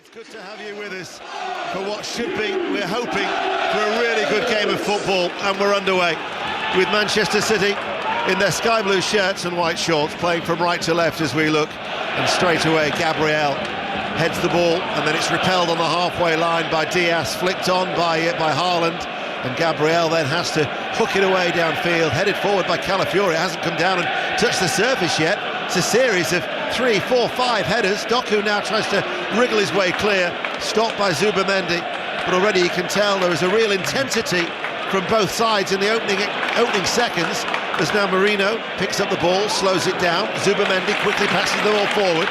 It's good to have you with us for what should be, we're hoping, for a really good game of football, and we're underway with Manchester City in their sky blue shirts and white shorts, playing from right to left as we look, and straight away Gabriel heads the ball, and then it's repelled on the halfway line by Diaz, flicked on by Haaland, and Gabriel then has to hook it away downfield, headed forward by Calafiori. It hasn't come down and touched the surface yet. It's a series of 3, 4, 5 headers. Doku now tries to wriggle his way clear, stopped by Zubamendi, but already you can tell there is a real intensity from both sides in the opening seconds, as now Merino picks up the ball, slows it down. Zubamendi quickly passes the ball forward.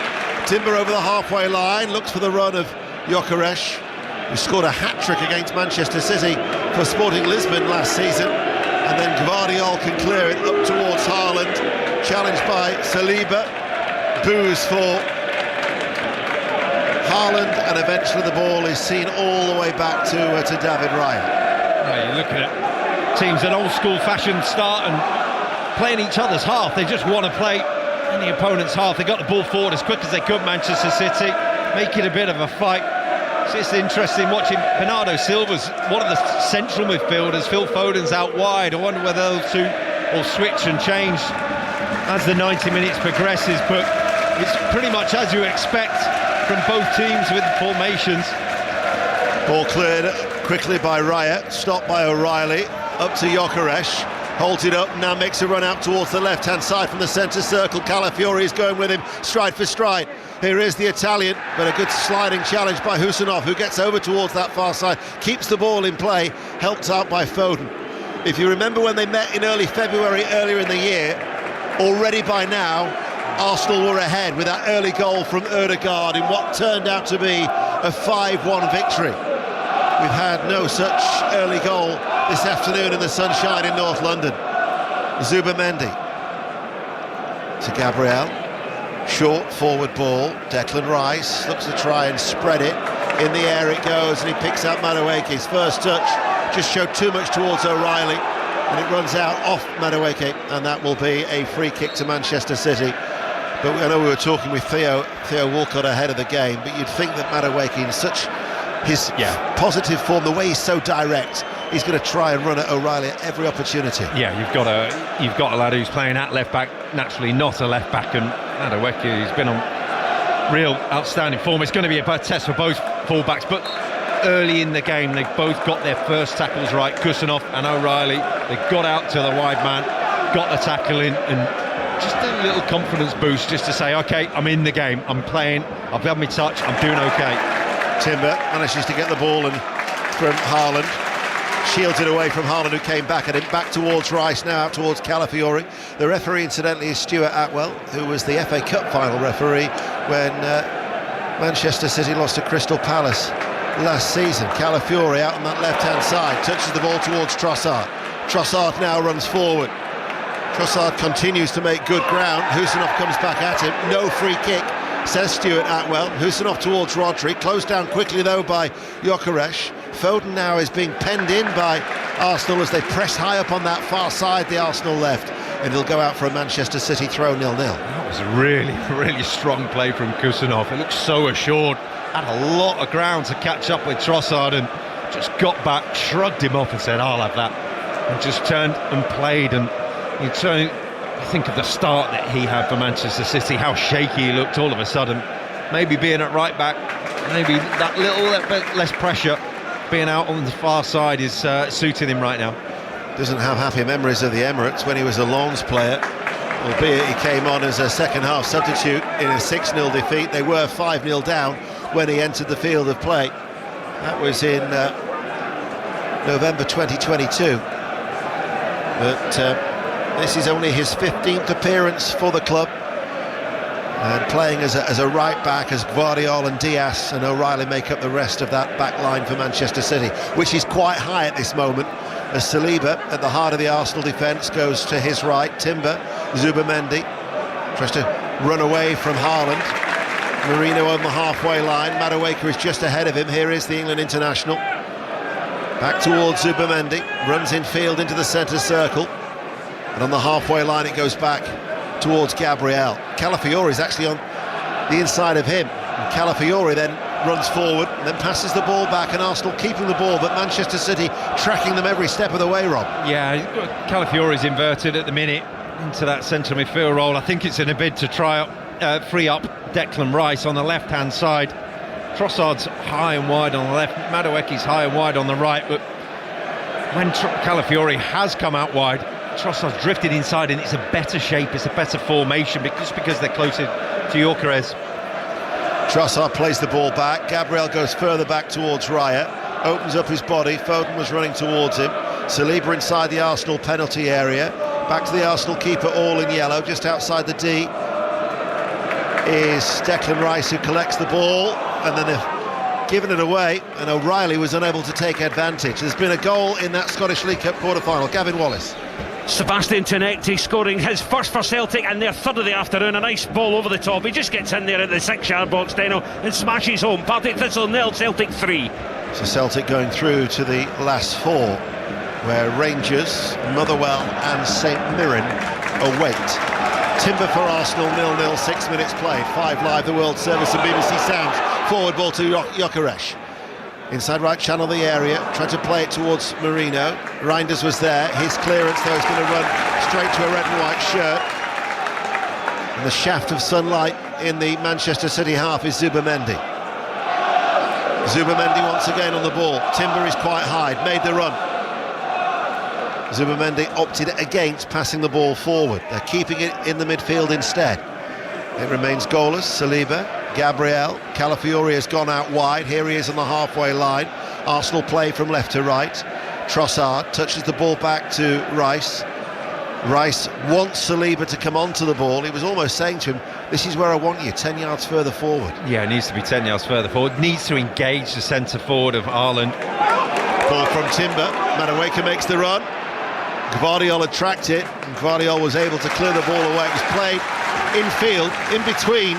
Timber over the halfway line, looks for the run of Gyökeres, who scored a hat-trick against Manchester City for Sporting Lisbon last season, and then Gvardiol can clear it up towards Haaland, challenged by Saliba, boos for Haaland, and eventually the ball is seen all the way back to David Raya. Right, you look at teams in old-school fashion start and playing each other's half. They just want to play in the opponent's half. They got the ball forward as quick as they could, Manchester City, make it a bit of a fight. It's interesting watching Bernardo Silva's one of the central midfielders. Phil Foden's out wide. I wonder whether those two will switch and change as the 90 minutes progresses, but it's pretty much as you expect from both teams with the formations. Ball cleared quickly by Raya, stopped by O'Reilly, up to Gyökeres, holds it up, now makes a run out towards the left-hand side from the centre circle. Calafiori is going with him, stride for stride. Here is the Italian, but a good sliding challenge by Husanov, who gets over towards that far side, keeps the ball in play, helped out by Foden. If you remember when they met in early February, earlier in the year, already by now, Arsenal were ahead with that early goal from Ødegaard in what turned out to be a 5-1 victory. We've had no such early goal this afternoon in the sunshine in North London. Zubamendi to Gabriel. Short forward ball, Declan Rice looks to try and spread it. In the air it goes, and he picks out Madueke's first touch. Just showed too much towards O'Reilly, and it runs out off Madueke, and that will be a free kick to Manchester City. But I know we were talking with Theo Walcott ahead of the game, but you'd think that Madueke, in such his positive form, the way he's so direct, he's going to try and run at O'Reilly at every opportunity. Yeah, you've got a lad who's playing at left back, naturally not a left back, and Madueke, he's been on real outstanding form. It's going to be a bad test for both fullbacks, but early in the game they've both got their first tackles right. Kusanov and O'Reilly, they got out to the wide man, got the tackle in, and just a little confidence boost just to say, okay, I'm in the game, I'm playing, I've had my touch, I'm doing okay. Timber manages to get the ball and from Haaland, shields it away from Haaland, who came back at him, back towards Rice, now out towards Calafiori. The referee, incidentally, is Stuart Atwell, who was the FA Cup final referee when Manchester City lost to Crystal Palace last season. Calafiori out on that left-hand side, touches the ball towards Trossard. Trossard now runs forward. Trossard continues to make good ground. Husanov comes back at him. No free kick, says Stuart Atwell. Husanov towards Rodri, closed down quickly though by Gyökeres. Foden now is being penned in by Arsenal as they press high up on that far side, the Arsenal left, and he'll go out for a Manchester City throw 0-0. That was a really, really strong play from Kusanov. It looked so assured, had a lot of ground to catch up with Trossard, and just got back, shrugged him off and said, I'll have that, and just turned and played. And you think of the start that he had for Manchester City, how shaky he looked all of a sudden. Maybe being at right back, maybe that little bit less pressure, being out on the far side is suiting him right now. Doesn't have happy memories of the Emirates when he was a Lens player, albeit he came on as a second half substitute in a 6-0 defeat. They were 5-0 down when he entered the field of play. That was in November 2022. But this is only his 15th appearance for the club, and playing as a right back, as Gvardiol and Diaz and O'Reilly make up the rest of that back line for Manchester City, which is quite high at this moment, as Saliba at the heart of the Arsenal defence goes to his right. Timber, Zubamendi tries to run away from Haaland. Merino on the halfway line. Madueke is just ahead of him. Here is the England international. Back towards Zubamendi, runs in field into the centre circle, and on the halfway line it goes back towards Gabriel. Calafiori is actually on the inside of him, and Calafiori then runs forward and then passes the ball back, and Arsenal keeping the ball, but Manchester City tracking them every step of the way, Rob. Yeah, Calafiori's inverted at the minute into that centre midfield role. I think it's in a bid to try free up Declan Rice on the left-hand side. Trossard's high and wide on the left, Madueke's high and wide on the right, but when Calafiori has come out wide, Trossard's drifted inside, and it's a better shape, it's a better formation, just because they're closer to Gyökeres. Trossard plays the ball back, Gabriel goes further back towards Raya, opens up his body, Foden was running towards him, Saliba inside the Arsenal penalty area, back to the Arsenal keeper, all in yellow, just outside the D is Declan Rice, who collects the ball, and then they've given it away, and O'Reilly was unable to take advantage. There's been a goal in that Scottish League Cup quarter-final. Gavin Wallace. Sebastian Tenetti scoring his first for Celtic and their third of the afternoon. A nice ball over the top. He just gets in there at the 6-yard box, Deno, and smashes home. Partick Thistle 0, Celtic 3. So Celtic going through to the last four, where Rangers, Motherwell and St Mirren await. Timber for Arsenal, 0-0, 6 minutes played. 5 Live, the World Service and BBC Sounds. Forward ball to Gyökeres. Inside right channel the area, tried to play it towards Marino. Reinders was there, his clearance though is going to run straight to a red and white shirt. And the shaft of sunlight in the Manchester City half is Zubamendi. Zubamendi once again on the ball. Timber is quite high, made the run. Zubamendi opted against passing the ball forward. They're keeping it in the midfield instead. It remains goalless. Saliba, Gabriel, Calafiori has gone out wide. Here he is on the halfway line. Arsenal play from left to right. Trossard touches the ball back to Rice. Rice wants Saliba to come onto the ball. He was almost saying to him, this is where I want you, 10 yards further forward. Yeah, it needs to be 10 yards further forward. Needs to engage the centre forward of Haaland. Ball from Timber. Madueke makes the run. Gvardiol had tracked it, and Gvardiol was able to clear the ball away. It was played infield, in between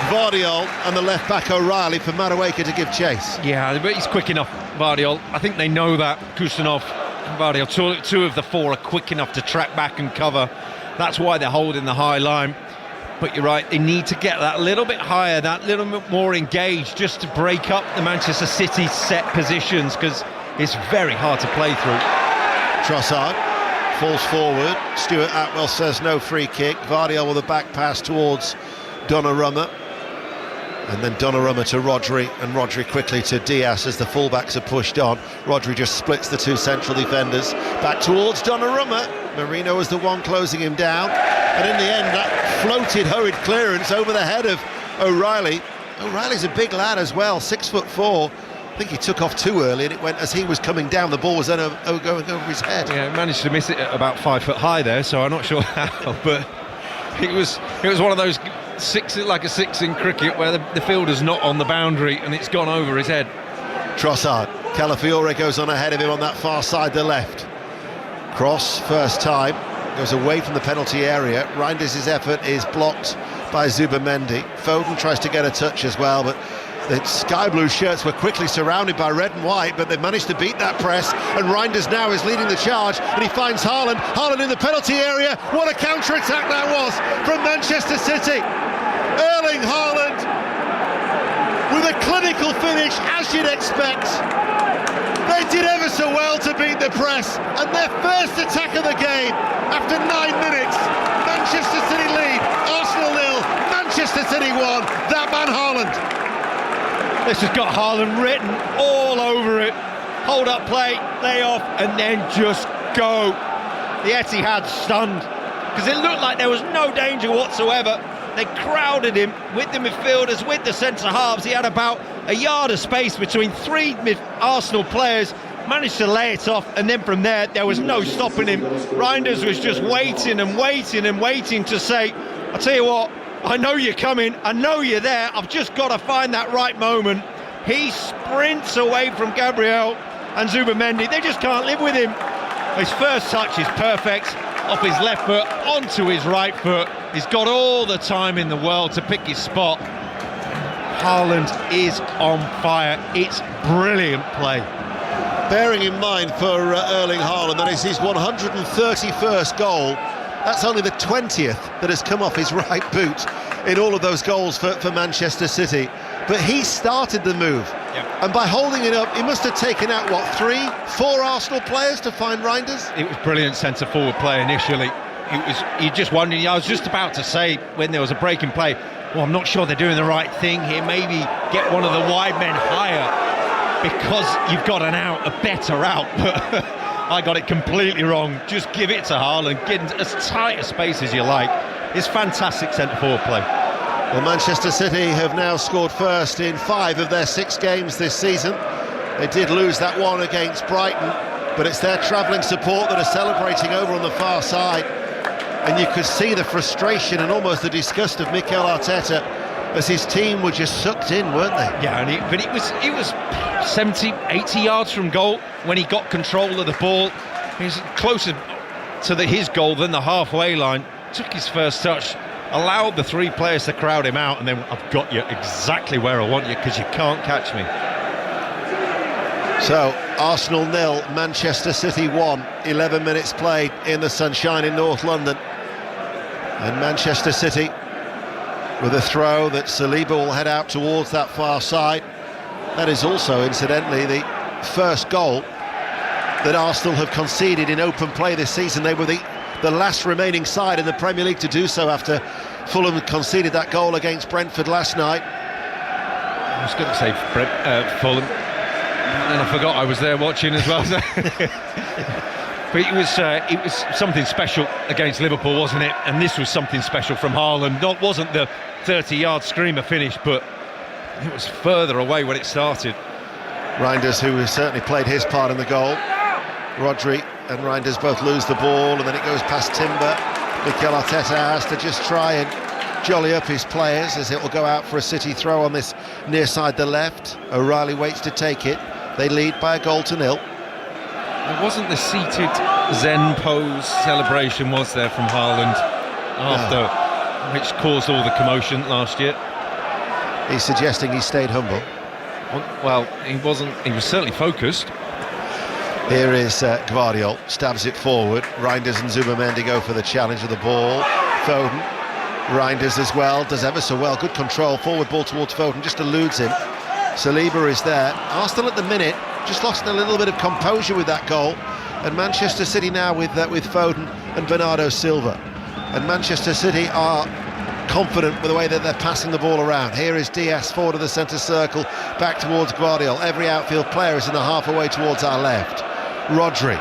Gvardiol and the left-back O'Reilly for Madueke to give chase. Yeah, but he's quick enough, Gvardiol. I think they know that. Kusanov and Gvardiol, two of the four are quick enough to track back and cover. That's why they're holding the high line. But you're right, they need to get that little bit higher, that little bit more engaged, just to break up the Manchester City set positions, because it's very hard to play through. Trossard falls forward. Stuart Atwell says no free kick. Gvardiol with a back pass towards Donnarumma, and then Donnarumma to Rodri, and Rodri quickly to Diaz as the fullbacks are pushed on. Rodri just splits the two central defenders. Back towards Donnarumma. Marino was the one closing him down, and in the end that floated hurried clearance over the head of O'Reilly. O'Reilly's a big lad as well, 6'4". I think he took off too early, and it went as he was coming down. The ball was then going over his head. Yeah, managed to miss it at about 5 foot high there, so I'm not sure how. But it was one of those like a six in cricket where the fielder's not on the boundary and it's gone over his head. Trossard, Calafiori goes on ahead of him on that far side, the left. Cross, first time, goes away from the penalty area. Reinders' effort is blocked by Zubamendi. Foden tries to get a touch as well, but the sky blue shirts were quickly surrounded by red and white, but they've managed to beat that press, and Reinders now is leading the charge, and he finds Haaland. Haaland in the penalty area. What a counter-attack that was from Manchester City. Erling Haaland with a clinical finish, as you'd expect. They did ever so well to beat the press, and their first attack of the game after 9 minutes. Manchester City lead, Arsenal 0, Manchester City 1. That man Haaland. This has got Haaland written all over it. Hold up play, lay off, and then just go. The Etihad stunned, because it looked like there was no danger whatsoever. They crowded him with the midfielders, with the centre halves. He had about a yard of space between three Arsenal players, managed to lay it off, and then from there was no stopping him. Reinders was just waiting and waiting and waiting to say, I'll tell you what, I know you're coming, I know you're there, I've just got to find that right moment. He sprints away from Gabriel and Zubamendi. They just can't live with him. His first touch is perfect, off his left foot onto his right foot. He's got all the time in the world to pick his spot. Haaland is on fire. It's brilliant play. Bearing in mind for Erling Haaland that is his 131st goal. That's only the 20th that has come off his right boot in all of those goals for Manchester City. but he started the move. Yeah. And by holding it up, he must have taken out, what, 3, 4 Arsenal players to find Reinders? It was brilliant centre-forward play initially. You just wondering, I was just about to say, when there was a break in play, well, I'm not sure they're doing the right thing here. Maybe get one of the wide men higher because you've got an out, a better out. But I got it completely wrong. Just give it to Haaland, get into as tight a space as you like. It's fantastic centre-forward play. Well, Manchester City have now scored first in 5 of their 6 games this season. They did lose that one against Brighton, but it's their travelling support that are celebrating over on the far side. And you could see the frustration and almost the disgust of Mikel Arteta as his team were just sucked in, weren't they? Yeah, but it was 70, 80 yards from goal when he got control of the ball. He was closer to his goal than the halfway line. Took his first touch, allowed the 3 players to crowd him out, and then I've got you exactly where I want you because you can't catch me. So, Arsenal 0, Manchester City 1, 11 minutes played in the sunshine in North London. And Manchester City with a throw that Saliba will head out towards that far side. That is also, incidentally, the first goal that Arsenal have conceded in open play this season. They were the last remaining side in the Premier League to do so after Fulham conceded that goal against Brentford last night. I was going to say Fulham, and I forgot I was there watching as well. But it was something special against Liverpool, wasn't it? And this was something special from Haaland. Wasn't the 30-yard screamer finish, but it was further away when it started. Reinders, who has certainly played his part in the goal. Rodri and Reinders both lose the ball, and then it goes past Timber. Mikel Arteta has to just try and jolly up his players as it will go out for a City throw on this near side the left. O'Reilly waits to take it. They lead by a goal to 0. There wasn't the seated Zen pose celebration, was there, from Haaland after, which caused all the commotion last year? He's suggesting he stayed humble. Well, he wasn't. He was certainly focused. Here is Gvardiol, stabs it forward. Reinders and Zubimendi go for the challenge of the ball. Foden, Reinders as well, does ever so well. Good control, forward ball towards Foden, just eludes him. Saliba is there. Arsenal at the minute just lost a little bit of composure with that goal, and Manchester City now with Foden and Bernardo Silva. And Manchester City are confident with the way that they're passing the ball around. Here is Diaz forward of the centre circle, back towards Gvardiol. Every outfield player is in the half away towards our left. Rodri.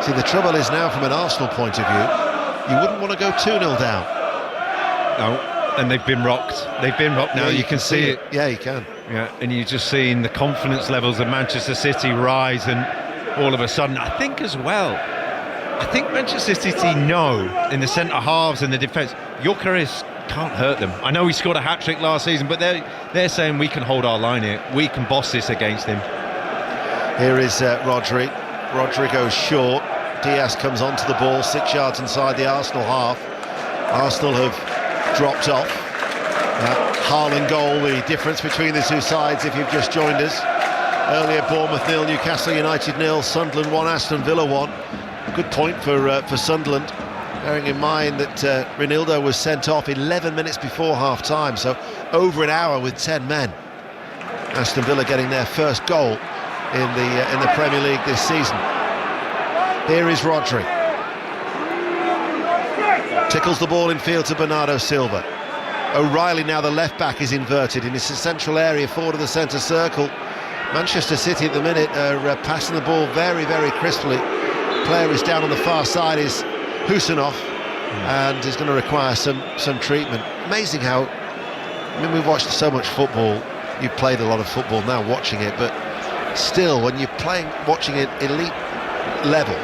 See, the trouble is now from an Arsenal point of view, you wouldn't want to go 2-0 down. No, and they've been rocked. They've been rocked now. Yeah, you can see it. Yeah, you can. Yeah, and you're just seeing the confidence levels of Manchester City rise, and all of a sudden, I think as well, I think Manchester City know in the centre halves and the defence, Gyökeres can't hurt them. I know he scored a hat-trick last season, but they're saying we can hold our line here. We can boss this against him. Here is Rodri. Rodri goes short. Diaz comes onto the ball 6 yards inside the Arsenal half. Arsenal have dropped off. Haaland goal, the difference between the two sides if you've just joined us. Earlier Bournemouth 0, Newcastle United 0, Sunderland 1, Aston Villa 1. Good point for Sunderland, bearing in mind that Ronaldo was sent off 11 minutes before half-time, so over an hour with 10 men. Aston Villa getting their first goal in the Premier League this season. Here is Rodri. Tickles the ball in field to Bernardo Silva. O'Reilly, now the left-back, is inverted in his central area forward of the centre circle. Manchester City at the minute are passing the ball very, very crisply. Player is down on the far side is Husanov, and is going to require some treatment. Amazing how, I mean, we've watched so much football. You've played a lot of football now watching it, but still, when you're watching it elite level,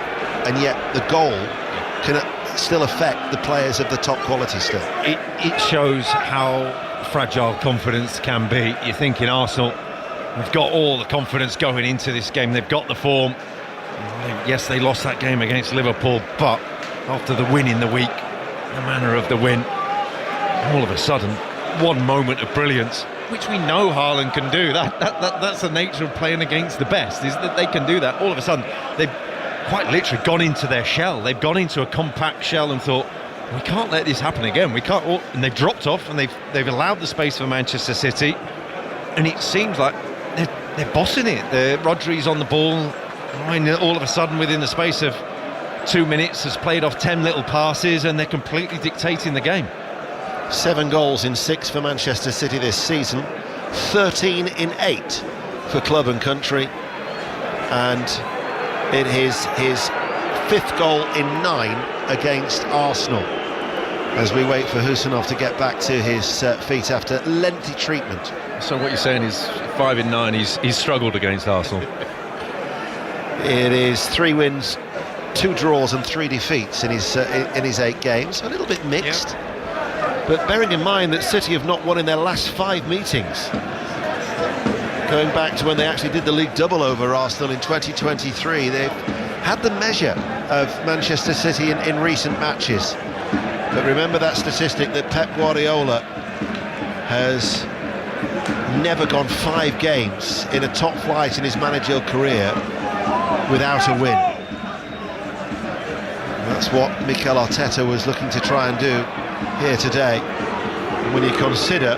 and yet the goal can still affect the players of the top quality still. It shows how fragile confidence can be. You're thinking Arsenal have got all the confidence going into this game. They've got the form. Yes, they lost that game against Liverpool, but after the win in the week, the manner of the win, all of a sudden, one moment of brilliance, which we know Haaland can do. That's the nature of playing against the best, is that they can do that. All of a sudden, they've quite literally gone into their shell. They've gone into a compact shell and thought, we can't let this happen again. We can't. And they've dropped off, and they've allowed the space for Manchester City, and it seems like they're bossing it. Rodri's on the ball, and all of a sudden, within the space of 2 minutes, has played off 10 little passes, and they're completely dictating the game. 7 goals in 6 for Manchester City this season, 13 in 8 for club and country, and it is his 5th goal in 9 against Arsenal, as we wait for Husanov to get back to his feet after lengthy treatment. So what you're saying is 5 in 9, he's struggled against Arsenal. It is 3 wins, 2 draws and 3 defeats in his 8 games. A little bit mixed, but bearing in mind that City have not won in their last 5 meetings, going back to when they actually did the league double over Arsenal in 2023. They've had the measure of Manchester City in recent matches. But remember that statistic that Pep Guardiola has never gone 5 games in a top flight in his managerial career without a win. And that's what Mikel Arteta was looking to try and do here today. When you consider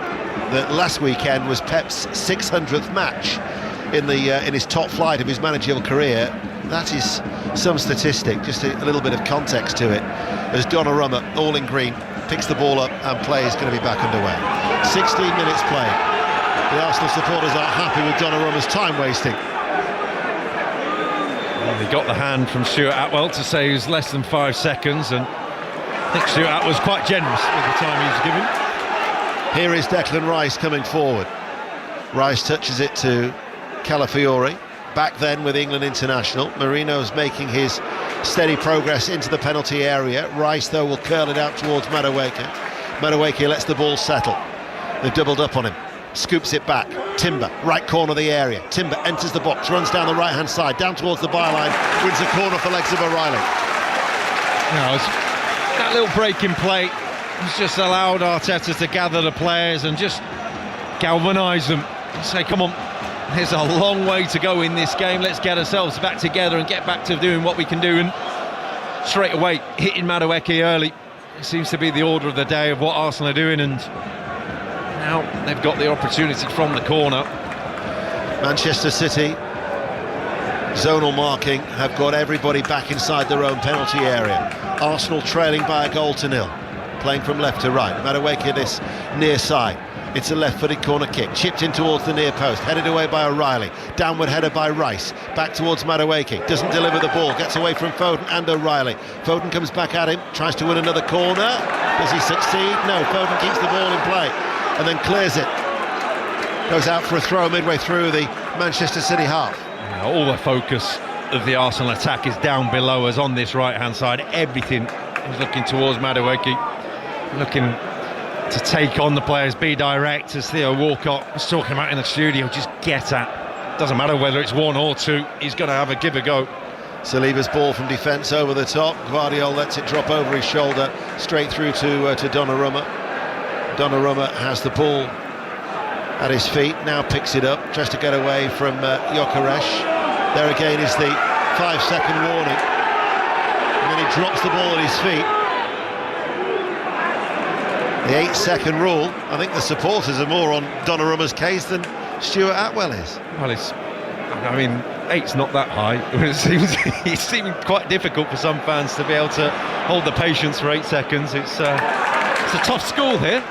that last weekend was Pep's 600th match in his top flight of his managerial career, that is some statistic. Just a little bit of context to it, as Donnarumma, all in green, picks the ball up and play is going to be back underway. 16 minutes played. The Arsenal supporters aren't happy with Donnarumma's time wasting. Well, he got the hand from Stuart Atwell to say it was less than 5 seconds, and I think Stuart Atwell was quite generous with the time he was given. Here is Declan Rice coming forward. Rice touches it to Calafiori. Back then with England international. Marino's making his steady progress into the penalty area. Rice, though, will curl it out towards Madueke. Madueke lets the ball settle. They've doubled up on him. Scoops it back. Timber, right corner of the area. Timber enters the box, runs down the right-hand side, down towards the byline, wins a corner off the legs of O'Reilly. That little break in play has just allowed Arteta to gather the players and just galvanise them and say, come on, there's a long way to go in this game, let's get ourselves back together and get back to doing what we can do. And straight away hitting Madueke early, it seems to be the order of the day of what Arsenal are doing, and now they've got the opportunity from the corner. Manchester City, zonal marking, have got everybody back inside their own penalty area. Arsenal trailing by a goal to 0, playing from left to right. Madueke this near side. It's a left-footed corner kick, chipped in towards the near post, headed away by O'Reilly, downward header by Rice, back towards Madueke, doesn't deliver the ball, gets away from Foden and O'Reilly. Foden comes back at him, tries to win another corner. Does he succeed? No, Foden keeps the ball in play and then clears it. Goes out for a throw midway through the Manchester City half. Yeah, all the focus of the Arsenal attack is down below us on this right-hand side. Everything is looking towards Madueke, looking to take on the players, be direct, as Theo Walcott was talking about in the studio. Just get at. Doesn't matter whether it's 1 or 2, he's got to have a give a go. Saliba's ball from defence over the top. Gvardiol lets it drop over his shoulder, straight through to Donnarumma. Donnarumma has the ball at his feet, now picks it up, tries to get away from Gyökeres. There again is the 5-second warning, and then he drops the ball at his feet. The 8-second rule. I think the supporters are more on Donnarumma's case than Stuart Atwell is. Well, I mean, 8's not that high. It seems quite difficult for some fans to be able to hold the patience for 8 seconds. It's a tough school here.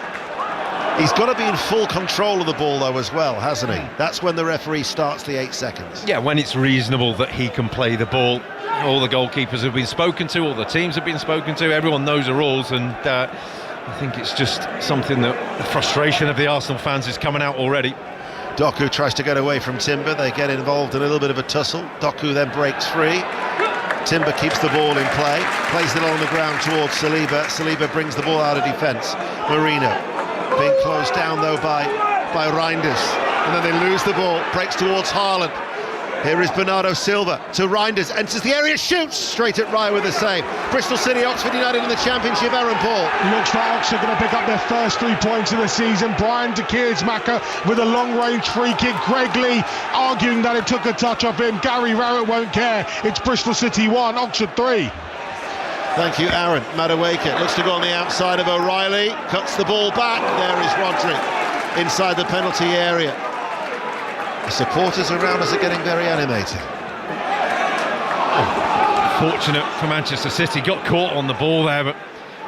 He's got to be in full control of the ball, though, as well, hasn't he? That's when the referee starts the 8 seconds. Yeah, when it's reasonable that he can play the ball. All the goalkeepers have been spoken to, all the teams have been spoken to, everyone knows the rules, and I think it's just something that the frustration of the Arsenal fans is coming out already. Doku tries to get away from Timber. They get involved in a little bit of a tussle. Doku then breaks free. Timber keeps the ball in play, plays it on the ground towards Saliba. Saliba brings the ball out of defence. Marino being closed down though by Reinders, and then they lose the ball. Breaks towards Haaland. Here is Bernardo Silva to Reinders, enters the area, shoots straight at Raya with a save. Bristol City, Oxford United in the Championship. Aaron Paul. Looks like Oxford going to pick up their first 3 points of the season. Brian de Keersmacher with a long-range free kick. Greg Lee arguing that it took a touch off him. Gary Rowett won't care. It's Bristol City 1, Oxford 3. Thank you, Aaron. Madueke looks to go on the outside of O'Reilly, cuts the ball back. There is Rodri inside the penalty area. The supporters around us are getting very animated. Fortunate for Manchester City, got caught on the ball there, but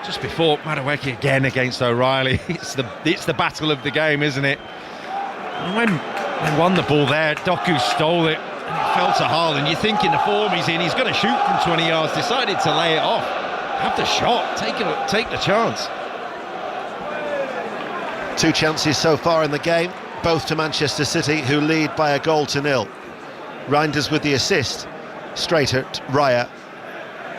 just before, Madueke again against O'Reilly. It's the battle of the game, isn't it? And when they won the ball there, Doku stole it and it fell to Haaland. You're thinking the form he's in, he's going to shoot from 20 yards, decided to lay it off. Have the shot, take the chance. 2 chances so far in the game, both to Manchester City, who lead by a goal to nil. Reinders with the assist, straight at Raya,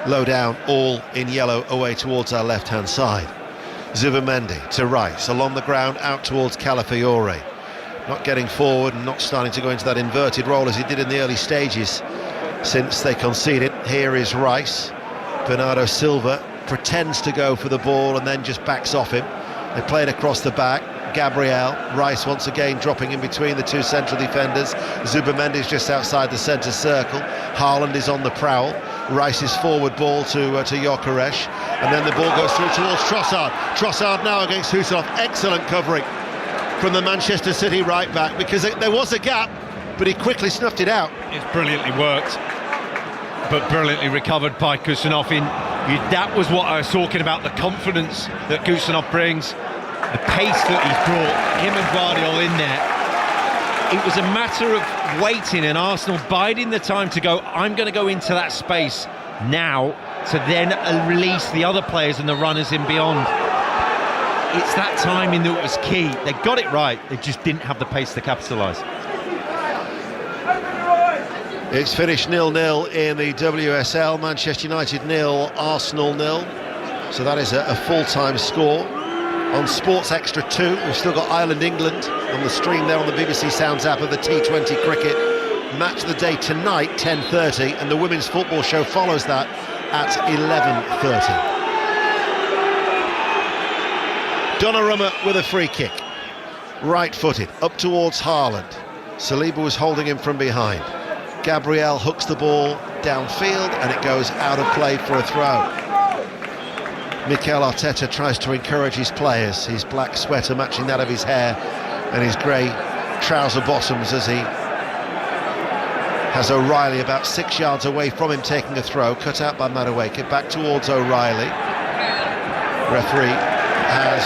low down, all in yellow, away towards our left-hand side. Zubimendi to Rice, along the ground, out towards Calafiore. Not getting forward and not starting to go into that inverted role as he did in the early stages since they conceded. Here is Rice. Bernardo Silva pretends to go for the ball and then just backs off him. They play it across the back. Gabriel, Rice once again dropping in between the 2 central defenders. Zubimendi is just outside the centre circle. Haaland is on the prowl. Rice's forward ball to Gyökeres, and then the ball goes through towards Trossard. Trossard now against Husseinov. Excellent covering from the Manchester City right back, because there was a gap, but he quickly snuffed it out. It's brilliantly worked, but brilliantly recovered by Kusanov. That was what I was talking about, the confidence that Kusanov brings, the pace that he's brought, him and Guardiola in there. It was a matter of waiting and Arsenal biding the time to go, I'm going to go into that space now, to then release the other players and the runners in beyond. It's that timing that was key. They got it right, they just didn't have the pace to capitalise. It's finished 0-0 in the WSL. Manchester United 0, Arsenal 0. So that is a full-time score. On Sports Extra 2, we've still got Ireland-England on the stream there on the BBC Sounds app of the T20 cricket. Match of the day tonight, 10:30, and the Women's Football Show follows that at 11:30. Donnarumma with a free kick. Right-footed, up towards Haaland. Saliba was holding him from behind. Gabriel hooks the ball downfield and it goes out of play for a throw. Mikel Arteta tries to encourage his players, his black sweater matching that of his hair and his grey trouser bottoms, as he has O'Reilly about 6 yards away from him taking a throw, cut out by Madueke, back towards O'Reilly. Referee has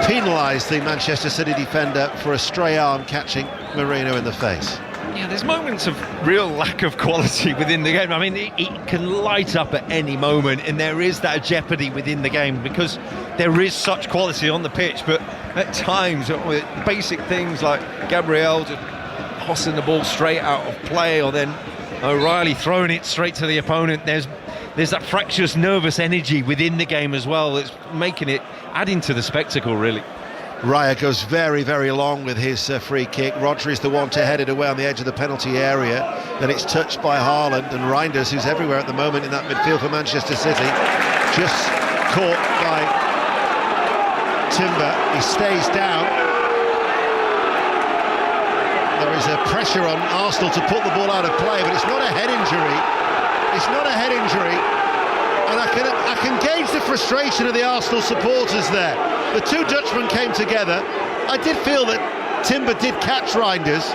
penalised the Manchester City defender for a stray arm catching Merino in the face. Yeah, there's moments of real lack of quality within the game. I mean, it can light up at any moment, and there is that jeopardy within the game because there is such quality on the pitch, but at times, with basic things like Gabriel just tossing the ball straight out of play, or then O'Reilly throwing it straight to the opponent, there's that fractious, nervous energy within the game as well that's making it, adding to the spectacle, really. Raya goes very, very long with his free kick. Rodri is the one to head it away on the edge of the penalty area. Then it's touched by Haaland, and Reinders, who's everywhere at the moment in that midfield for Manchester City, just caught by Timber. He stays down. There is a pressure on Arsenal to put the ball out of play, but it's not a head injury. It's not a head injury. And I can gauge the frustration of the Arsenal supporters there. The two Dutchmen came together. I did feel that Timber did catch Reinders,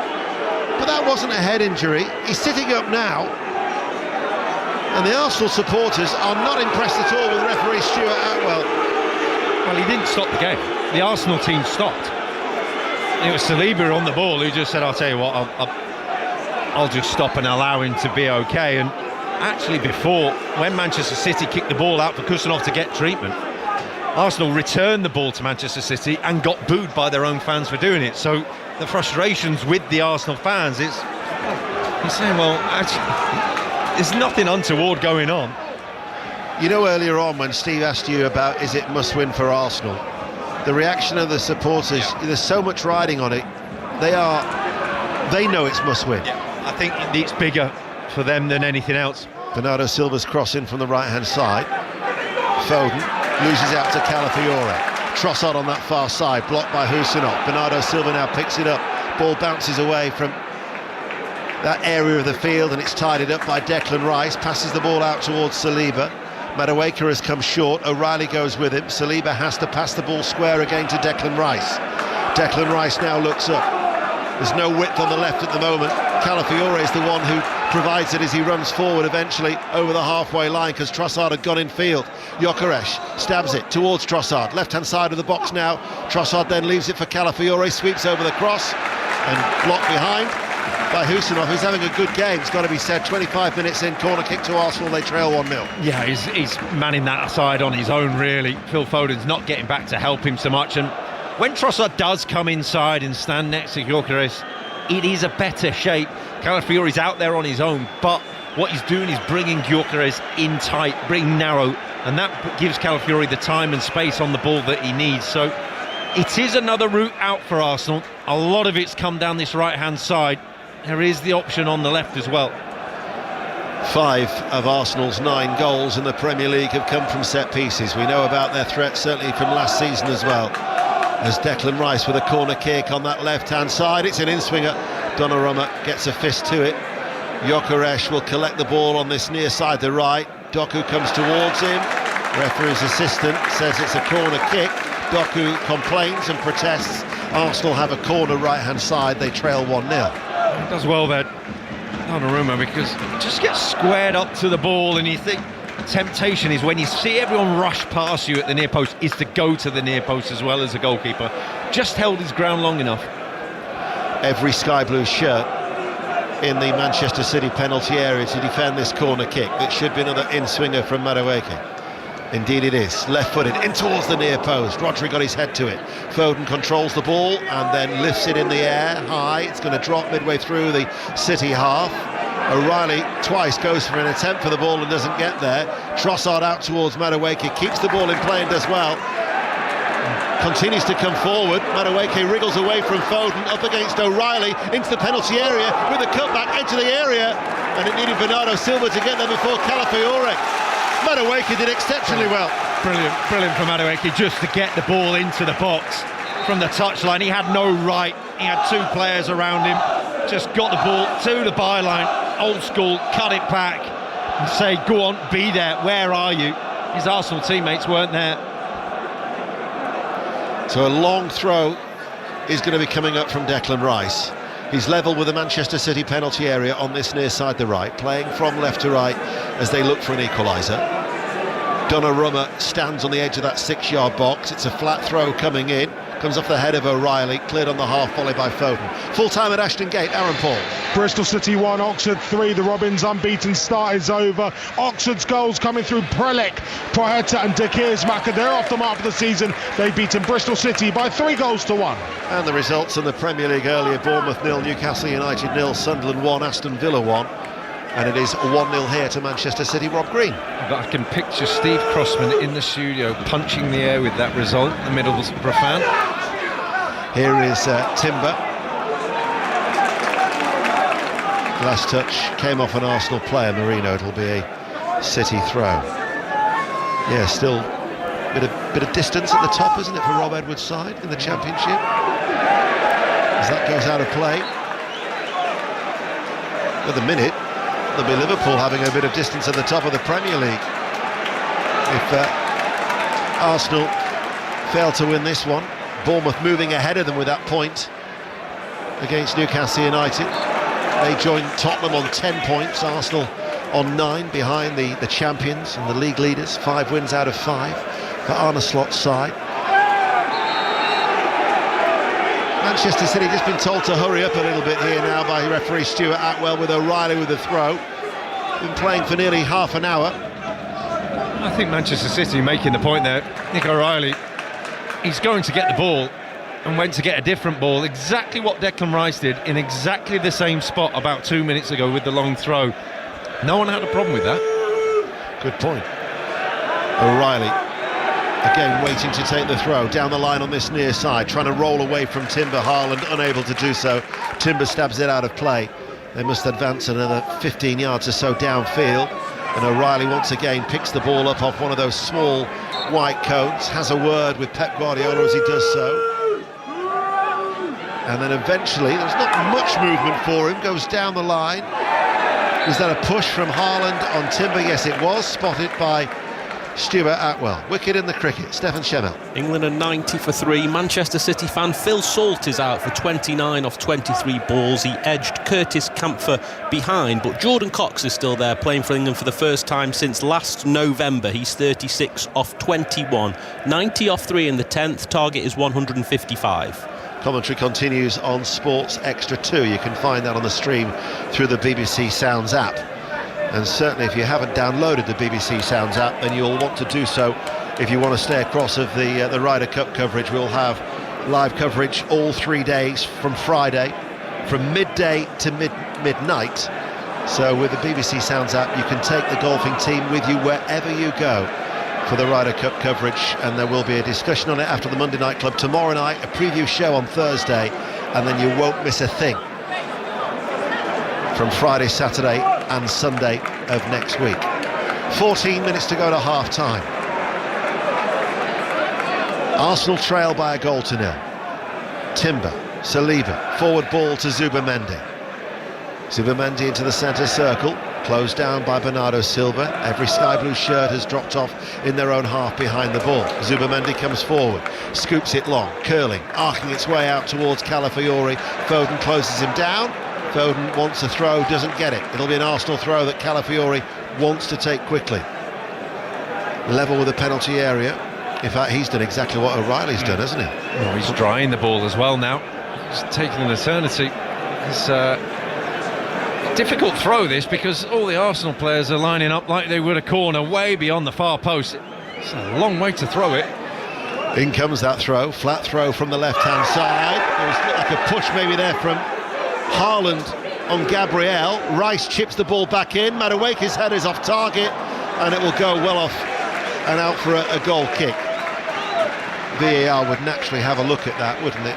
but that wasn't a head injury. He's sitting up now, and the Arsenal supporters are not impressed at all with referee Stuart Atwell. Well, he didn't stop the game. The Arsenal team stopped. It was Saliba on the ball who just said, I'll tell you what, I'll just stop and allow him to be okay. And actually before, when Manchester City kicked the ball out for Kusanov to get treatment, Arsenal returned the ball to Manchester City and got booed by their own fans for doing it. So the frustrations with the Arsenal fans, he's saying, well, actually, there's nothing untoward going on. You know, earlier on when Steve asked you about is it must-win for Arsenal, the reaction of the supporters, there's so much riding on it. They know it's must-win. Yeah, I think it's bigger for them than anything else. Bernardo Silva's cross in from the right-hand side. Foden loses out to Calafiore. Trossard on that far side, blocked by Husseinov. Bernardo Silva now picks it up. Ball bounces away from that area of the field, and it's tidied up by Declan Rice. Passes the ball out towards Saliba. Madueke has come short. O'Reilly goes with him. Saliba has to pass the ball square again to Declan Rice. Declan Rice now looks up. There's no width on the left at the moment. Calafiore is the one who provides it as he runs forward eventually over the halfway line, because Trossard had gone in field. Gyökeres stabs it towards Trossard, left-hand side of the box now. Trossard then leaves it for Calafiore, sweeps over the cross and blocked behind by Husinov, who's having a good game. It's got to be said. 25 minutes in, corner kick to Arsenal, they trail 1-0. Yeah, he's manning that side on his own, really. Phil Foden's not getting back to help him so much, and when Trossard does come inside and stand next to Gyökeres, it is a better shape. Calafiore's out there on his own, but what he's doing is bringing Gyökeres in tight, bringing narrow, and that gives Calafiore the time and space on the ball that he needs. So it is another route out for Arsenal. A lot of it's come down this right-hand side. There is the option on the left as well. 5 of Arsenal's 9 goals in the Premier League have come from set pieces. We know about their threat, certainly from last season as well. As Declan Rice with a corner kick on that left-hand side, it's an in-swinger. Donnarumma gets a fist to it. Gyökeres will collect the ball on this near side, the right. Doku comes towards him. Referee's assistant says it's a corner kick. Doku complains and protests. Arsenal have a corner right-hand side. They trail 1-0. He does well there, Donnarumma, because he just gets squared up to the ball, and you think temptation is when you see everyone rush past you at the near post is to go to the near post as well as the goalkeeper. Just held his ground long enough. Every sky blue shirt in the Manchester City penalty area to defend this corner kick. It should be another in-swinger from Madueke. Indeed it is. Left-footed in towards the near post. Rodri got his head to it. Foden controls the ball and then lifts it in the air high. It's going to drop midway through the City half. O'Reilly twice goes for an attempt for the ball and doesn't get there. Trossard out towards Madueke, keeps the ball in play and does well. Continues to come forward. Madueke wriggles away from Foden, up against O'Reilly, into the penalty area with a cutback into the area, and it needed Bernardo Silva to get there before Calafiore. Madueke did exceptionally well. Brilliant from Madueke, just to get the ball into the box from the touchline. He had no right. He had 2 players around him. Just got the ball to the byline, old school, cut it back and say, go on, be there, where are you? His Arsenal teammates weren't there. So a long throw is going to be coming up from Declan Rice. He's level with the Manchester City penalty area on this near side, the right, playing from left to right as they look for an equaliser. Donnarumma stands on the edge of that 6-yard box. It's a flat throw coming in. Comes off the head of O'Reilly, cleared on the half volley by Foden. Full time at Ashton Gate, Aaron Paul. Bristol City 1, Oxford 3. The Robins' unbeaten start is over. Oxford's goals coming through Prelec, Poeta and De Keersmacher. They're off the mark for the season. They've beaten Bristol City by 3 goals to 1. And the results in the Premier League earlier: Bournemouth 0, Newcastle United 0, Sunderland 1, Aston Villa 1. And it is 1-0 here to Manchester City. Rob Green. But I can picture Steve Crossman in the studio punching the air with that result, the Middlesbrough fan. Here is Timber. Last touch came off an Arsenal player, Marino. It'll be a City throw. Yeah, still a bit of distance at the top, isn't it, for Rob Edwards' side in the Championship? As that goes out of play. At the minute, there'll be Liverpool having a bit of distance at the top of the Premier League. If Arsenal fail to win this one, Bournemouth moving ahead of them with that point against Newcastle United. They join Tottenham on 10 points, Arsenal on 9 behind the champions and the league leaders. 5 wins out of 5 for Arne Slot's side. Manchester City just been told to hurry up a little bit here now by referee Stuart Atwell, with O'Reilly with the throw. Been playing for nearly half an hour. I think Manchester City making the point there. Nick O'Reilly, he's going to get the ball and went to get a different ball, exactly what Declan Rice did in exactly the same spot about 2 minutes ago with the long throw. No one had a problem with that. Good point. O'Reilly again waiting to take the throw down the line on this near side, trying to roll away from Timber. Haaland unable to do so. Timber stabs it out of play. They must advance another 15 yards or so downfield, and O'Reilly once again picks the ball up off one of those small white cones, has a word with Pep Guardiola as he does so, and then eventually, there's not much movement for him, goes down the line. Was that a push from Haaland on Timber? Yes, it was, spotted by Stuart Atwell. Wicket in the cricket, Stefan Schemmel. England are 90 for 3. Manchester City fan Phil Salt is out for 29 off 23 balls. He edged Curtis Campher behind, but Jordan Cox is still there, playing for England for the first time since last November. He's 36 off 21. 90 off 3 in the 10th. Target is 155. Commentary continues on Sports Extra 2. You can find that on the stream through the BBC Sounds app. And certainly if you haven't downloaded the BBC Sounds app, then you'll want to do so if you want to stay across of the Ryder Cup coverage. We'll have live coverage all 3 days from Friday, from midday to midnight. So with the BBC Sounds app, you can take the golfing team with you wherever you go for the Ryder Cup coverage, and there will be a discussion on it after the Monday Night Club tomorrow night, a preview show on Thursday, and then you won't miss a thing from Friday, Saturday and Sunday of next week. 14 minutes to go to half-time. Arsenal trail by a goal to nil. Timber, Saliba, forward ball to Zubimendi. Zubimendi into the centre circle, closed down by Bernardo Silva. Every sky blue shirt has dropped off in their own half behind the ball. Zubimendi comes forward, scoops it long, curling, arcing its way out towards Calafiori. Foden closes him down. Foden wants a throw, doesn't get it. It'll be an Arsenal throw that Calafiori wants to take quickly. Level with the penalty area. In fact, he's done exactly what O'Reilly's done, hasn't he? Oh, he's drying the ball as well now. He's taking an eternity. It's a difficult throw, this, because all the Arsenal players are lining up like they would a corner way beyond the far post. It's a long way to throw it. In comes that throw, flat throw from the left-hand side. There was like a push maybe there from Haaland on Gabriel. Rice chips the ball back in. Madueke's head is off target, and it will go well off and out for a goal kick. VAR would naturally have a look at that, wouldn't it?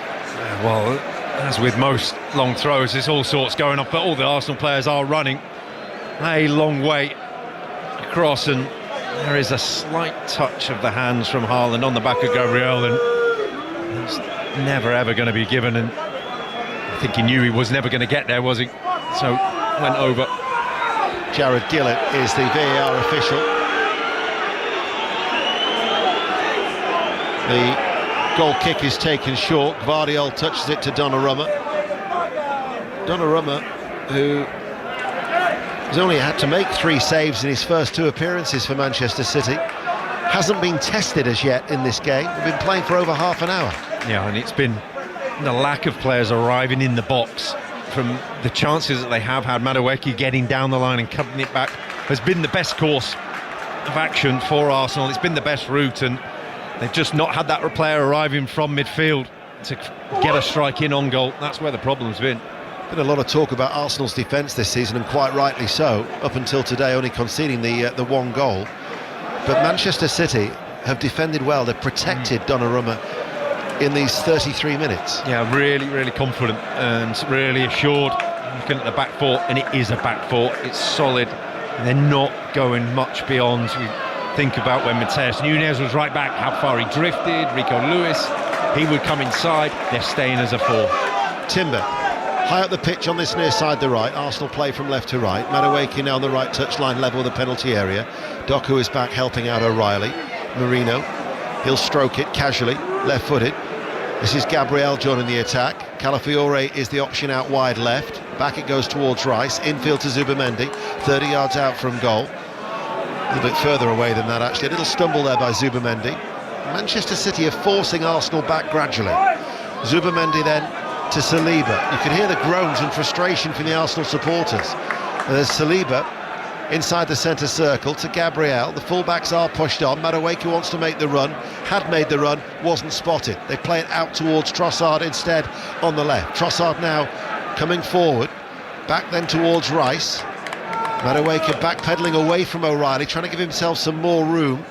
Well, as with most long throws, there's all sorts going on, but all the Arsenal players are running a long way across, and there is a slight touch of the hands from Haaland on the back of Gabriel, and it's never ever going to be given, and I think he knew he was never going to get there, was he? So went over. Jared Gillett is the VAR official. The goal kick is taken short. Gvardiol touches it to Donnarumma. Donnarumma, who has only had to make 3 saves in his first 2 appearances for Manchester City, hasn't been tested as yet in this game. We've been playing for over half an hour. Yeah, and it's been the lack of players arriving in the box from the chances that they have had. Madueke getting down the line and cutting it back has been the best course of action for Arsenal. It's been the best route, and they've just not had that player arriving from midfield to get a strike in on goal. That's where the problem's been. Been a lot of talk about Arsenal's defence this season, and quite rightly so, up until today only conceding the 1 goal. But Manchester City have defended well. They've protected Donnarumma in these 33 minutes. Yeah, really, really confident and really assured. Looking at the back four, and it is a back four. It's solid. And they're not going much beyond. You think about when Matheus Nunes was right back, how far he drifted. Rico Lewis, he would come inside. They're staying as a 4. Timber, high up the pitch on this near side, the right. Arsenal play from left to right. Madueke now on the right touchline level with the penalty area. Doku is back helping out O'Reilly. Marino, he'll stroke it casually, left-footed. This is Gabriel joining the attack. Calafiori is the option out wide left. Back it goes towards Rice. Infield to Zubimendi, 30 yards out from goal. A little bit further away than that, actually. A little stumble there by Zubimendi. Manchester City are forcing Arsenal back gradually. Zubimendi then to Saliba. You can hear the groans and frustration from the Arsenal supporters. And there's Saliba inside the centre circle to Gabriel. The fullbacks are pushed on. Madueke wants to make the run, had made the run, wasn't spotted. They play it out towards Trossard instead on the left. Trossard now coming forward, back then towards Rice. Madueke backpedaling away from O'Reilly, trying to give himself some more room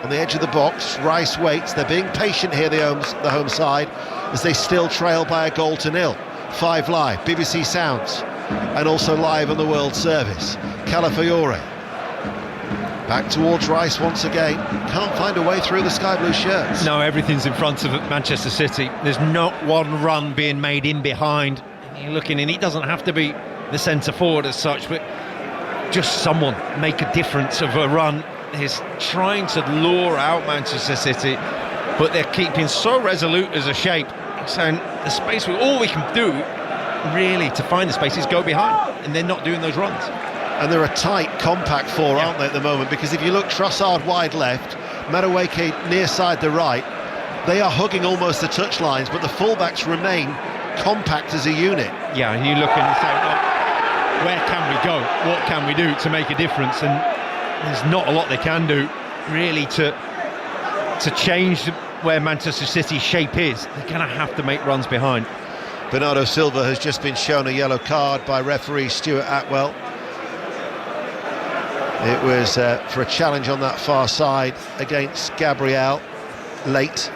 on the edge of the box. Rice waits. They're being patient here, the home side, as they still trail by a goal to nil. 5 Live, BBC Sounds, and also live on the World Service. Calafiori Back towards Rice once again. Can't find a way through the sky blue shirts. No, everything's in front of Manchester City. There's not one run being made in behind. You're looking, and he doesn't have to be the centre forward as such, but just someone make a difference of a run. He's trying to lure out Manchester City, but they're keeping so resolute as a shape, saying the space, all we can do really to find the space is go behind, and they're not doing those runs. And they're a tight, compact four, aren't they, at the moment? Because if you look, Trossard wide left, Madueke near side the right, they are hugging almost the touchlines, but the fullbacks remain compact as a unit. Yeah, and you look and you say, well, where can we go? What can we do to make a difference? And there's not a lot they can do, really, to change where Manchester City's shape is. They're going to have to make runs behind. Bernardo Silva has just been shown a yellow card by referee Stuart Atwell. It was for a challenge on that far side against Gabriel, late,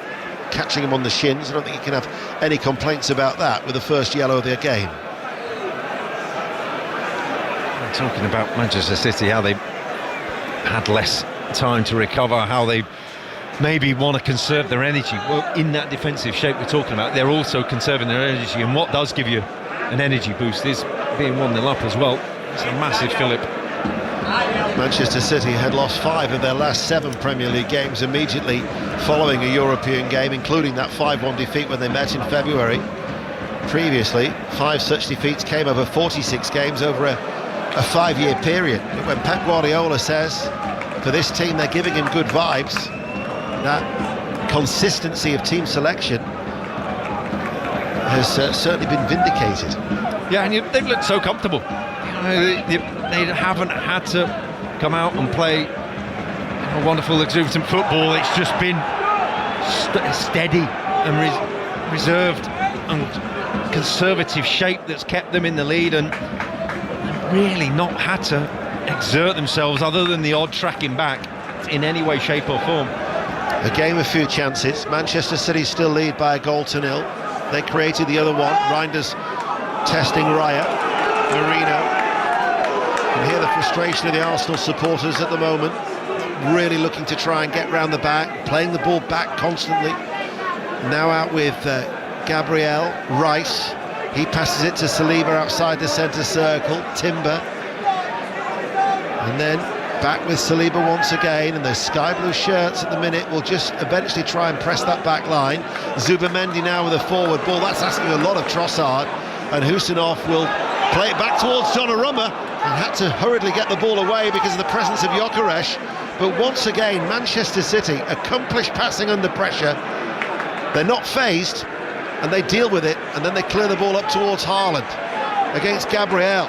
catching him on the shins. I don't think you can have any complaints about that with the first yellow of the game. Talking about Manchester City, how they had less time to recover, how they maybe want to conserve their energy. Well, in that defensive shape we're talking about, they're also conserving their energy, and what does give you an energy boost is being 1-0 up as well. It's a massive fillip. Manchester City had lost 5 of their last 7 Premier League games immediately following a European game, including that 5-1 defeat when they met in February. Previously, 5 such defeats came over 46 games over a 5-year period. But when Pep Guardiola says for this team they're giving him good vibes, that consistency of team selection has certainly been vindicated. Yeah, and they've looked so comfortable. They haven't had to come out and play a wonderful, exuberant football. It's just been steady and reserved and conservative shape that's kept them in the lead, and really not had to exert themselves other than the odd tracking back in any way, shape or form. A game of few chances. Manchester City still lead by a goal to 0. They created the other one. Reinders testing Raya. Merino. You can hear the frustration of the Arsenal supporters at the moment, really looking to try and get round the back, playing the ball back constantly. Now out with Gabriel, Rice. He passes it to Saliba outside the centre circle. Timber. And then back with Saliba once again, and those sky blue shirts at the minute will just eventually try and press that back line. Zubamendi now with a forward ball. That's asking a lot of Trossard, and Husinov will play it back towards Donnarumma, and had to hurriedly get the ball away because of the presence of Gyökeres. But once again, Manchester City, accomplished passing under pressure. They're not phased, and they deal with it, and then they clear the ball up towards Haaland against Gabriel.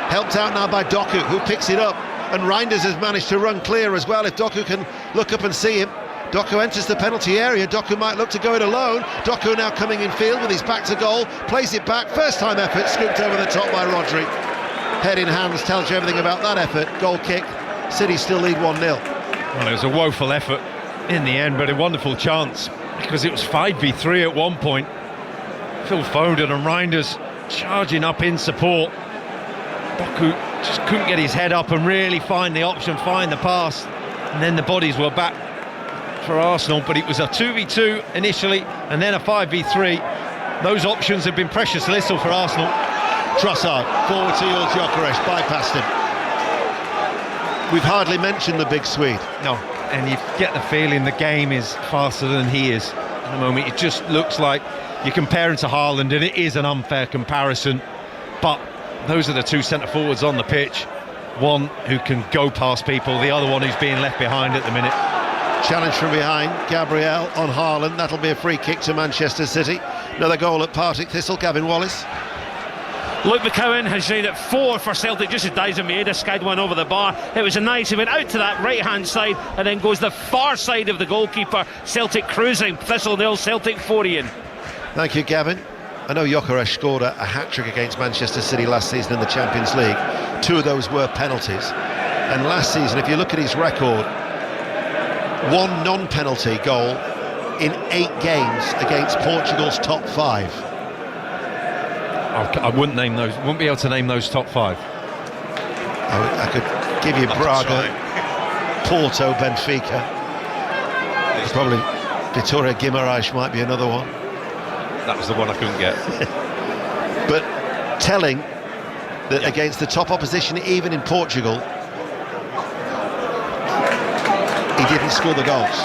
Helped out now by Doku, who picks it up, and Reinders has managed to run clear as well. If Doku can look up and see him. Doku enters the penalty area. Doku might look to go it alone. Doku now coming in field with his back to goal, plays it back, first time effort, scooped over the top by Rodri. Head in hands tells you everything about that effort. Goal kick, City still lead 1-0. Well, it was a woeful effort in the end, but a wonderful chance, because it was 5v3 at one point. Phil Foden and Reinders charging up in support. Doku just couldn't get his head up and really find the option, find the pass, and then the bodies were back for Arsenal. But it was a 2v2 initially and then a 5v3. Those options have been precious little for Arsenal. Trossard forward towards Gyökeres, bypassed him. We've hardly mentioned the big Swede. No, and you get the feeling the game is faster than he is at the moment. It just looks like you compare him to Haaland, and it is an unfair comparison, but those are the two centre forwards on the pitch. One who can go past people, the other one who's being left behind at the minute. Challenge from behind, Gabriel on Haaland. That'll be a free kick to Manchester City. Another goal at Partick Thistle, Gavin Wallace. Luke McCowan has made it 4 for Celtic, just as Daizen Maeda skied one over the bar. It was a nice, he went out to that right hand side and then goes the far side of the goalkeeper. Celtic cruising, Thistle 0, Celtic 4 Ian. Thank you, Gavin. I know Gyökeres scored a hat-trick against Manchester City last season in the Champions League. 2 of those were penalties. And last season, if you look at his record, 1 non-penalty goal in 8 games against Portugal's top 5. I wouldn't name those, wouldn't be able to name those top 5. I could give you Braga, Porto, Benfica. Probably Vitória Guimarães might be another one. That was the one I couldn't get. But telling that against the top opposition, even in Portugal, he didn't score the goals.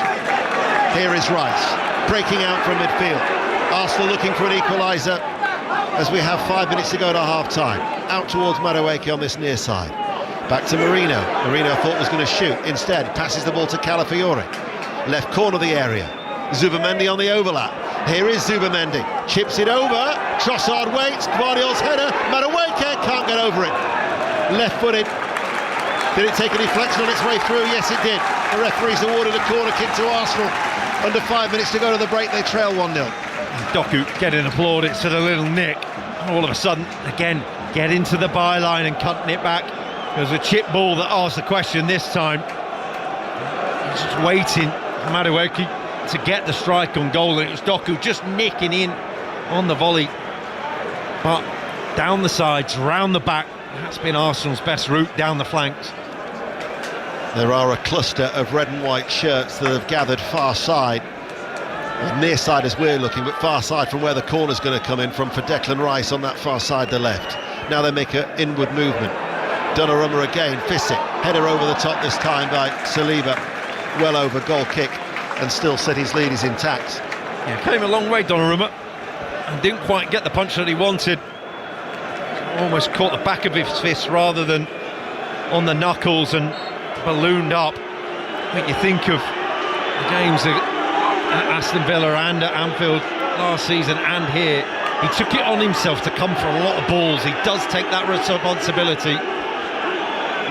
Here is Rice, breaking out from midfield. Arsenal looking for an equaliser as we have 5 minutes to go to half-time. Out towards Madueke on this near side. Back to Marino. Marino thought was going to shoot. Instead, passes the ball to Calafiori. Left corner of the area. Zubamendi on the overlap. Here is Zubamendi. Chips it over. Trossard waits. Guardiola's header. Madueke can't get over it. Left-footed. Did it take a deflection on its way through? Yes, it did. The referee's awarded a corner kick to Arsenal. Under 5 minutes to go to the break, they trail 1-0. Doku getting applauded to the little nick. All of a sudden, again, get into the byline and cutting it back. There's a chip ball that asked the question this time. He's just waiting for Madueke to get the strike on goal, and it was Doku just nicking in on the volley. But down the sides, round the back, that's been Arsenal's best route down the flanks. There are a cluster of red and white shirts that have gathered far side. Well, near side as we're looking, but far side from where the corner's going to come in from for Declan Rice on that far side, the left. Now they make an inward movement. Donnarumma again, fists it. Header over the top this time by Saliba. Well over, goal kick, and still City's lead is intact. Yeah, came a long way, Donnarumma, and didn't quite get the punch that he wanted. Almost caught the back of his fist rather than on the knuckles and ballooned up. When you think of the games at Aston Villa and at Anfield last season and here, he took it on himself to come for a lot of balls. He does take that responsibility.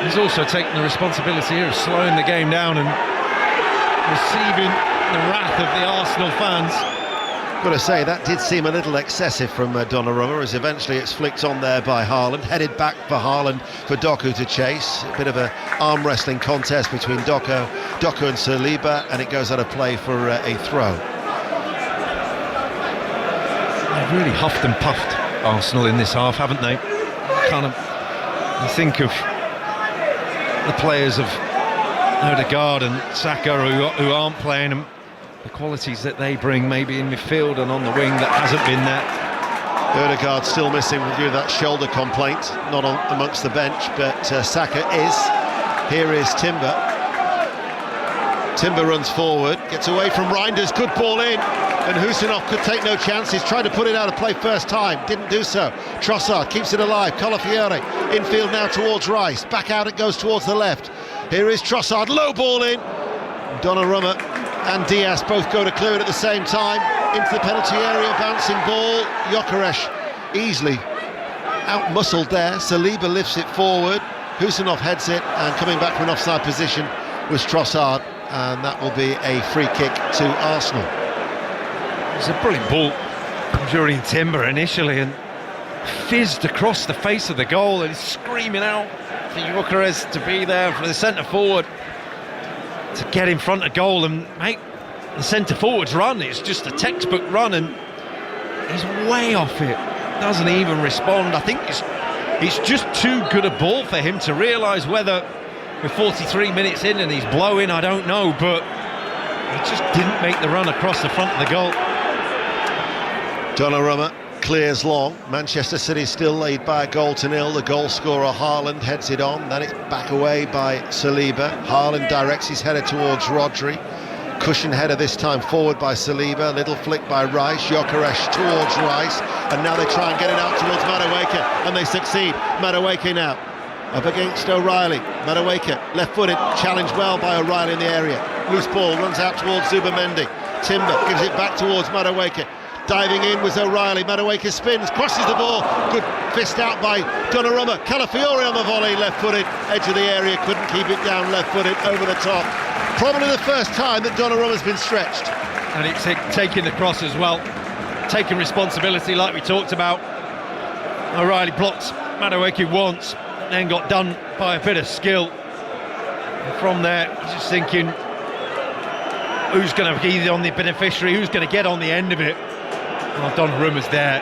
He's also taken the responsibility here of slowing the game down and receiving the wrath of the Arsenal fans. Got to say, that did seem a little excessive from Donnarumma, as eventually it's flicked on there by Haaland, headed back for Haaland for Doku to chase. A bit of an arm wrestling contest between Doku and Saliba, and it goes out of play for a throw. They've really huffed and puffed Arsenal in this half, haven't they? You think of the players of Odegaard and Saka who aren't playing, and the qualities that they bring maybe in midfield and on the wing that hasn't been there. Odegaard still missing due to that shoulder complaint, not amongst the bench, but Saka is. Here is Timber. Timber runs forward, gets away from Reinders, good ball in, and Husinov could take no chances, tried to put it out of play first time, didn't do so. Trossard keeps it alive, Calafiori, infield now towards Rice, back out it goes towards the left. Here is Trossard, low ball in. Donnarumma and Diaz both go to clear it at the same time. Into the penalty area, bouncing ball. Gyökeres easily out-muscled there. Saliba lifts it forward. Husinov heads it, and coming back from an offside position was Trossard, and that will be a free kick to Arsenal. It was a brilliant ball during Timber initially, and fizzed across the face of the goal, and he's screaming out for Gyökeres to be there, for the centre forward to get in front of goal and make the centre forward's run. It's just a textbook run, and he's way off it, doesn't even respond. I think it's just too good a ball for him to realise whether we're 43 minutes in and he's blowing, I don't know, but he just didn't make the run across the front of the goal. Donnarumma clears long. Manchester City still lead by a goal to nil. The goal scorer Haaland heads it on, then it's back away by Saliba. Haaland directs his header towards Rodri. Cushion header this time forward by Saliba. Little flick by Rice. Gyökeres towards Rice, and now they try and get it out towards Madueke, and they succeed. Madueke now up against O'Reilly. Madueke left-footed, challenged well by O'Reilly in the area. Loose ball runs out towards Zubamendi. Timber gives it back towards Madueke. Diving in was O'Reilly. Madueke spins, crosses the ball. Good fist out by Donnarumma. Calafiori on the volley, left-footed, edge of the area, couldn't keep it down, left-footed, over the top. Probably the first time that Donnarumma's been stretched. And it's taking the cross as well, taking responsibility like we talked about. O'Reilly blocks Madueke once, then got done by a bit of skill. And from there, he's just thinking, who's going to be on the beneficiary, who's going to get on the end of it? Well, Donnarumma's there.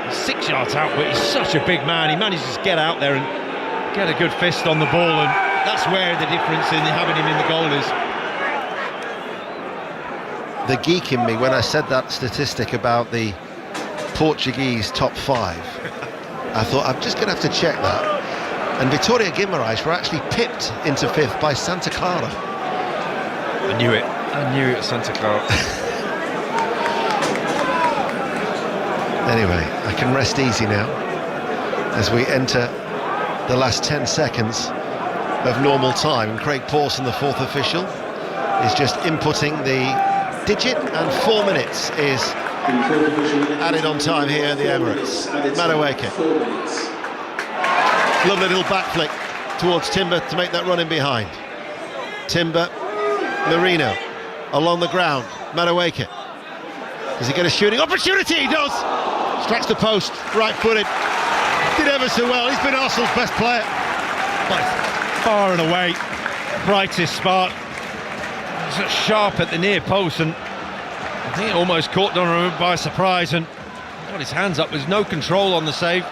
He's 6 yards out, but he's such a big man. He manages to get out there and get a good fist on the ball, and That's where the difference in having him in the goal is. The geek in me, when I said that statistic about the Portuguese top 5, I thought I'm just going to have to check that. And Vitória Guimarães were actually pipped into 5th by Santa Clara. I knew it was Santa Clara. Anyway, I can rest easy now as we enter the last 10 seconds of normal time. And Craig Pawson, the 4th official, is just inputting the digit, and 4 minutes is added on time here in the Emirates. Madueke. Lovely little back flick towards Timber to make that run in behind. Timber, Merino along the ground. Madueke. Does he get a shooting opportunity? He does! Strikes the post, right-footed. Did ever so well. He's been Arsenal's best player. But far and away, brightest spark. Just sharp at the near post, and I think it almost caught Donnarumma by surprise and got his hands up. There's no control on the save.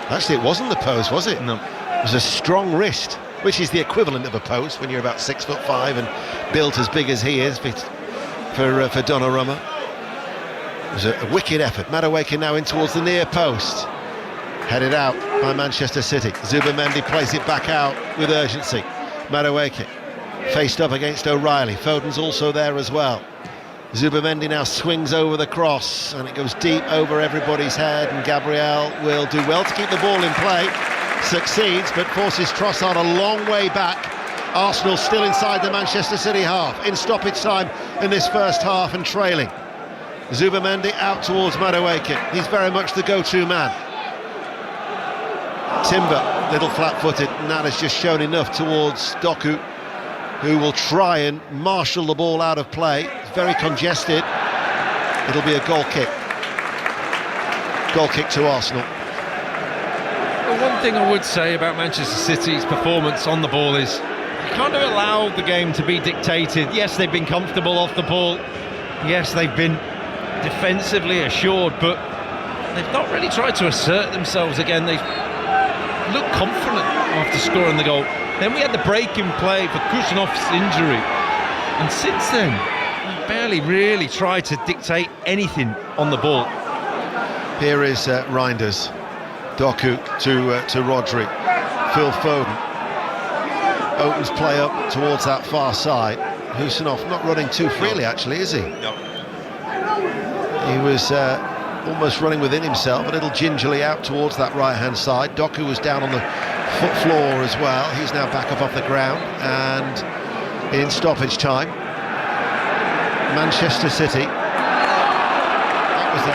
Actually, it wasn't the post, was it? No. It was a strong wrist, which is the equivalent of a post when you're about 6'5" and built as big as he is for Donnarumma. It was a wicked effort. Madueke now in towards the near post. Headed out by Manchester City. Zubimendi plays it back out with urgency. Madueke faced up against O'Reilly. Foden's also there as well. Zubimendi now swings over the cross and it goes deep over everybody's head, and Gabriel will do well to keep the ball in play. Succeeds, but forces Trossard a long way back. Arsenal still inside the Manchester City half, in stoppage time in this first half and trailing. Zubimendi out towards Madueke. He's very much the go-to man. Timber, little flat-footed, and that has just shown enough towards Doku, who will try and marshal the ball out of play. It's very congested. It'll be a goal kick. Goal kick to Arsenal. The one thing I would say about Manchester City's performance on the ball is you kind of allow the game to be dictated. Yes, they've been comfortable off the ball. Yes, they've been defensively assured, but they've not really tried to assert themselves again. They've looked confident after scoring the goal. Then we had the break in play for Kusanov's injury, and since then we barely really tried to dictate anything on the ball. Here is Reinders. Doku to Rodri. Phil Foden opens play up towards that far side. Kusanov not running too freely, actually, is he? No. He was almost running within himself, a little gingerly out towards that right-hand side. Doku was down on the foot floor as well. He's now back up off the ground, and in stoppage time, Manchester City. That was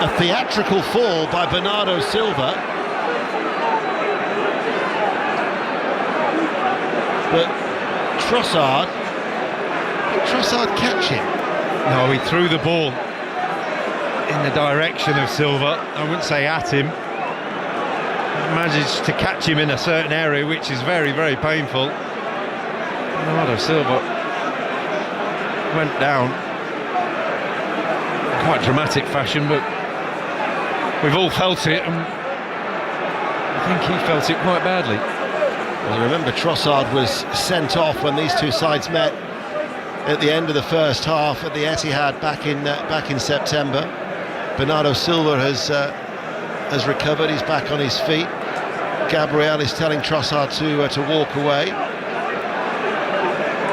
a theatrical fall by Bernardo Silva. But Trossard catch him? No, he threw the ball in the direction of Silva. I wouldn't say at him. Managed to catch him in a certain area, which is very, very painful. Bernardo Silva went down in quite dramatic fashion, but we've all felt it, and I think he felt it quite badly. Well, you remember Trossard was sent off when these two sides met at the end of the first half at the Etihad back in September. Bernardo Silva has recovered. He's back on his feet. Gabriel is telling Trossard to walk away.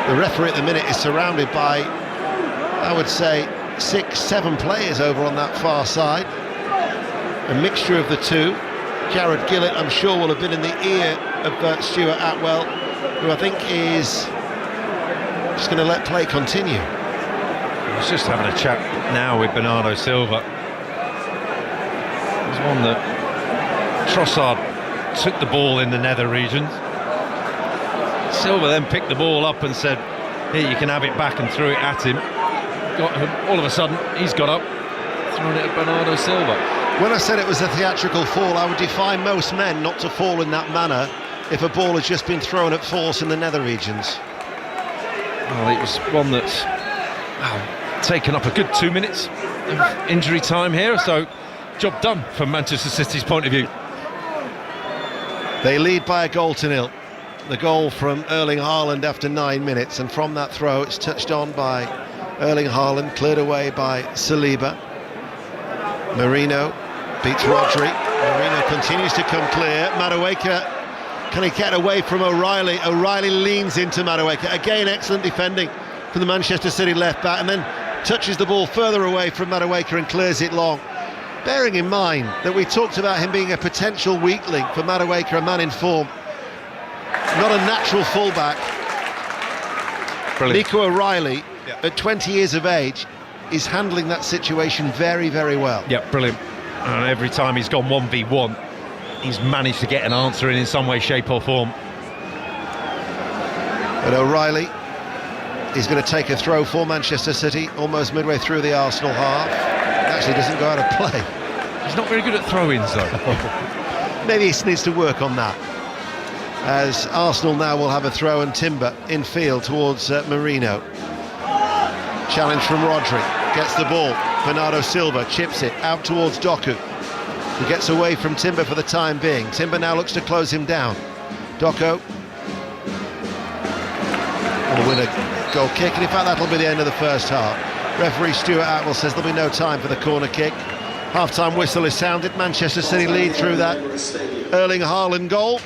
The referee at the minute is surrounded by, I would say, 6-7 players over on that far side. A mixture of the two. Jared Gillett, I'm sure, will have been in the ear of Stuart Atwell, who I think is just going to let play continue. He's just having a chat now with Bernardo Silva. There's one that Trossard took the ball in the nether regions. Silva then picked the ball up and said, "Here, you can have it back," and threw it at him. All of a sudden, he's got up, thrown it at Bernardo Silva. When I said it was a theatrical fall, I would defy most men not to fall in that manner if a ball has just been thrown at force in the nether regions. Well, it was one that's taken up a good 2 minutes of injury time here, so job done from Manchester City's point of view. They lead by a goal to nil. The goal from Erling Haaland after 9 minutes, and from that throw it's touched on by Erling Haaland, cleared away by Saliba. Merino beats Rodri. Merino continues to come clear. Madueke, can he get away from O'Reilly? O'Reilly leans into Madueke. Again, excellent defending from the Manchester City left back, and then touches the ball further away from Madueke and clears it long. Bearing in mind that we talked about him being a potential weak link for Madueke, a man in form, not a natural fullback. Brilliant. Nico O'Reilly, at 20 years of age, is handling that situation very, very well. Yeah, brilliant. And every time he's gone 1v1, he's managed to get an answer in some way, shape or form. But O'Reilly is going to take a throw for Manchester City almost midway through the Arsenal half. Actually doesn't go out of play. He's not very good at throw-ins though. Maybe he needs to work on that. As Arsenal now will have a throw, and Timber in field towards Merino. Challenge from Rodri, gets the ball. Bernardo Silva chips it out towards Doku. He gets away from Timber for the time being. Timber now looks to close him down. Doku will win a goal kick, and in fact that'll be the end of the first half. Referee Stuart Atwell says there'll be no time for the corner kick. Half-time whistle is sounded. Manchester City lead through that Erling Haaland goal,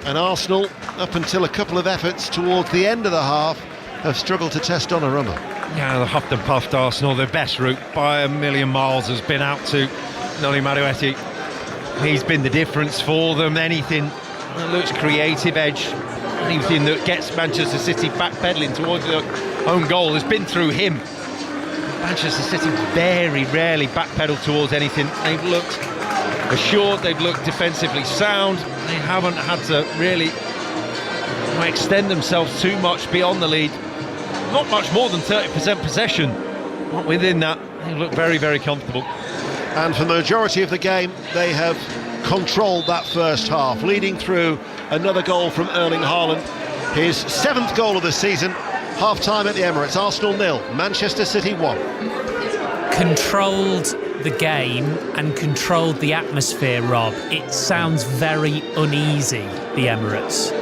and Arsenal, up until a couple of efforts towards the end of the half, have struggled to test Donnarumma. Yeah, the huffed and puffed Arsenal, their best route by a million miles has been out to Noni Madueke. He's been the difference for them. Anything that looks creative edge, anything that gets Manchester City backpedaling towards their own goal has been through him. Manchester City very rarely backpedal towards anything. They've looked assured, they've looked defensively sound. They haven't had to really extend themselves too much beyond the lead. Not much more than 30% possession. Not within that, they look very, very comfortable. And for the majority of the game, they have controlled that first half, leading through another goal from Erling Haaland. His 7th goal of the season. Half-time at the Emirates. Arsenal 0, Manchester City 1. Controlled the game and controlled the atmosphere, Rob. It sounds very uneasy, the Emirates.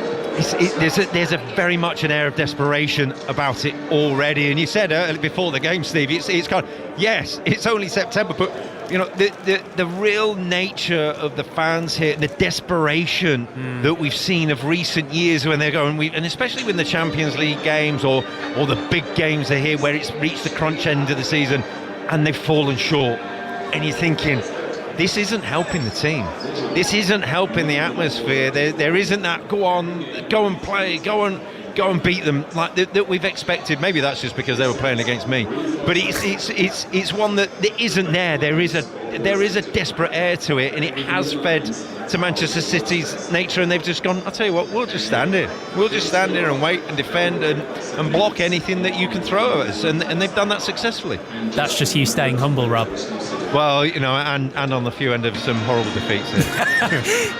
There's a very much an air of desperation about it already, and you said before the game, Steve, it's kind of, yes, it's only September, but you know the real nature of the fans here, the desperation that we've seen of recent years when they're going, and especially when the Champions League games or the big games are here where it's reached the crunch end of the season and they've fallen short, and you're thinking, this isn't helping the team. This isn't helping the atmosphere. There isn't that go and play, go and beat them like that we've expected. Maybe that's just because they were playing against me. But it's one that isn't there. There is a desperate air to it, and it has fed to Manchester City's nature. And they've just gone, I'll tell you what, we'll just stand here. We'll just stand here and wait and defend and block anything that you can throw at us. And they've done that successfully. That's just you staying humble, Rob. Well, you know, and on the few end of some horrible defeats.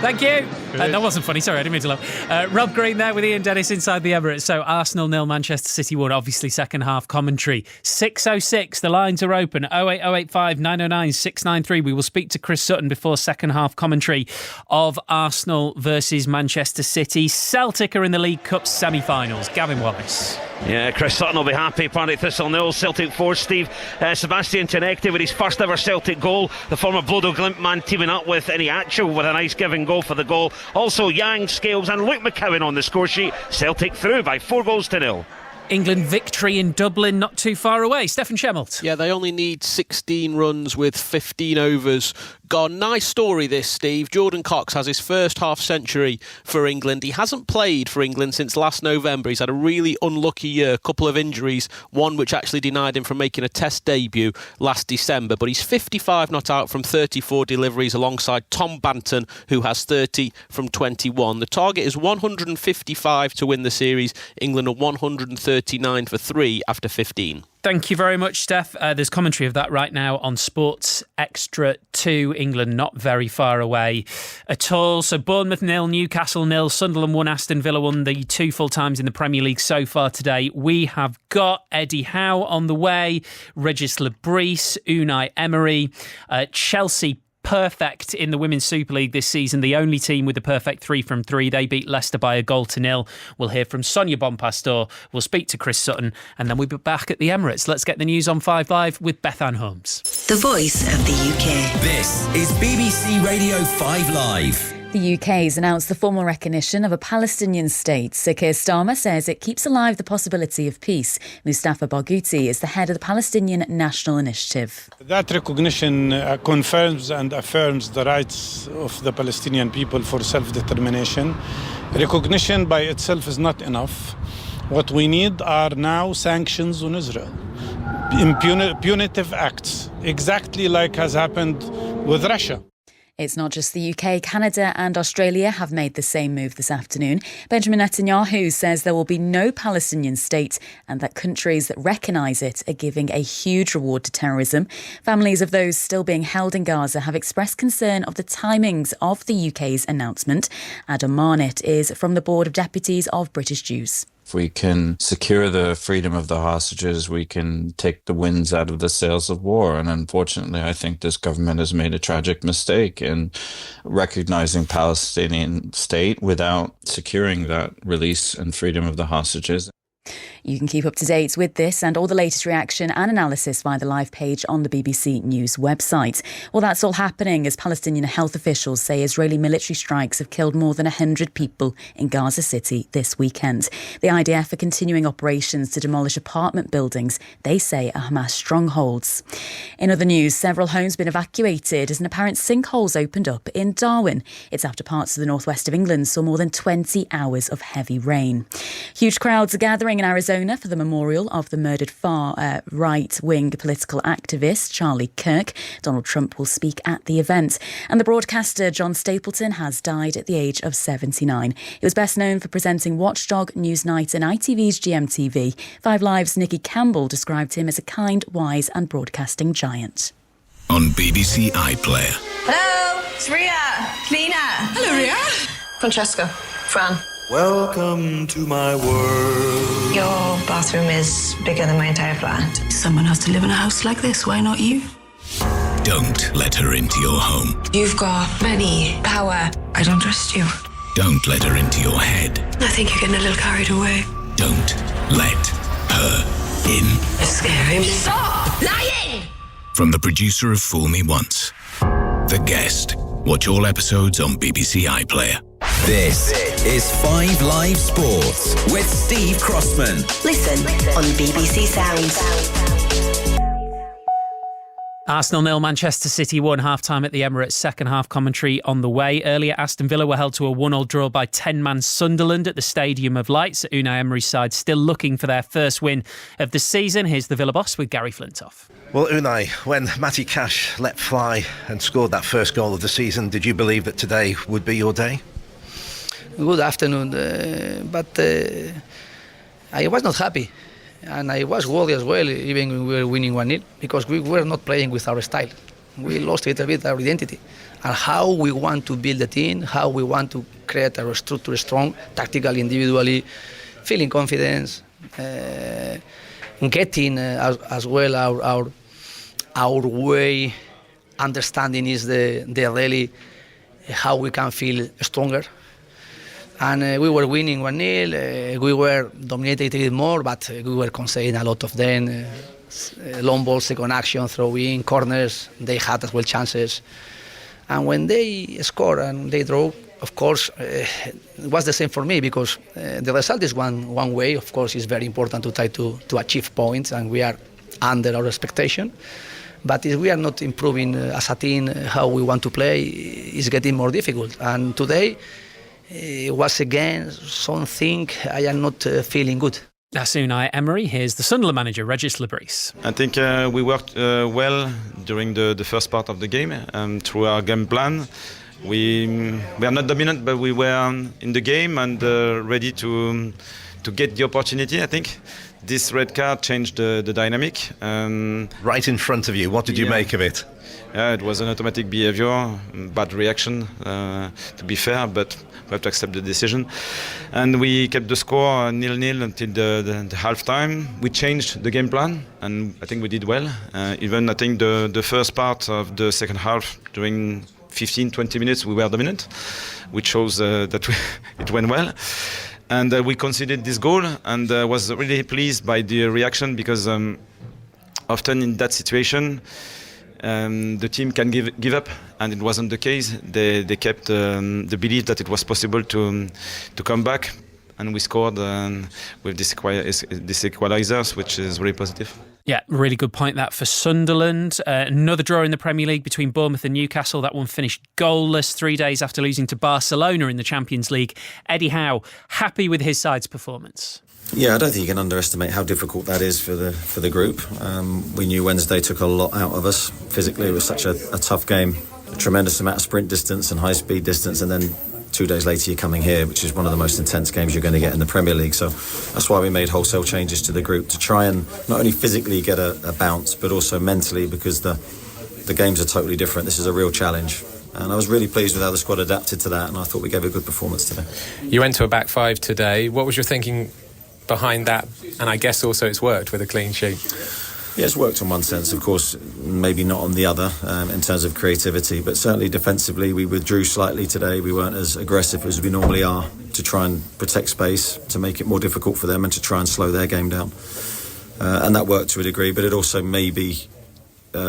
Thank you. That wasn't funny. Sorry, I didn't mean to laugh. Rob Green there with Ian Dennis inside the Emirates. So Arsenal 0, Manchester City 1. Obviously, second half commentary. 6:06. The lines are open. 08085 909 693. We will speak to Chris Sutton before second half commentary of Arsenal versus Manchester City. Celtic are in the League Cup semi-finals. Gavin Wallace. Yeah, Chris Sutton will be happy. Partick Thistle 0, Celtic 4. Steve, Sebastian Tenekte with his first ever Celtic goal. The former Bodo Glimt man teaming up with Iniacho with a nice giving goal for the goal. Also Yang, Scales and Luke McCowan on the score sheet. Celtic through by 4-0. England victory in Dublin, not too far away. Stefan Schemmelt. Yeah, they only need 16 runs with 15 overs gone. Nice story this, Steve. Jordan Cox has his first half century for England. He hasn't played for England since last November. He's had a really unlucky year, a couple of injuries, one which actually denied him from making a test debut last December. But he's 55 not out from 34 deliveries alongside Tom Banton, who has 30 from 21. The target is 155 to win the series. England are 139 for 3 after 15. Thank you very much, Steph. There's commentary of that right now on Sports Extra 2. England not very far away at all. So Bournemouth 0, Newcastle 0, Sunderland 1, Aston Villa 1, the 2 full times in the Premier League so far today. We have got Eddie Howe on the way, Regis Lebris, Unai Emery, Chelsea perfect in the Women's Super League this season, the only team with a perfect 3 from 3. They beat Leicester by 1-0. We'll hear from Sonia Bonpastor, we'll speak to Chris Sutton, and then we'll be back at the Emirates. Let's get the news on 5 Live with Beth Ann Holmes. The voice of the UK. This is BBC Radio 5 Live. The UK has announced the formal recognition of a Palestinian state. Sir Keir Starmer says it keeps alive the possibility of peace. Mustafa Barghouti is the head of the Palestinian National Initiative. That recognition confirms and affirms the rights of the Palestinian people for self-determination. Recognition by itself is not enough. What we need are now sanctions on Israel. Punitive acts, exactly like has happened with Russia. It's not just the UK. Canada and Australia have made the same move this afternoon. Benjamin Netanyahu says there will be no Palestinian state and that countries that recognise it are giving a huge reward to terrorism. Families of those still being held in Gaza have expressed concern of the timings of the UK's announcement. Adam Marnett is from the Board of Deputies of British Jews. If we can secure the freedom of the hostages, we can take the winds out of the sails of war. And unfortunately, I think this government has made a tragic mistake in recognizing Palestinian state without securing that release and freedom of the hostages. You can keep up to date with this and all the latest reaction and analysis via the live page on the BBC News website. Well, that's all happening as Palestinian health officials say Israeli military strikes have killed more than 100 people in Gaza City this weekend. The IDF are continuing operations to demolish apartment buildings they say are Hamas strongholds. In other news, several homes have been evacuated as an apparent sinkhole's opened up in Darwin. It's after parts of the northwest of England saw more than 20 hours of heavy rain. Huge crowds are gathering in Arizona for the memorial of the murdered far right-wing political activist Charlie Kirk. Donald Trump will speak at the event. And the broadcaster John Stapleton has died at the age of 79. He was best known for presenting Watchdog, Newsnight and ITV's GMTV. 5 Live's Nicky Campbell described him as a kind, wise and broadcasting giant. On BBC iPlayer. Hello, it's Ria. Lena. Hello, Ria. Francesca. Fran. Welcome to my world. Your bathroom is bigger than my entire flat. Someone has to live in a house like this, why not you? Don't let her into your home. You've got money, power. I don't trust you. Don't let her into your head. I think you're getting a little carried away. Don't let her in. It's scary. Stop lying! From the producer of Fool Me Once, The Guest. Watch all episodes on BBC iPlayer. This is 5 Live Sports with Steve Crossman. Listen on BBC Sounds. Arsenal 0, Manchester City 1, half-time at the Emirates, second half commentary on the way. Earlier, Aston Villa were held to a 1-1 draw by 10-man Sunderland at the Stadium of Lights. Unai Emery's side still looking for their first win of the season. Here's the Villa boss with Gary Flintoff. Well, Unai, when Matty Cash let fly and scored that first goal of the season, did you believe that today would be your day? Good afternoon, but I was not happy and I was worried as well, even when we were winning 1-0, because we were not playing with our style. We lost a little bit our identity and how we want to build a team, how we want to create our structure strong, tactically, individually, feeling confidence, getting as well our way, understanding is the really how we can feel stronger. And we were winning 1-0, we were dominating a little more, but we were conceding a lot of them. Long ball, second action, throw in, corners, they had as well chances. And when they score and they draw, of course, it was the same for me, because the result is one way. Of course, it's very important to try to achieve points, and we are under our expectation. But if we are not improving as a team how we want to play, it's getting more difficult. And today, it was again something I am not feeling good. That's Unai Emery. Here's the Sunderland manager, Regis Lebris. I think we worked well during the first part of the game through our game plan. We are not dominant, but we were in the game and ready to get the opportunity. I think this red card changed the dynamic. Right in front of you, what did you make of it? Yeah, it was an automatic behaviour, bad reaction, to be fair, but have to accept the decision. And we kept the score 0-0 until the half time. We changed the game plan, and I think we did well. Even I think the first part of the second half, during 15-20 minutes, we were dominant, which shows that it went well. And we conceded this goal, and was really pleased by the reaction, because often in that situation, the team can give up, and it wasn't the case. They kept the belief that it was possible to come back, and we scored with this equalisers, which is really positive. Yeah, really good point that for Sunderland. Another draw in the Premier League between Bournemouth and Newcastle. That one finished goalless 3 days after losing to Barcelona in the Champions League. Eddie Howe, happy with his side's performance? Yeah, I don't think you can underestimate how difficult that is for the group. We knew Wednesday took a lot out of us. Physically, it was such a tough game. A tremendous amount of sprint distance and high-speed distance, and then 2 days later you're coming here, which is one of the most intense games you're going to get in the Premier League. So that's why we made wholesale changes to the group, to try and not only physically get a bounce, but also mentally, because the games are totally different. This is a real challenge. And I was really pleased with how the squad adapted to that, and I thought we gave a good performance today. You went to a back five today. What was your thinking behind that? And I guess also it's worked with a clean sheet. Yeah, it's worked in one sense, of course, maybe not on the other, in terms of creativity, but certainly defensively we withdrew slightly today. We weren't as aggressive as we normally are, to try and protect space, to make it more difficult for them and to try and slow their game down. And that worked to a degree, but it also maybe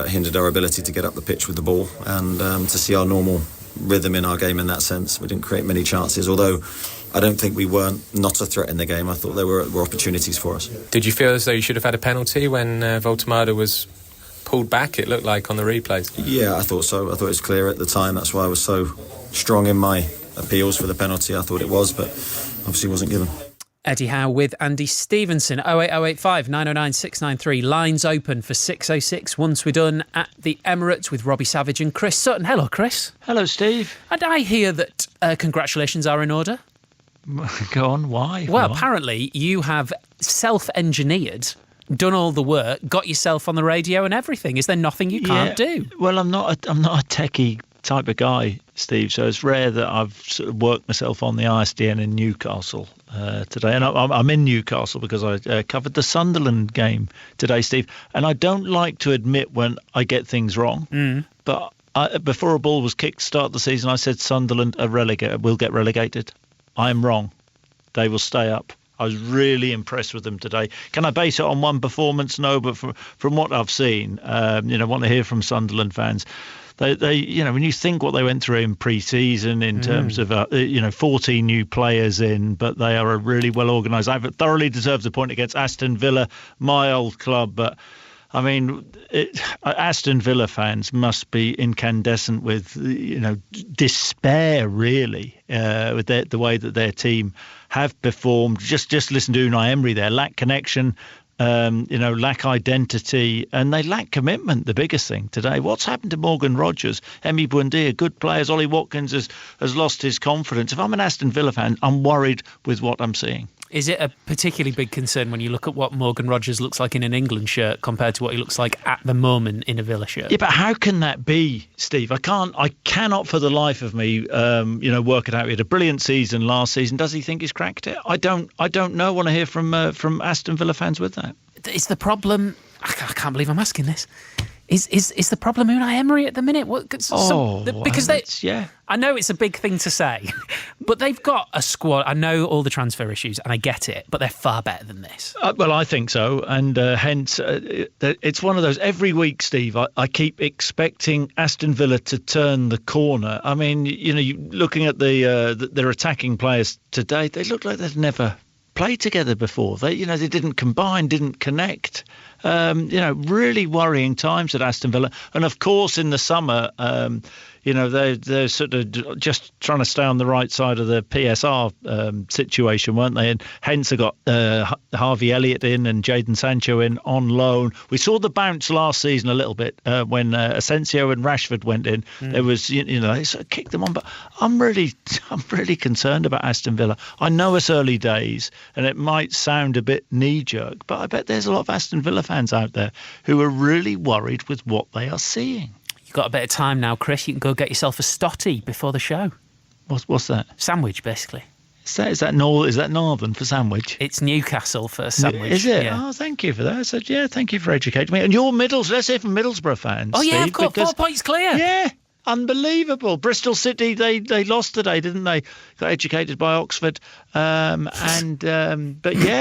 hindered our ability to get up the pitch with the ball and to see our normal rhythm in our game in that sense. We didn't create many chances, although I don't think we weren't not a threat in the game. I thought there were opportunities for us. Did you feel as though you should have had a penalty when Voltemada was pulled back, it looked like, on the replays? Yeah, I thought so. I thought it was clear at the time. That's why I was so strong in my appeals for the penalty. I thought it was, but obviously wasn't given. Eddie Howe with Andy Stevenson. 08085 909 693. Lines open for 606 once we're done at the Emirates with Robbie Savage and Chris Sutton. Hello, Chris. Hello, Steve. And I hear that congratulations are in order. Go on, why? Well, apparently you have self-engineered, done all the work, got yourself on the radio and everything. Is there nothing you can't do? Well, I'm not a techie type of guy, Steve, so it's rare that I've sort of worked myself on the ISDN in Newcastle today. And I'm in Newcastle because I covered the Sunderland game today, Steve. And I don't like to admit when I get things wrong, but before a ball was kicked to start the season, I said Sunderland will get relegated. I'm wrong. They will stay up. I was really impressed with them today. Can I base it on one performance? No, but from what I've seen, want to hear from Sunderland fans. They when you think what they went through in pre-season in terms of 14 new players in, but they are a really well organised. I thoroughly deserved the point against Aston Villa, my old club, but. I mean, Aston Villa fans must be incandescent with, despair, really, with the way that their team have performed. Just listen to Unai Emery there. Lack connection, lack identity, and they lack commitment, the biggest thing today. What's happened to Morgan Rogers? Emi Buendia, good players. Ollie Watkins has lost his confidence. If I'm an Aston Villa fan, I'm worried with what I'm seeing. Is it a particularly big concern when you look at what Morgan Rogers looks like in an England shirt compared to what he looks like at the moment in a Villa shirt? Yeah, but how can that be, Steve? I cannot for the life of me, work it out. He had a brilliant season last season. Does he think he's cracked it? I don't know. I want to hear from Aston Villa fans with that. Is the problem? I can't believe I'm asking this. Is the problem Unai Emery at the minute? I know it's a big thing to say, but they've got a squad. I know all the transfer issues, and I get it, but they're far better than this. Well, I think so, and hence it's one of those. Every week, Steve, I keep expecting Aston Villa to turn the corner. I mean, looking at their attacking players today, they look like they've never played together before. They didn't combine, didn't connect. Really worrying times at Aston Villa. And of course, in the summer, they're sort of just trying to stay on the right side of the PSR situation, weren't they? And hence they got Harvey Elliott in and Jadon Sancho in on loan. We saw the bounce last season a little bit when Asensio and Rashford went in. There was, they sort of kicked them on. But I'm really concerned about Aston Villa. I know it's early days and it might sound a bit knee-jerk, but I bet there's a lot of Aston Villa fans out there who are really worried with what they are seeing. You've got a bit of time now, Chris. You can go get yourself a stotty before the show. What's that? Sandwich, basically. Is that Northern for sandwich? It's Newcastle for sandwich. Is it? Yeah. Oh, thank you for that. So, yeah, thank you for educating me. And you're let's hear from Middlesbrough fans. Oh, yeah, Steve, I've got 4 points clear. Yeah, unbelievable. Bristol City, they lost today, didn't they? Got educated by Oxford. But yeah,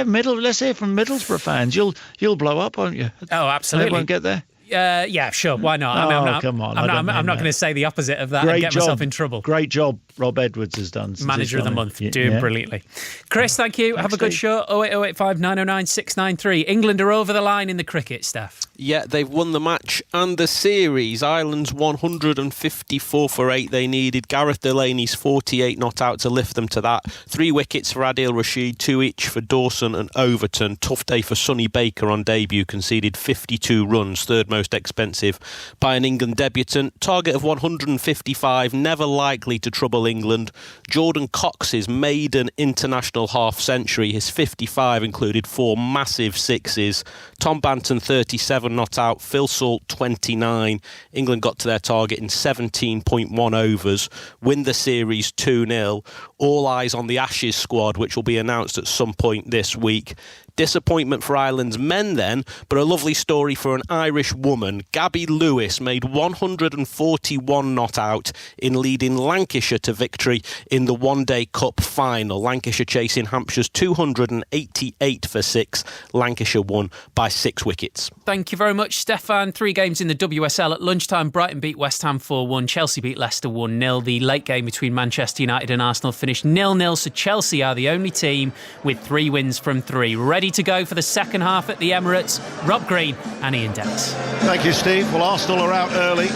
let's hear from Middlesbrough fans. You'll blow up, won't you? Oh, absolutely. They won't get there. Yeah, sure. Why not? Come on. I'm not going to say the opposite of that and get myself in trouble. Great job Rob Edwards has done. Manager of the month. Doing brilliantly. Chris, thank you. Have a good show. 08085 909 693. England are over the line in the cricket, Steph. Yeah, they've won the match and the series. Ireland's 154 for 8 they needed. Gareth Delaney's 48 not out to lift them to that. 3 wickets for Adil Rashid, 2 each for Dawson and Overton. Tough day for Sonny Baker on debut, conceded 52 runs, third most expensive by an England debutant. Target of 155, never likely to trouble England. Jordan Cox's maiden international half-century, his 55 included 4 massive sixes. Tom Banton 37 not out, Phil Salt 29. England got to their target in 17.1 overs, win the series 2-0. All eyes on the Ashes squad, which will be announced at some point this week. Disappointment for Ireland's men then, but a lovely story for an Irish woman. Gabby Lewis made 141 not out in leading Lancashire to victory in the One-Day Cup final. Lancashire chasing Hampshire's 288 for 6. Lancashire won by 6 wickets. Thank you very much, Stefan. 3 games in the WSL at lunchtime. Brighton beat West Ham 4-1. Chelsea beat Leicester 1-0. The late game between Manchester United and Arsenal finished 0-0, so Chelsea are the only team with 3 wins from 3. Ready to go for the second half at the Emirates. Rob Green and Ian Dennis. Thank you, Steve. Well, Arsenal are out early.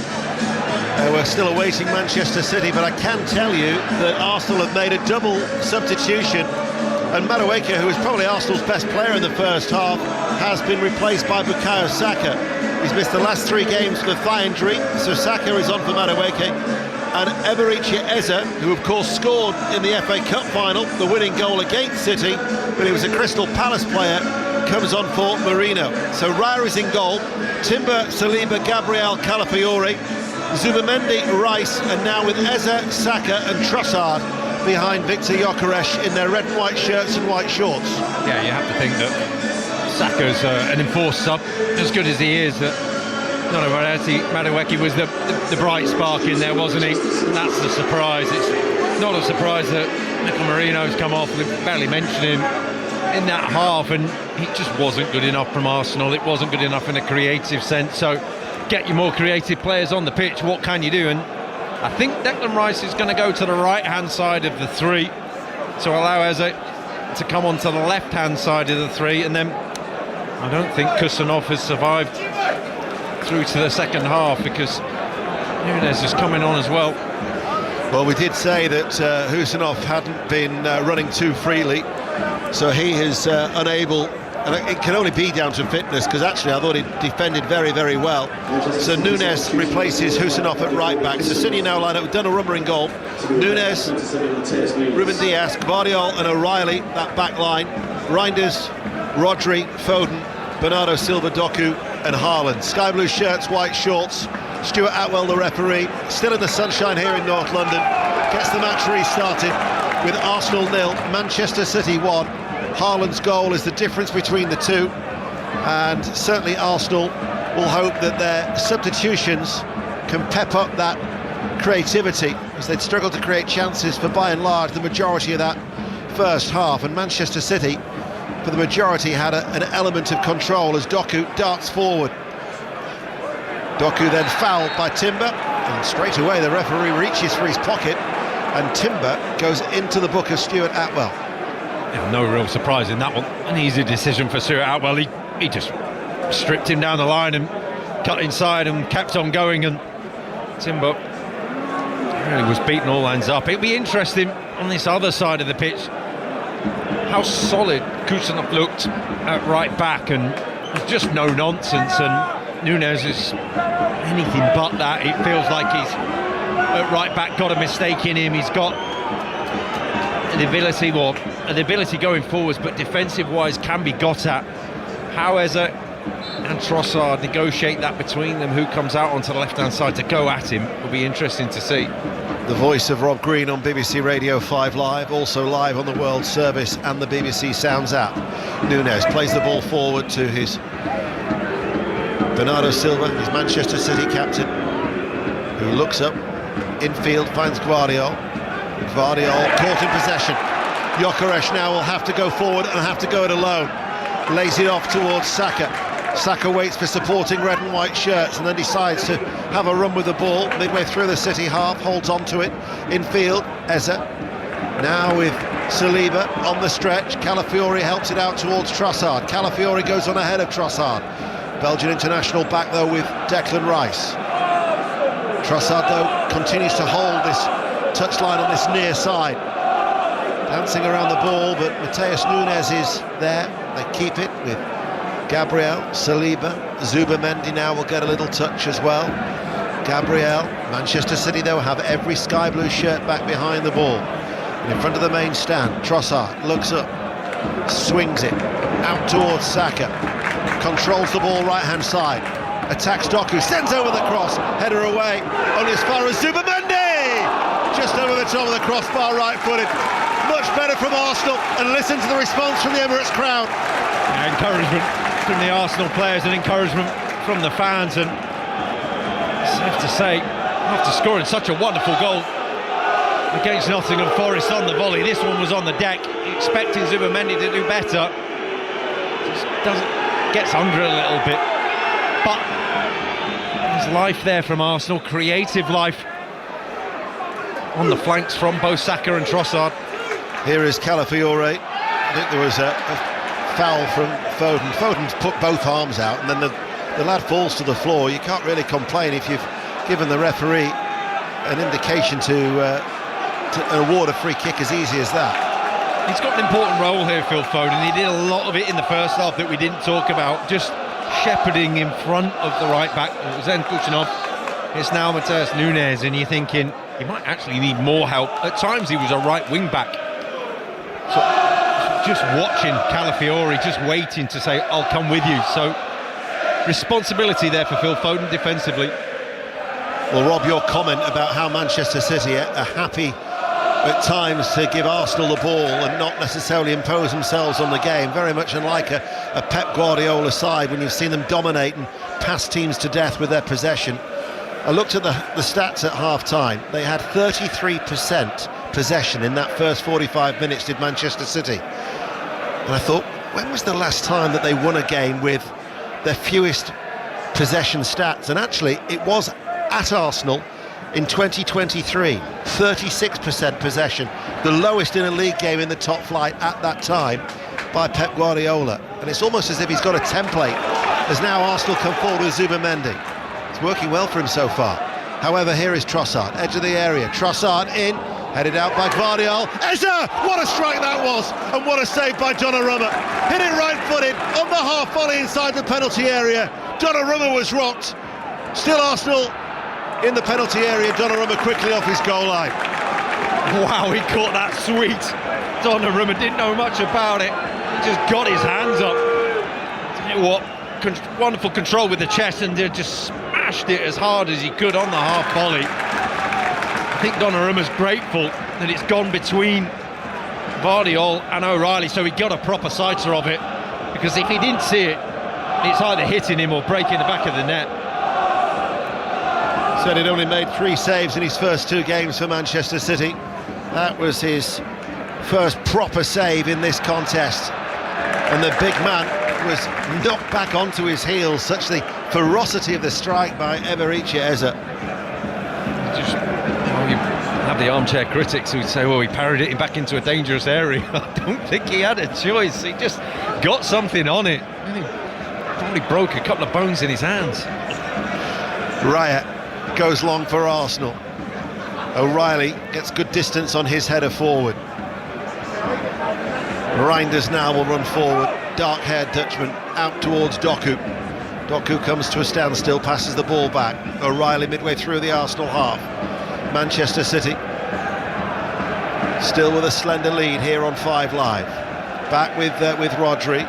We're still awaiting Manchester City, but I can tell you that Arsenal have made a double substitution, and Madueke, who is probably Arsenal's best player in the first half, has been replaced by Bukayo Saka. He's missed the last 3 games with a thigh injury, so Saka is on for Madueke. And Eberechi Eze, who of course scored in the FA Cup final, the winning goal against City, but he was a Crystal Palace player, comes on for Marino. So Raya is in goal, Timber, Saliba, Gabriel, Calafiori, Zubamendi, Rice, and now with Eze, Saka and Trossard behind Victor Gyökeres in their red and white shirts and white shorts. Yeah, you have to think that Saka's an enforced sub, as good as he is. Madueke was the bright spark in there, wasn't he? And that's the surprise. It's not a surprise that Mikel Merino's come off. We barely mentioned him in that half, and he just wasn't good enough from Arsenal. It wasn't good enough in a creative sense. So get your more creative players on the pitch. What can you do? And I think Declan Rice is going to go to the right-hand side of the 3 to allow Eze to come onto the left-hand side of the 3, and then I don't think Kusanov has survived through to the second half because Nunez is coming on as well. Well, we did say that Husanov hadn't been running too freely, so he is unable, and it can only be down to fitness, because actually I thought he defended very, very well. So Nunez replaces Husanov at right back. So City now line up with Donnarumma in goal. Nunez, Ruben Dias, Gvardiol and O'Reilly, that back line. Reinders, Rodri, Foden, Bernardo Silva, Doku and Haaland. Sky blue shirts, white shorts. Stuart Atwell, the referee, still in the sunshine here in North London. Gets the match restarted with Arsenal 0, Manchester City 1. Haaland's goal is the difference between the two, and certainly Arsenal will hope that their substitutions can pep up that creativity, as they'd struggled to create chances for, by and large, the majority of that first half. And Manchester City, for the majority, had an element of control as Doku darts forward. Doku then fouled by Timber, and straight away the referee reaches for his pocket, and Timber goes into the book of Stuart Atwell. Yeah, no real surprise in that one. An easy decision for Stuart Atwell. He just stripped him down the line and cut inside and kept on going, and Timber really was beating all hands up. It'll be interesting on this other side of the pitch how solid Kusanov looked at right back, and there's just no nonsense, and Nunez is anything but that. It feels like he's at right back got a mistake in him. He's got the ability going forwards, but defensive wise can be got at. How Eze and Trossard negotiate that between them, who comes out onto the left hand side to go at him, will be interesting to see. The voice of Rob Green on BBC Radio 5 Live, also live on the World Service and the BBC Sounds app. Núñez plays the ball forward to his Bernardo Silva, his Manchester City captain, who looks up, infield, finds Gvardiol. Gvardiol caught in possession. Gyökeres now will have to go forward and have to go it alone. Lays it off towards Saka. Saka waits for supporting red and white shirts and then decides to have a run with the ball midway through the City half, holds on to it. Infield, Eze. Now with Saliba on the stretch. Calafiori helps it out towards Trossard. Calafiori goes on ahead of Trossard. Belgian international back though with Declan Rice. Trossard though continues to hold this touchline on this near side. Dancing around the ball, but Matheus Núñez is there. They keep it with Gabriel, Saliba, Zubamendi now will get a little touch as well. Gabriel, Manchester City though have every sky blue shirt back behind the ball. And in front of the main stand, Trossard looks up, swings it out towards Saka, controls the ball right hand side, attacks Doku, sends over the cross, header away, only as far as Zubamendi! Just over the top of the crossbar, right footed. Much better from Arsenal, and listen to the response from the Emirates crowd. Encouragement from the Arsenal players and encouragement from the fans, and I have to say, after scoring such a wonderful goal against Nottingham Forest on the volley, this one was on the deck, expecting Zubamendi to do better. Just gets under it a little bit, but there's life there from Arsenal, creative life on the flanks from both Saka and Trossard. Here is Calafiore. I think there was a foul from Foden. Foden's put both arms out, and then the lad falls to the floor. You can't really complain if you've given the referee an indication to award a free kick as easy as that. He's got an important role here, Phil Foden. He did a lot of it in the first half that we didn't talk about, just shepherding in front of the right back. It was then Kuchinov. It's now Matheus Núñez, and you're thinking he might actually need more help. At times he was a right wing back. So just watching Calafiori, just waiting to say, I'll come with you. So responsibility there for Phil Foden defensively. Well, Rob, your comment about how Manchester City are happy at times to give Arsenal the ball and not necessarily impose themselves on the game, very much unlike a Pep Guardiola side when you've seen them dominate and pass teams to death with their possession. I looked at the stats at half-time. They had 33% possession in that first 45 minutes, did Manchester City. And I thought, when was the last time that they won a game with their fewest possession stats? And actually, it was at Arsenal in 2023, 36% possession, the lowest in a league game in the top flight at that time by Pep Guardiola. And it's almost as if he's got a template as now Arsenal come forward with Zubamendi. It's working well for him so far. However, here is Trossard, edge of the area. Trossard in, headed out by Gvardiol. Eze! What a strike that was, and what a save by Donnarumma. Hit it right-footed on the half volley inside the penalty area. Donnarumma was rocked. Still Arsenal in the penalty area. Donnarumma quickly off his goal line. Wow, he caught that sweet. Donnarumma didn't know much about it. He just got his hands up. Tell you what, wonderful control with the chest, and just smashed it as hard as he could on the half volley. I think Donnarumma's grateful that it's gone between Gvardiol and O'Reilly, so he got a proper sighter of it, because if he didn't see it, it's either hitting him or breaking the back of the net. Said he'd only made 3 saves in his first 2 games for Manchester City. That was his first proper save in this contest, and the big man was knocked back onto his heels. Such the ferocity of the strike by Eberechi Eze. You have the armchair critics who'd say, well, he parried it back into a dangerous area. I don't think he had a choice. He just got something on it. He probably broke a couple of bones in his hands. Raya goes long for Arsenal. O'Reilly gets good distance on his header forward. Reinders now will run forward. Dark-haired Dutchman out towards Doku. Doku comes to a standstill, passes the ball back. O'Reilly midway through the Arsenal half. Manchester City still with a slender lead here on 5 Live. Back with Rodri.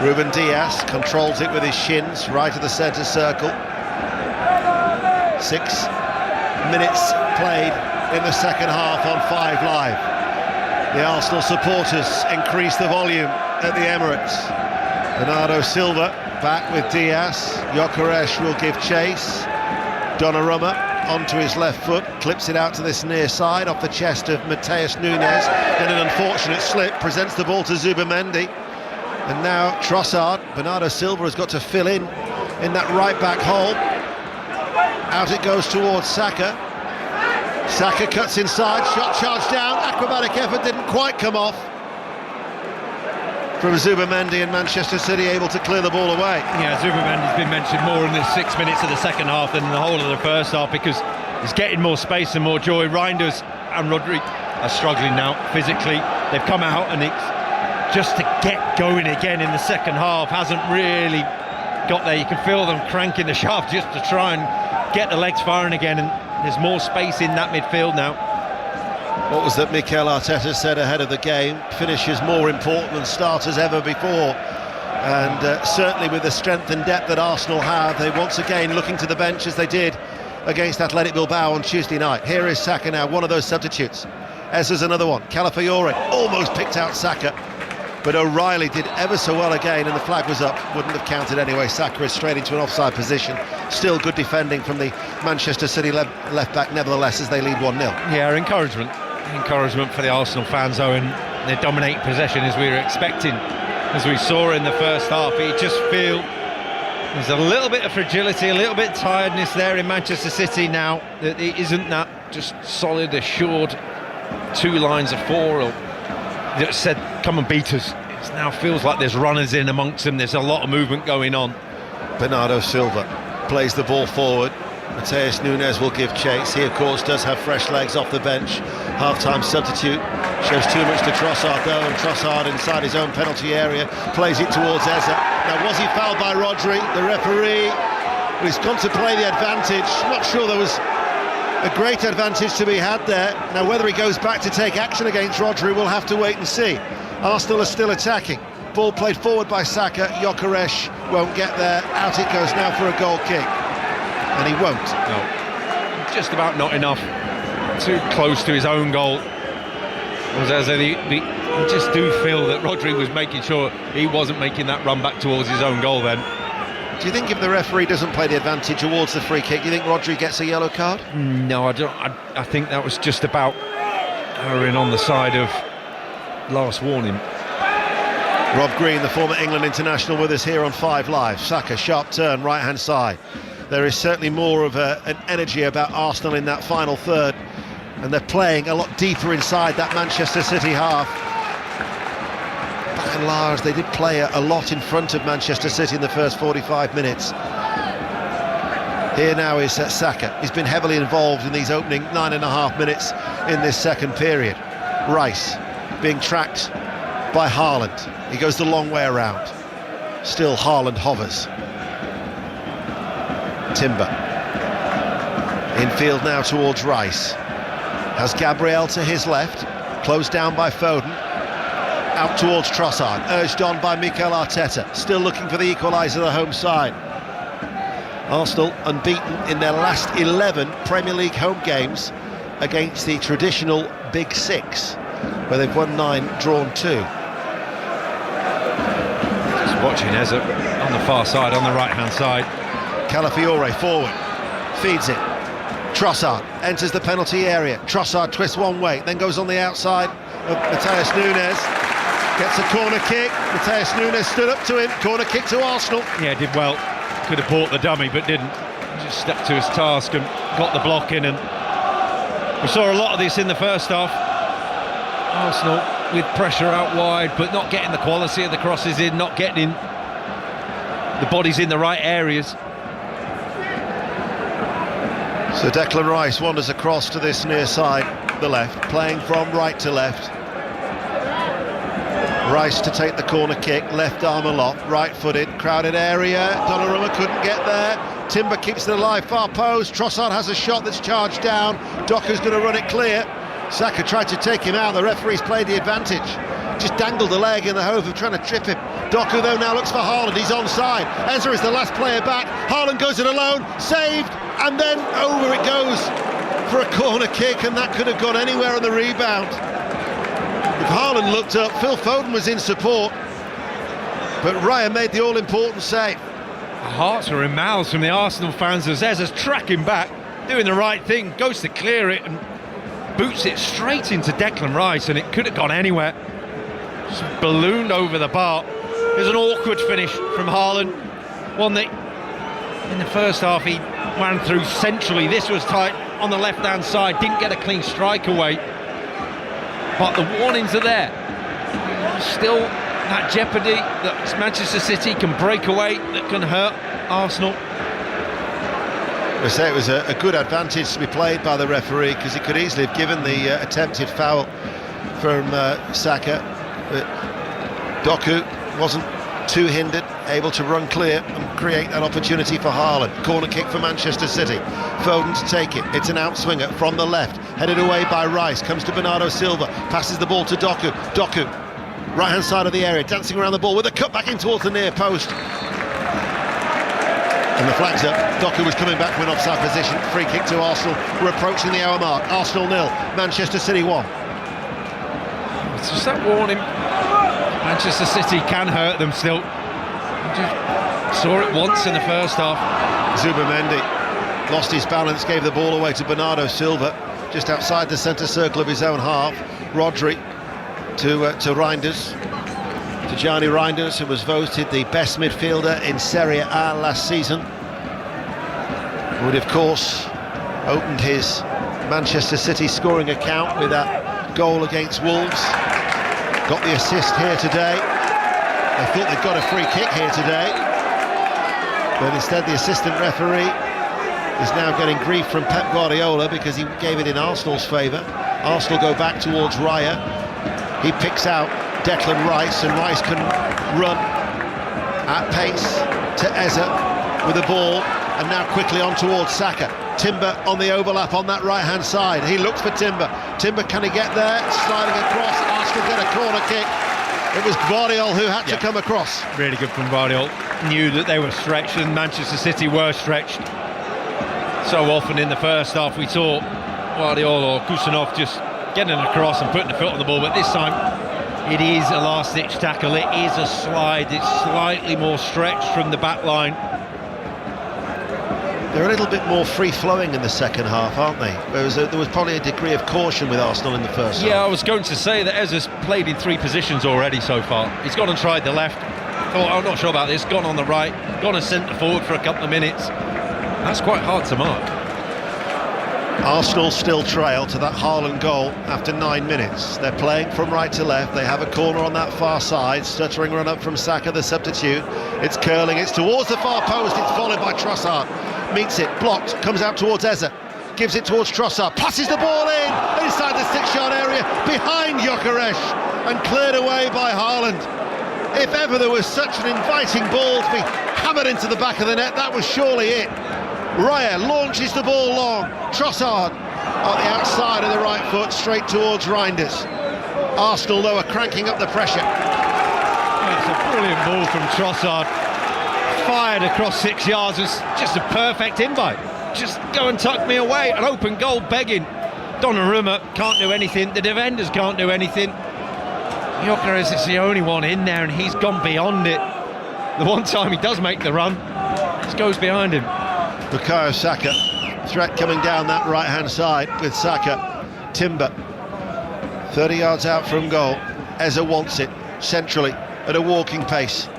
Ruben Dias controls it with his shins right of the centre circle. 6 minutes played in the second half on 5 Live. The Arsenal supporters increase the volume at the Emirates. Bernardo Silva back with Diaz. Gyökeres will give chase. Donnarumma onto his left foot, clips it out to this near side off the chest of Matheus Nunes. Then an unfortunate slip, presents the ball to Zubimendi. And now Trossard. Bernardo Silva has got to fill in that right back hole. Out it goes towards Saka. Saka cuts inside, shot charged down, acrobatic effort didn't quite come off from Zubimendi, and Manchester City able to clear the ball away. Yeah, Zubimendi's been mentioned more in the 6 minutes of the second half than in the whole of the first half, because he's getting more space and more joy. Reinders and Rodri are struggling now physically. They've come out, and it's just to get going again in the second half hasn't really got there. You can feel them cranking the shaft just to try and get the legs firing again, and there's more space in that midfield now. What was that Mikel Arteta said ahead of the game? Finish is more important than starters ever before. And certainly with the strength and depth that Arsenal have, they once again looking to the bench as they did against Athletic Bilbao on Tuesday night. Here is Saka now, one of those substitutes. Ezra's another one. Calafiore almost picked out Saka, but O'Reilly did ever so well again, and the flag was up. Wouldn't have counted anyway. Saka is straight into an offside position. Still good defending from the Manchester City left back nevertheless, as they lead 1-0. Yeah, encouragement for the Arsenal fans, though, and they dominate possession as we were expecting, as we saw in the first half. You just feel there's a little bit of fragility, a little bit of tiredness there in Manchester City now. That it isn't that just solid, assured 2 lines of 4 that said come and beat us. It now feels like there's runners in amongst them. There's a lot of movement going on. Bernardo Silva plays the ball forward. Matheus Nunes will give chase. He of course does have fresh legs off the bench. Half-time substitute, shows too much to Trossard though, and Trossard inside his own penalty area plays it towards Eze. Now, was he fouled by Rodri? The referee, he's gone to play the advantage. Not sure there was a great advantage to be had there. Now, whether he goes back to take action against Rodri, we'll have to wait and see. Arsenal are still attacking. Ball played forward by Saka. Gyökeres won't get there. Out it goes now for a goal kick. And he won't. No, just about not enough. Too close to his own goal. I just do feel that Rodri was making sure he wasn't making that run back towards his own goal then. Do you think if the referee doesn't play the advantage towards the free kick, do you think Rodri gets a yellow card? No, I don't. I think that was just about erring on the side of last warning. Rob Green, the former England international, with us here on 5 Live. Saka, sharp turn, right-hand side. There is certainly more of an energy about Arsenal in that final third, and they're playing a lot deeper inside that Manchester City half. By and large, they did play a lot in front of Manchester City in the first 45 minutes. Here now is Saka. He's been heavily involved in these opening 9.5 minutes in this second period. Rice being tracked by Haaland. He goes the long way around. Still Haaland hovers. Timber. Infield now towards Rice. Has Gabriel to his left. Closed down by Foden. Out towards Trossard. Urged on by Mikel Arteta. Still looking for the equaliser, the home side. Arsenal unbeaten in their last 11 Premier League home games against the traditional Big Six, where they've won 9, drawn 2. Just watching Eze on the far side, on the right-hand side. Calafiore forward, feeds it. Trossard enters the penalty area. Trossard twists one way, then goes on the outside of Matheus Nunes. Gets a corner kick. Matheus Nunes stood up to him. Corner kick to Arsenal. Yeah, did well. Could have bought the dummy, but didn't. Just stepped to his task and got the block in. And we saw a lot of this in the first half. Arsenal with pressure out wide, but not getting the quality of the crosses in, not getting the bodies in the right areas. So Declan Rice wanders across to this near side, the left, playing from right to left. Rice to take the corner kick, left arm aloft, right-footed, crowded area. Donnarumma couldn't get there. Timber keeps it alive, far post. Trossard has a shot that's charged down. Doku's going to run it clear. Saka tried to take him out. The referee's played the advantage. Just dangled the leg in the hope of trying to trip him. Doku, though, now looks for Haaland. He's onside. Ezra is the last player back. Haaland goes it alone, saved, and then over it goes. for a corner kick, and that could have gone anywhere on the rebound. If Haaland looked up, Phil Foden was in support, but Raya made the all-important save. Hearts were in mouths from the Arsenal fans as Ezza's tracking back, doing the right thing, goes to clear it and boots it straight into Declan Rice, and it could have gone anywhere. Just ballooned over the bar. It was an awkward finish from Haaland, one that in the first half he ran through centrally. This was tight on the left-hand side, didn't get a clean strike away, but the warnings are there. Still that jeopardy that Manchester City can break away, that can hurt Arsenal. I say it was a good advantage to be played by the referee, because he could easily have given the attempted foul from Saka, but Doku wasn't too hindered, able to run clear and create an opportunity for Haaland. Corner kick for Manchester City. Foden to take it. It's an outswinger from the left, headed away by Rice, comes to Bernardo Silva, passes the ball to Doku. Doku, right hand side of the area, dancing around the ball with a cut back in towards the near post. And the flag's up. Doku was coming back from an offside position. Free kick to Arsenal. We're approaching the hour mark. Arsenal 0, Manchester City 1. It's just that warning. Manchester City can hurt them still. Just saw it once in the first half. Zubimendi lost his balance, gave the ball away to Bernardo Silva, just outside the centre circle of his own half. Rodri to Reinders. To Gianni Reinders, who was voted the best midfielder in Serie A last season. Would, of course, opened his Manchester City scoring account with that goal against Wolves. Got the assist here today. They thought they'd got a free kick here today, but instead the assistant referee is now getting grief from Pep Guardiola because he gave it in Arsenal's favour. Arsenal go back towards Raya. He picks out Declan Rice, and Rice can run at pace to Eze with the ball, and now quickly on towards Saka. Timber on the overlap on that right hand side. He looks for Timber. Timber, can he get there? Sliding across. Arsenal get a corner kick. It was Gvardiol who had to come across. Really good from Gvardiol. Knew that they were stretched, and Manchester City were stretched. So often in the first half we saw Gvardiol or Kusanov just getting across and putting the foot on the ball, but this time it is a last-ditch tackle. It is a slide. It's slightly more stretched from the back line. They're a little bit more free-flowing in the second half, aren't they? There was probably a degree of caution with Arsenal in the first half. Yeah, I was going to say that Eze's played in 3 positions already so far. He's gone and tried the left. Thought, I'm not sure about this. Gone on the right. Gone and centre forward for a couple of minutes. That's quite hard to mark. Arsenal still trail to that Haaland goal after 9 minutes. They're playing from right to left. They have a corner on that far side. Stuttering run up from Saka, the substitute. It's curling. It's towards the far post. It's followed by Trossard. Meets it, blocked, comes out towards Eze, gives it towards Trossard, passes the ball in, inside the 6-yard area, behind Gyökeres, and cleared away by Haaland. If ever there was such an inviting ball to be hammered into the back of the net, that was surely it. Raya launches the ball long, Trossard on the outside of the right foot, straight towards Reinders. Arsenal, though, are cranking up the pressure. It's a brilliant ball from Trossard. Fired across 6 yards. It's just a perfect invite. Just go and tuck me away. An open goal begging. Donnarumma can't do anything. The defenders can't do anything. Gyökeres is the only one in there, and he's gone beyond it. The one time he does make the run, just goes behind him. Bukayo Saka, threat coming down that right hand side with Saka. Timber 30 yards out from goal. Eze wants it centrally at a walking pace.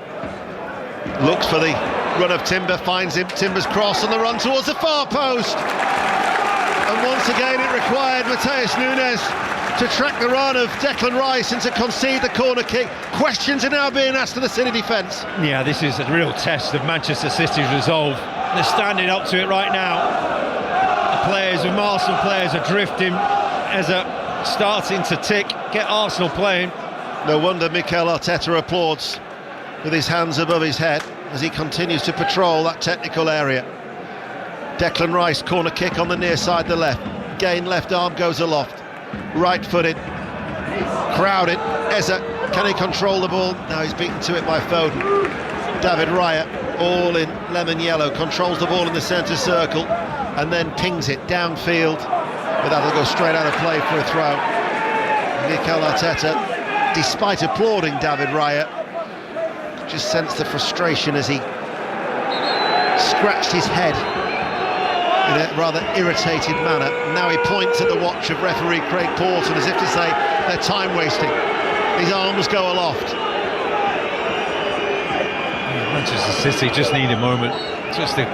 Looks for the run of Timber, finds him. Timber's cross on the run towards the far post. And once again it required Matheus Nunes to track the run of Declan Rice and to concede the corner kick. Questions are now being asked of the City defence. Yeah, this is a real test of Manchester City's resolve. They're standing up to it right now. The players, the Arsenal players, are drifting as starting to tick, get Arsenal playing. No wonder Mikel Arteta applauds with his hands above his head as he continues to patrol that technical area. Declan Rice, corner kick on the near side, the left. Gain, left arm goes aloft. Right-footed, crowded. Eze, can he control the ball? No, he's beaten to it by Foden. David Raya, all in lemon yellow, controls the ball in the centre circle and then pings it downfield but that'll go straight out of play for a throw. Mikel Arteta, despite applauding David Raya, just sensed the frustration as he scratched his head in a rather irritated manner. Now he points at the watch of referee Craig Pawson as if to say they're time wasting. His arms go aloft. Manchester City just need a moment just to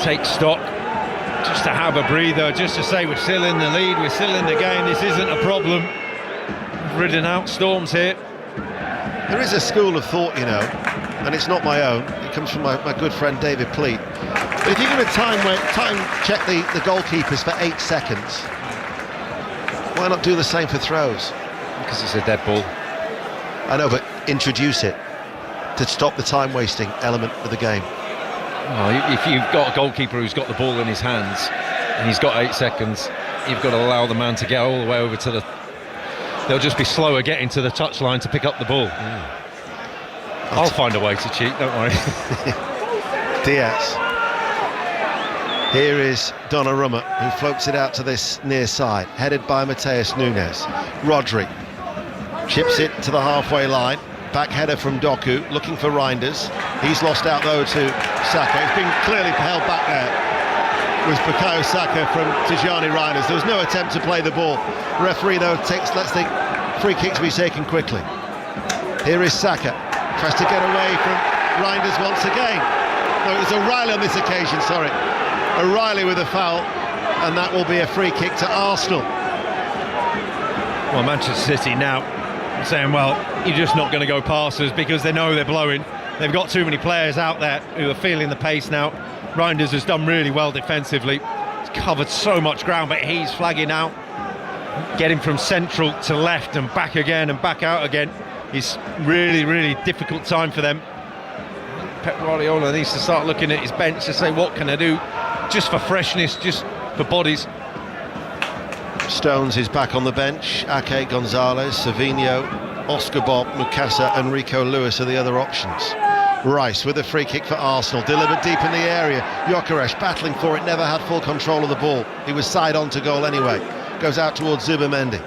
take stock, just to have a breather, just to say we're still in the lead, we're still in the game, this isn't a problem. We've ridden out storms here. There is a school of thought, you know, and it's not my own. It comes from my good friend David Pleat. But if you're going to time check the goalkeepers for 8 seconds, why not do the same for throws? Because it's a dead ball. I know, but introduce it to stop the time-wasting element of the game. Oh, if you've got a goalkeeper who's got the ball in his hands and he's got 8 seconds, you've got to allow the man to get all the way over to the... They'll just be slower getting to the touchline to pick up the ball. I'll find a way to cheat, don't worry. Diaz. Here is Donnarumma, who floats it out to this near side, headed by Mateus Nunes. Rodri chips it to the halfway line. Back header from Doku, looking for Reinders. He's lost out though to Saka. He's been clearly held back there. It was Bukayo Saka from Tijani Reinders. There was no attempt to play the ball. The referee though lets the free kick to be taken quickly. Here is Saka. Tries to get away from Reinders once again. No, it was O'Reilly on this occasion, sorry. O'Reilly with a foul, and that will be a free kick to Arsenal. Well, Manchester City now saying, well, you're just not going to go past us because they know they're blowing. They've got too many players out there who are feeling the pace now. Reinders has done really well defensively. He's covered so much ground, but he's flagging out. Getting from central to left and back again and back out again is really, really difficult time for them. Pep Guardiola needs to start looking at his bench to say, what can I do just for freshness, just for bodies. Stones is back on the bench. Ake, Gonzalez, Savinho, Oscar Bob, Mukasa and Rico Lewis are the other options. Rice with a free kick for Arsenal, delivered deep in the area. Gyökeres battling for it, never had full control of the ball. He was side on to goal anyway. Goes out towards Zubimendi.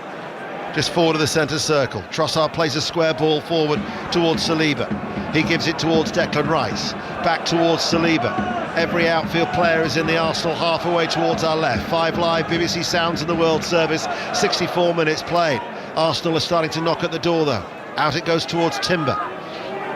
Just forward of the centre circle. Trossard plays a square ball forward towards Saliba. He gives it towards Declan Rice. Back towards Saliba. Every outfield player is in the Arsenal half away towards our left. 5 Live, BBC Sounds and the World Service. 64 minutes played. Arsenal are starting to knock at the door though. Out it goes towards Timber.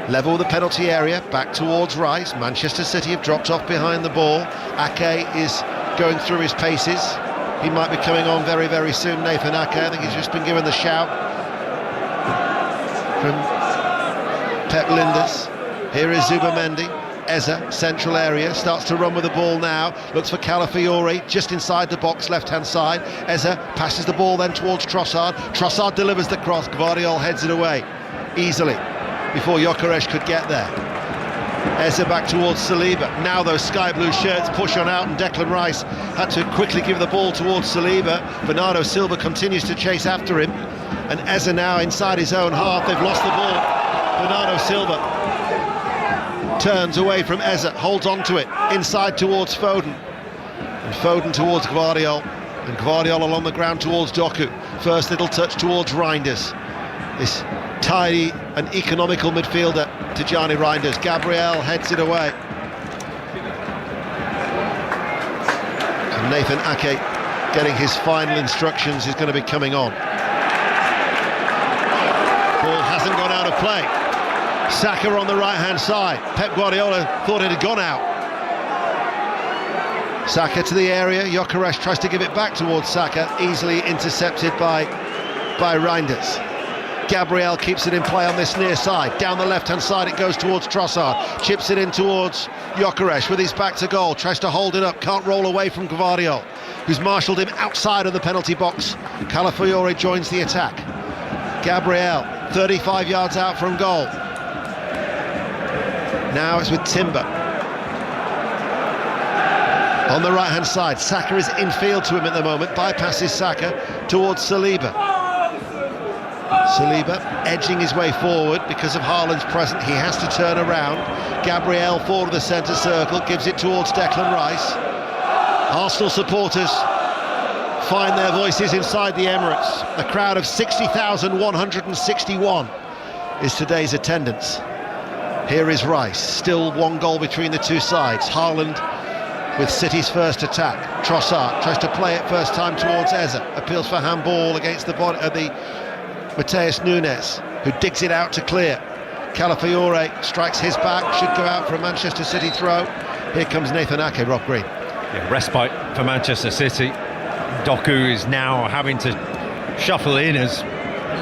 Level with the penalty area. Back towards Rice. Manchester City have dropped off behind the ball. Ake is going through his paces. He might be coming on very, very soon, Nathan Ake. I think he's just been given the shout from Pep Lijnders. Here is Zubimendi. Eza, central area, starts to run with the ball now, looks for Calafiori, just inside the box, left-hand side. Eza passes the ball then towards Trossard. Trossard delivers the cross, Gvardiol heads it away easily before Gyökeres could get there. Eza back towards Saliba. Now those sky blue shirts push on out and Declan Rice had to quickly give the ball towards Saliba. Bernardo Silva continues to chase after him, and Eza now inside his own half. They've lost the ball. Bernardo Silva turns away from Eza, holds on to it, inside towards Foden. And Foden towards Gvardiol. And Gvardiol along the ground towards Doku. First little touch towards Reinders. This tidy and economical midfielder, Tijani Reinders. Gabriel heads it away. So Nathan Ake getting his final instructions is going to be coming on. Ball hasn't gone out of play. Saka on the right-hand side. Pep Guardiola thought it had gone out. Saka to the area. Gyökeres tries to give it back towards Saka, easily intercepted by Reinders. Gabriel keeps it in play on this near side. Down the left-hand side it goes towards Trossard. Chips it in towards Gyökeres with his back to goal. Tries to hold it up, can't roll away from Gvardiol, who's marshalled him outside of the penalty box. Calafiori joins the attack. Gabriel, 35 yards out from goal. Now it's with Timber. On the right-hand side, Saka is infield to him at the moment, bypasses Saka towards Saliba. Saliba edging his way forward because of Haaland's presence. He has to turn around. Gabriel forward of the centre circle, gives it towards Declan Rice. Arsenal supporters find their voices inside the Emirates. A crowd of 60,161 is today's attendance. Here is Rice, still one goal between the two sides. Haaland with City's first attack. Trossard tries to play it first time towards Eze, appeals for handball against the body of the Mateus Nunes, who digs it out to clear. Calafiore strikes his back, should go out for a Manchester City throw. Here comes Nathan Ake, Rob Green. Yeah, respite for Manchester City. Doku is now having to shuffle in as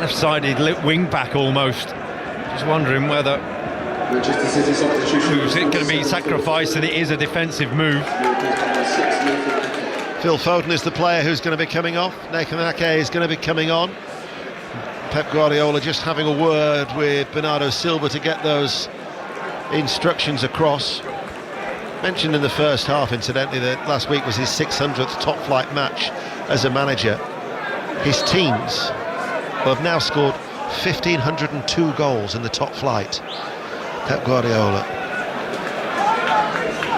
left-sided wing back almost. Just wondering whether who's it going to be sacrificed, and it is a defensive move. Phil Foden is the player who's going to be coming off. Nathan Ake is going to be coming on. Pep Guardiola just having a word with Bernardo Silva to get those instructions across. Mentioned in the first half, incidentally, that last week was his 600th top-flight match as a manager. His teams have now scored 1,502 goals in the top flight. Pep Guardiola.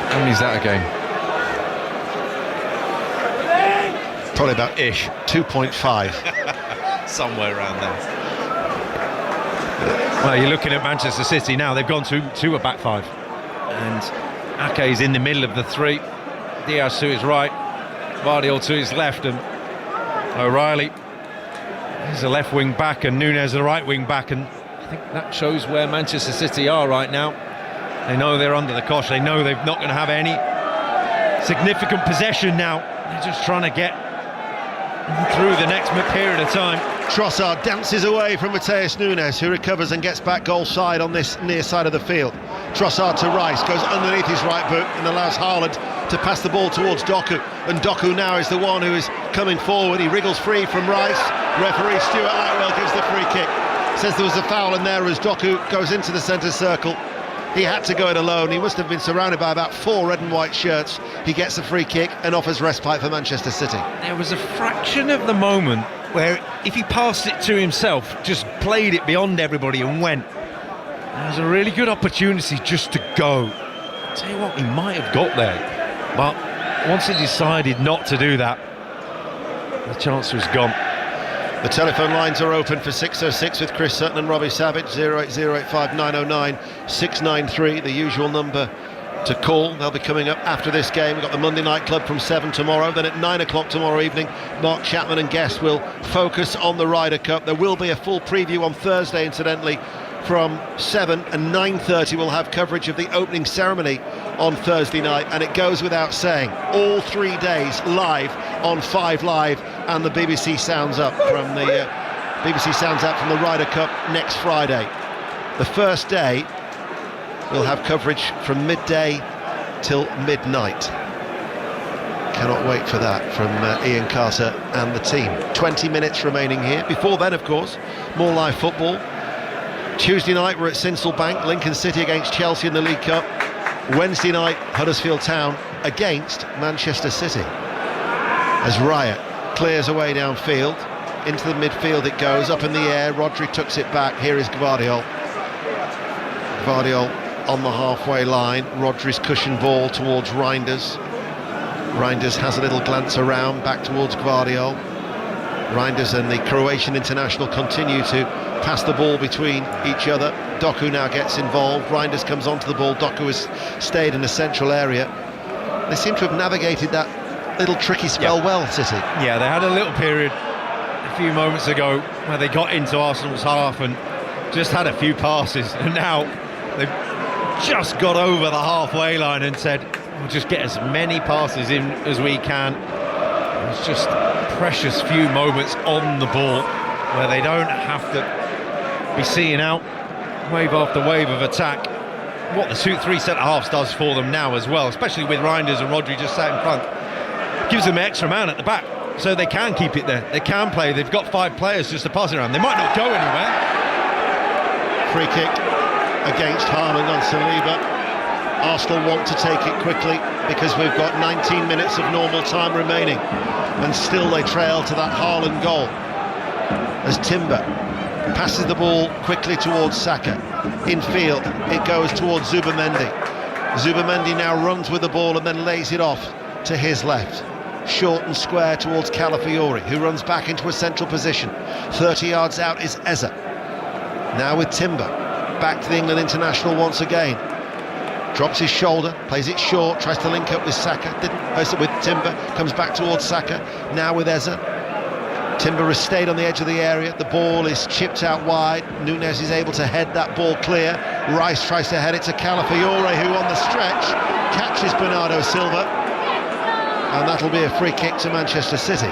How many is that again? Probably about 2.5. Somewhere around there. Well, you're looking at Manchester City now. They've gone to a back five, and Ake's in the middle of the three. Diaz to his right, Vardiol to his left, and O'Reilly is a left wing back, and Nunes the right wing back. And I think that shows where Manchester City are right now. They know they're under the cosh. They know they're not going to have any significant possession now. They're just trying to get through the next period of time. Trossard dances away from Mateus Nunes, who recovers and gets back goal side on this near side of the field. Trossard to Rice, goes underneath his right boot and allows Haaland to pass the ball towards Doku. And Doku now is the one who is coming forward. He wriggles free from Rice. Referee Stuart Atwell gives the free kick. Says there was a foul in there as Doku goes into the centre circle. He had to go it alone. He must have been surrounded by about 4 red and white shirts. He gets a free kick and offers respite for Manchester City. There was a fraction of the moment where if he passed it to himself, just played it beyond everybody and went. There was a really good opportunity just to go. I'll tell you what, he might have got there. But once he decided not to do that, the chance was gone. The telephone lines are open for 606 with Chris Sutton and Robbie Savage. 08085 909 693, the usual number to call. They'll be coming up after this game. We've got the Monday Night Club from 7 tomorrow. Then at 9 o'clock tomorrow evening, Mark Chapman and guests will focus on the Ryder Cup. There will be a full preview on Thursday, incidentally, from 7, and 9:30 we'll have coverage of the opening ceremony on Thursday night. And it goes without saying, all 3 days live on 5 Live and the BBC Sounds Up from the Ryder Cup next Friday. The first day we'll have coverage from midday till midnight. Cannot wait for that from Ian Carter and the team. 20 minutes remaining here. Before then, of course, more live football. Tuesday night we're at Sincil Bank, Lincoln City against Chelsea in the League Cup. Wednesday night, Huddersfield Town against Manchester City. As Raya clears away downfield, into the midfield it goes, up in the air, Rodri tucks it back, here is Gvardiol. Gvardiol on the halfway line, Rodri's cushion ball towards Reinders. Reinders has a little glance around, back towards Gvardiol. Reinders and the Croatian international continue to pass the ball between each other. Doku now gets involved, Reinders comes onto the ball, Doku has stayed in the central area. They seem to have navigated that little tricky spell well, City. Yeah, they had a little period a few moments ago where they got into Arsenal's half and just had a few passes, and now they've just got over the halfway line and said, we'll just get as many passes in as we can. It's just precious few moments on the ball where they don't have to be seeing out wave after wave of attack. What the 2-3 centre-halves does for them now as well, especially with Reinders and Rodri just sat in front, gives them an extra man at the back, so they can keep it there. They can play. They've got 5 players just to pass it around. They might not go anywhere. Free kick against Haaland on Saliba. Arsenal want to take it quickly because we've got 19 minutes of normal time remaining, and still they trail to that Haaland goal as Timber passes the ball quickly towards Saka. Infield it goes towards Zubamendi. Zubamendi now runs with the ball and then lays it off to his left. short and square towards Calafiori, who runs back into a central position. 30 yards out is Eza. Now with Timber, back to the England international once again. Drops his shoulder, plays it short, tries to link up with Saka, didn't place it with Timber, comes back towards Saka, now with Eza. Timber has stayed on the edge of the area, the ball is chipped out wide, Núñez is able to head that ball clear, Rice tries to head it to Calafiori, who on the stretch catches Bernardo Silva, and that'll be a free kick to Manchester City.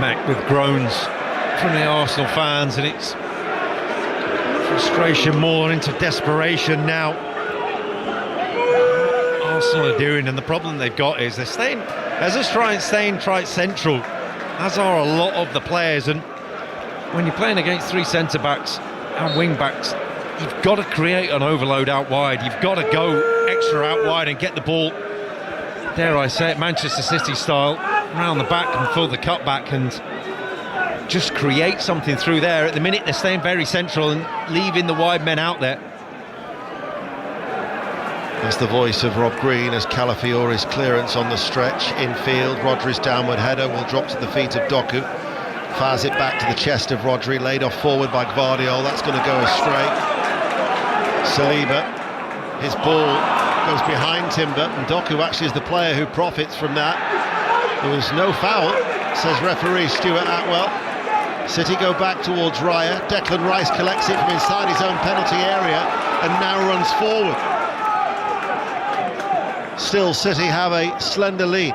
Met with groans from the Arsenal fans, and it's frustration more into desperation now. Arsenal are doing, and the problem they've got is they're staying, as a staying right central, as are a lot of the players, and when you're playing against three centre-backs and wing-backs, you've got to create an overload out wide, you've got to go extra out wide and get the ball, dare I say it, Manchester City style, round the back and fill the cutback and just create something through there. At the minute they're staying very central and leaving the wide men out there. That's the voice of Rob Green as Calafiori's clearance on the stretch infield. Rodri's downward header will drop to the feet of Doku. Fires it back to the chest of Rodri, laid off forward by Gvardiol. That's going to go astray. Saliba, his ball goes behind Timber, and Doku actually is the player who profits from that. There was no foul, says referee Stuart Atwell. City go back towards Raya. Declan Rice collects it from inside his own penalty area and now runs forward. Still, City have a slender lead.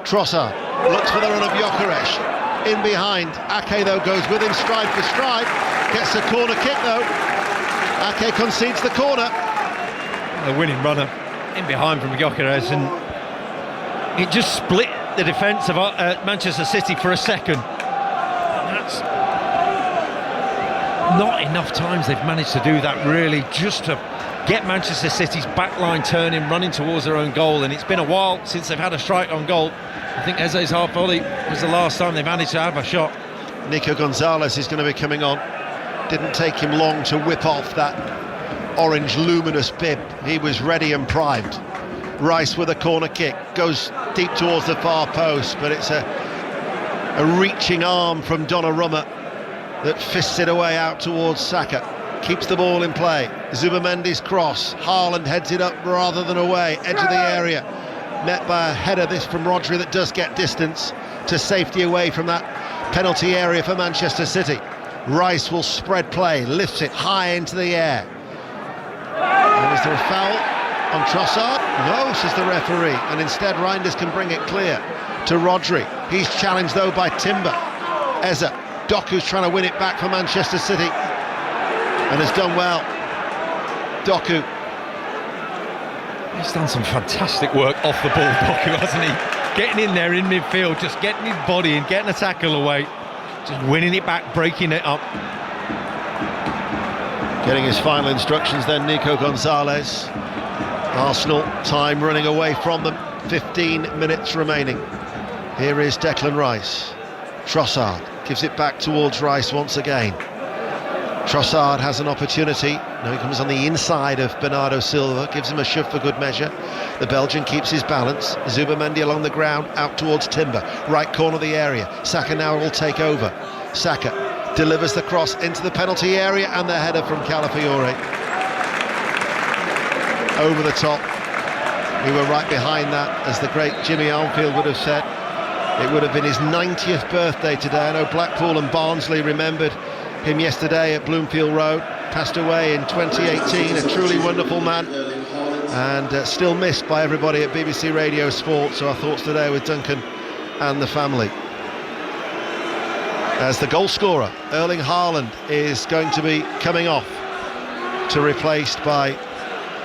Trossard looks for the run of Gyökeres. In behind, Ake though goes with him stride for stride. Gets a corner kick though. Ake concedes the corner. The winning runner in behind from Gyökeres, and it just split the defence of Manchester City for a second. That's not enough times they've managed to do that, really, just to get Manchester City's backline turning, running towards their own goal, and it's been a while since they've had a strike on goal. I think Eze's half volley was the last time they managed to have a shot. Nico Gonzalez is going to be coming on. Didn't take him long to whip off that orange luminous bib. He was ready and primed. Rice with a corner kick, goes deep towards the far post, but it's a reaching arm from Donnarumma that fists it away out towards Saka. Keeps the ball in play. Zubamendi's cross. Haaland heads it up rather than away. Edge of the area. Met by a header this from Rodri that does get distance to safety away from that penalty area for Manchester City. Rice will spread play, lifts it high into the air. And is there a foul on Trossard? No, says the referee. And instead Reinders can bring it clear to Rodri. He's challenged though by Timber. Eza. Doku's trying to win it back for Manchester City, and has done well. Doku. He's done some fantastic work off the ball, Doku, hasn't he? Getting in there in midfield, just getting his body and getting a tackle away, just winning it back, breaking it up. Getting his final instructions then, Nico Gonzalez. Arsenal, time running away from them, 15 minutes remaining. Here is Declan Rice. Trossard gives it back towards Rice once again. Trossard has an opportunity. Now he comes on the inside of Bernardo Silva, gives him a shove for good measure. The Belgian keeps his balance. Zubamendi along the ground, out towards Timber, right corner of the area. Saka now will take over. Saka delivers the cross into the penalty area, and the header from Calafiori. Over the top. We were right behind that, as the great Jimmy Armfield would have said. It would have been his 90th birthday today. I know Blackpool and Barnsley remembered him yesterday at Bloomfield Road. Passed away in 2018, a truly wonderful man, and still missed by everybody at BBC Radio Sport. So our thoughts today with Duncan and the family. As the goal scorer, Erling Haaland, is going to be coming off to replaced by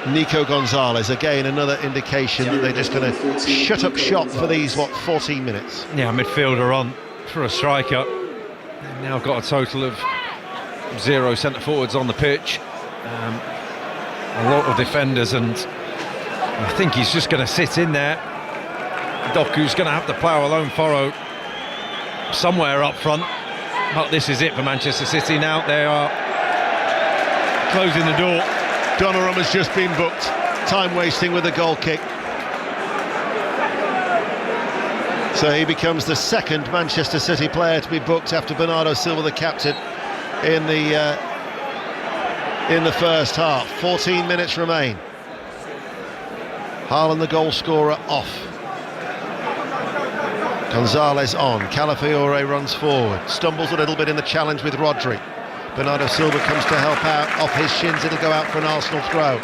Nico Gonzalez. Again, another indication that they're just going to shut up shop for these, 14 minutes. Yeah, midfielder on for a striker. They've now got a total of 0 centre forwards on the pitch, a lot of defenders, and I think he's just going to sit in there. Doku's going to have to plough a lone furrow somewhere up front, but this is it for Manchester City now. They are closing the door. Donnarumma's just been booked. Time wasting with a goal kick. So he becomes the second Manchester City player to be booked after Bernardo Silva, the captain, in the first half. 14 minutes remain. Haaland, the goal scorer, off. Gonzalez on. Calafiore runs forward, stumbles a little bit in the challenge with Rodri. Bernardo Silva comes to help out. Off his shins, it'll go out for an Arsenal throw.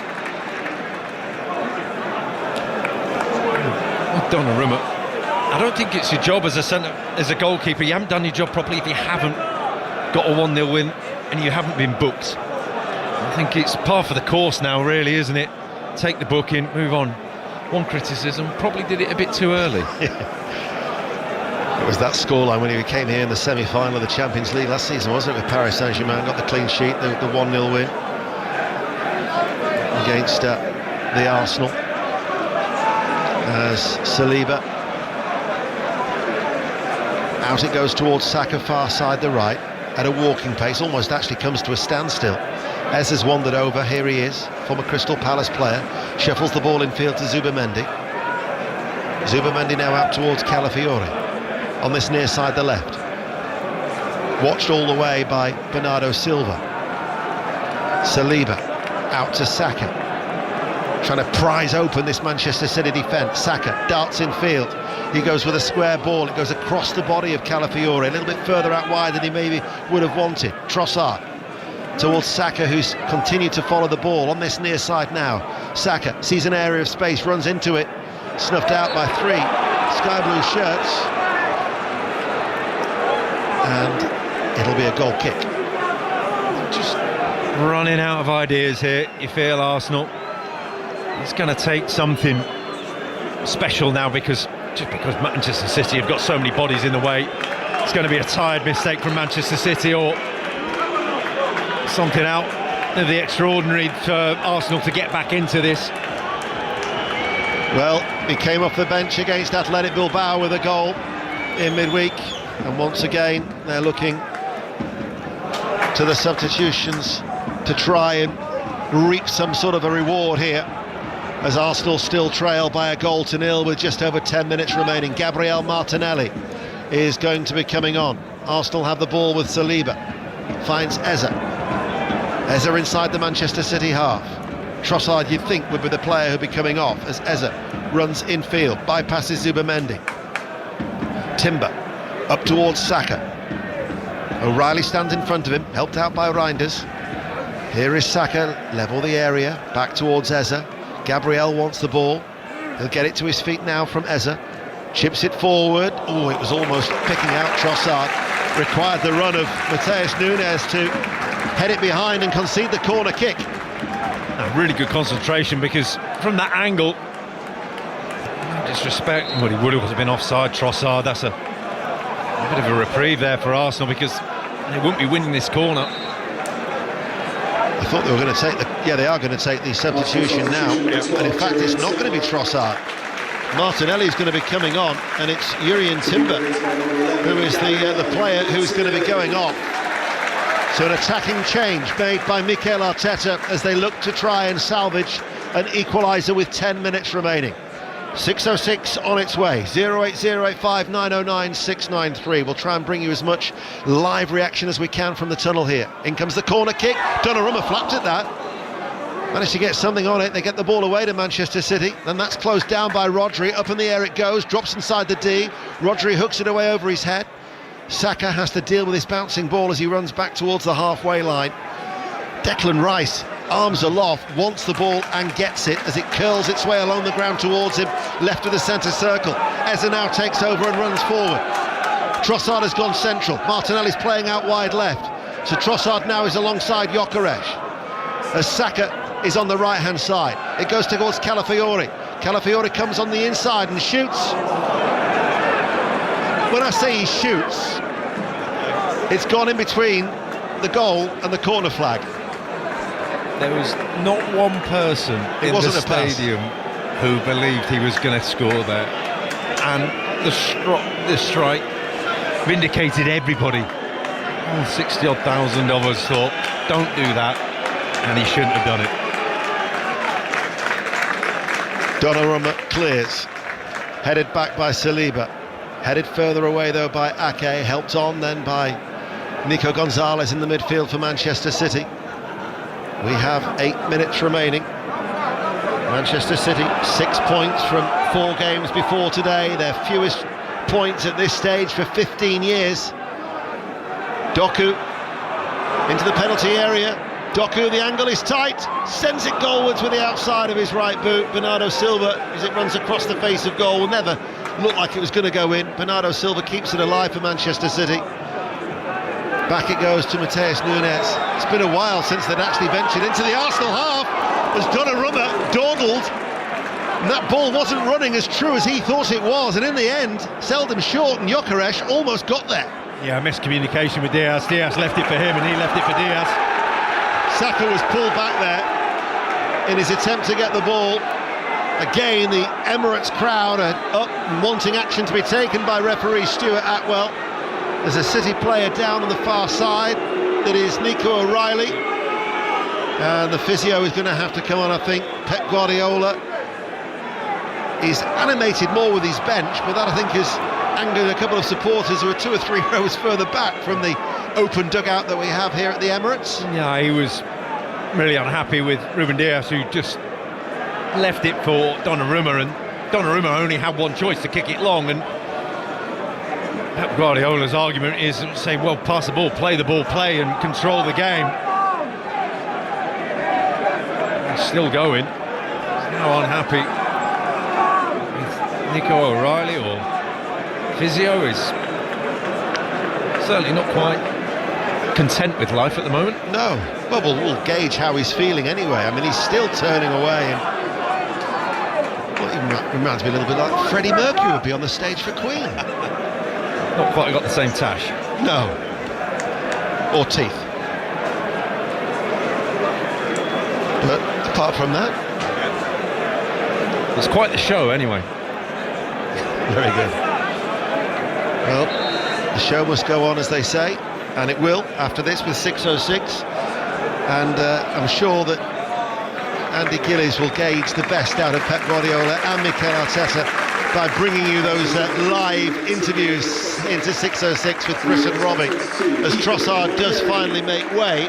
Donnarumma, I don't think it's your job as a goalkeeper. You haven't done your job properly if you haven't got a 1-0 win and you haven't been booked. I think it's par for the course now, really, isn't it? Take the booking, move on. One criticism, probably did it a bit too early. It was that scoreline when he came here in the semi-final of the Champions League last season, wasn't it, with Paris Saint-Germain, got the clean sheet, the 1-0 win against the Arsenal. As Saliba, out it goes towards Saka, far side the right, at a walking pace, almost actually comes to a standstill. Ez has wandered over, here he is, former Crystal Palace player, shuffles the ball infield to Zubamendi. Zubamendi now out towards Calafiore, on this near side the left. Watched all the way by Bernardo Silva. Saliba, out to Saka, trying to prise open this Manchester City defence. Saka darts in field. He goes with a square ball. It goes across the body of Calafiore, a little bit further out wide than he maybe would have wanted. Trossard towards Saka, who's continued to follow the ball on this near side now. Saka sees an area of space, runs into it, snuffed out by 3 sky blue shirts, and it'll be a goal kick. Just running out of ideas here, you feel, Arsenal. It's going to take something special now, because Manchester City have got so many bodies in the way. It's going to be a tired mistake from Manchester City, or something out of the extraordinary for Arsenal to get back into this. Well, he came off the bench against Athletic Bilbao with a goal in midweek, and once again they're looking to the substitutions to try and reap some sort of a reward here, as Arsenal still trail by a 1-0 with just over 10 minutes remaining. Gabriel Martinelli is going to be coming on. Arsenal have the ball with Saliba, finds Eze inside the Manchester City half. Trossard, you'd think, would be the player who'd be coming off, as Eze runs infield, bypasses Zubamendi. Timber up towards Saka. O'Reilly stands in front of him, helped out by Reinders. Here is Saka, level the area, back towards Eze. Gabriel wants the ball. He'll get it to his feet now from Eze. Chips it forward. Oh, it was almost picking out Trossard. Required the run of Matheus Nunes to head it behind and concede the corner kick. Really good concentration, because from that angle, no disrespect, well, he would have been offside, Trossard. That's a bit of a reprieve there for Arsenal, because they wouldn't be winning this corner. I thought they were going to take they are going to take the substitution now, and in fact it's not going to be Trossard. Martinelli's going to be coming on, and it's Jurrien Timber who is the player who's going to be going off. So an attacking change made by Mikel Arteta as they look to try and salvage an equaliser with 10 minutes remaining. 6:06 on its way. 08085 909 693. We'll try and bring you as much live reaction as we can from the tunnel here. In comes the corner kick. Donnarumma flapped at that. Managed to get something on it. They get the ball away to Manchester City. Then that's closed down by Rodri. Up in the air it goes. Drops inside the D. Rodri hooks it away over his head. Saka has to deal with this bouncing ball as he runs back towards the halfway line. Declan Rice, arms aloft, wants the ball and gets it as it curls its way along the ground towards him, left of the centre circle. Eze now takes over and runs forward. Trossard has gone central. Martinelli's playing out wide left. So Trossard now is alongside Gyökeres, as Saka is on the right-hand side. It goes towards Calafiore. Calafiore comes on the inside and shoots. When I say he shoots, it's gone in between the goal and the corner flag. There was not one person in the stadium who believed he was going to score there, and the strike vindicated everybody. 60-odd thousand of us thought, don't do that, and he shouldn't have done it. Donnarumma clears, headed back by Saliba. Headed further away though by Ake, helped on then by Nico Gonzalez in the midfield for Manchester City. We have 8 minutes remaining. Manchester City 6 points from 4 games before today, their fewest points at this stage for 15 years. Doku into the penalty area. Doku, the angle is tight, sends it goalwards with the outside of his right boot. Bernardo Silva, as it runs across the face of goal, will never look like it was going to go in. Bernardo Silva keeps it alive for Manchester City. Back it goes to Mateus Nunes. It's been a while since they'd actually ventured into the Arsenal half, as Donnarumma dawdled, and that ball wasn't running as true as he thought it was, and in the end, seldom short, and Gyökeres almost got there. Yeah, miscommunication with Diaz. Diaz left it for him and he left it for Diaz. Saka was pulled back there in his attempt to get the ball. Again, the Emirates crowd are up and wanting action to be taken by referee Stuart Atwell. There's a City player down on the far side, that is Nico O'Reilly, and the physio is going to have to come on, I think. Pep Guardiola is animated more with his bench, but that I think has angered a couple of supporters who are 2 or 3 rows further back from the open dugout that we have here at the Emirates. Yeah, he was really unhappy with Ruben Diaz, who just left it for Donnarumma, and Donnarumma only had one choice, to kick it long, and Pep Guardiola's argument is say, well, pass the ball, play and control the game. He's still going. He's now unhappy with Nico O'Reilly, or physio is certainly not quite content with life at the moment. No, well, we'll gauge how he's feeling anyway. I mean, he's still turning away, and it reminds me a little bit like Freddie Mercury would be on the stage for Queen. Not quite got the same tash. No. Or teeth. But apart from that, it's quite the show anyway. Very good. Well, the show must go on, as they say, and it will after this with 6:06, and I'm sure that Andy Gillies will gauge the best out of Pep Guardiola and Mikel Arteta by bringing you those live interviews into 6:06 with Chris and Robbie, as Trossard does finally make way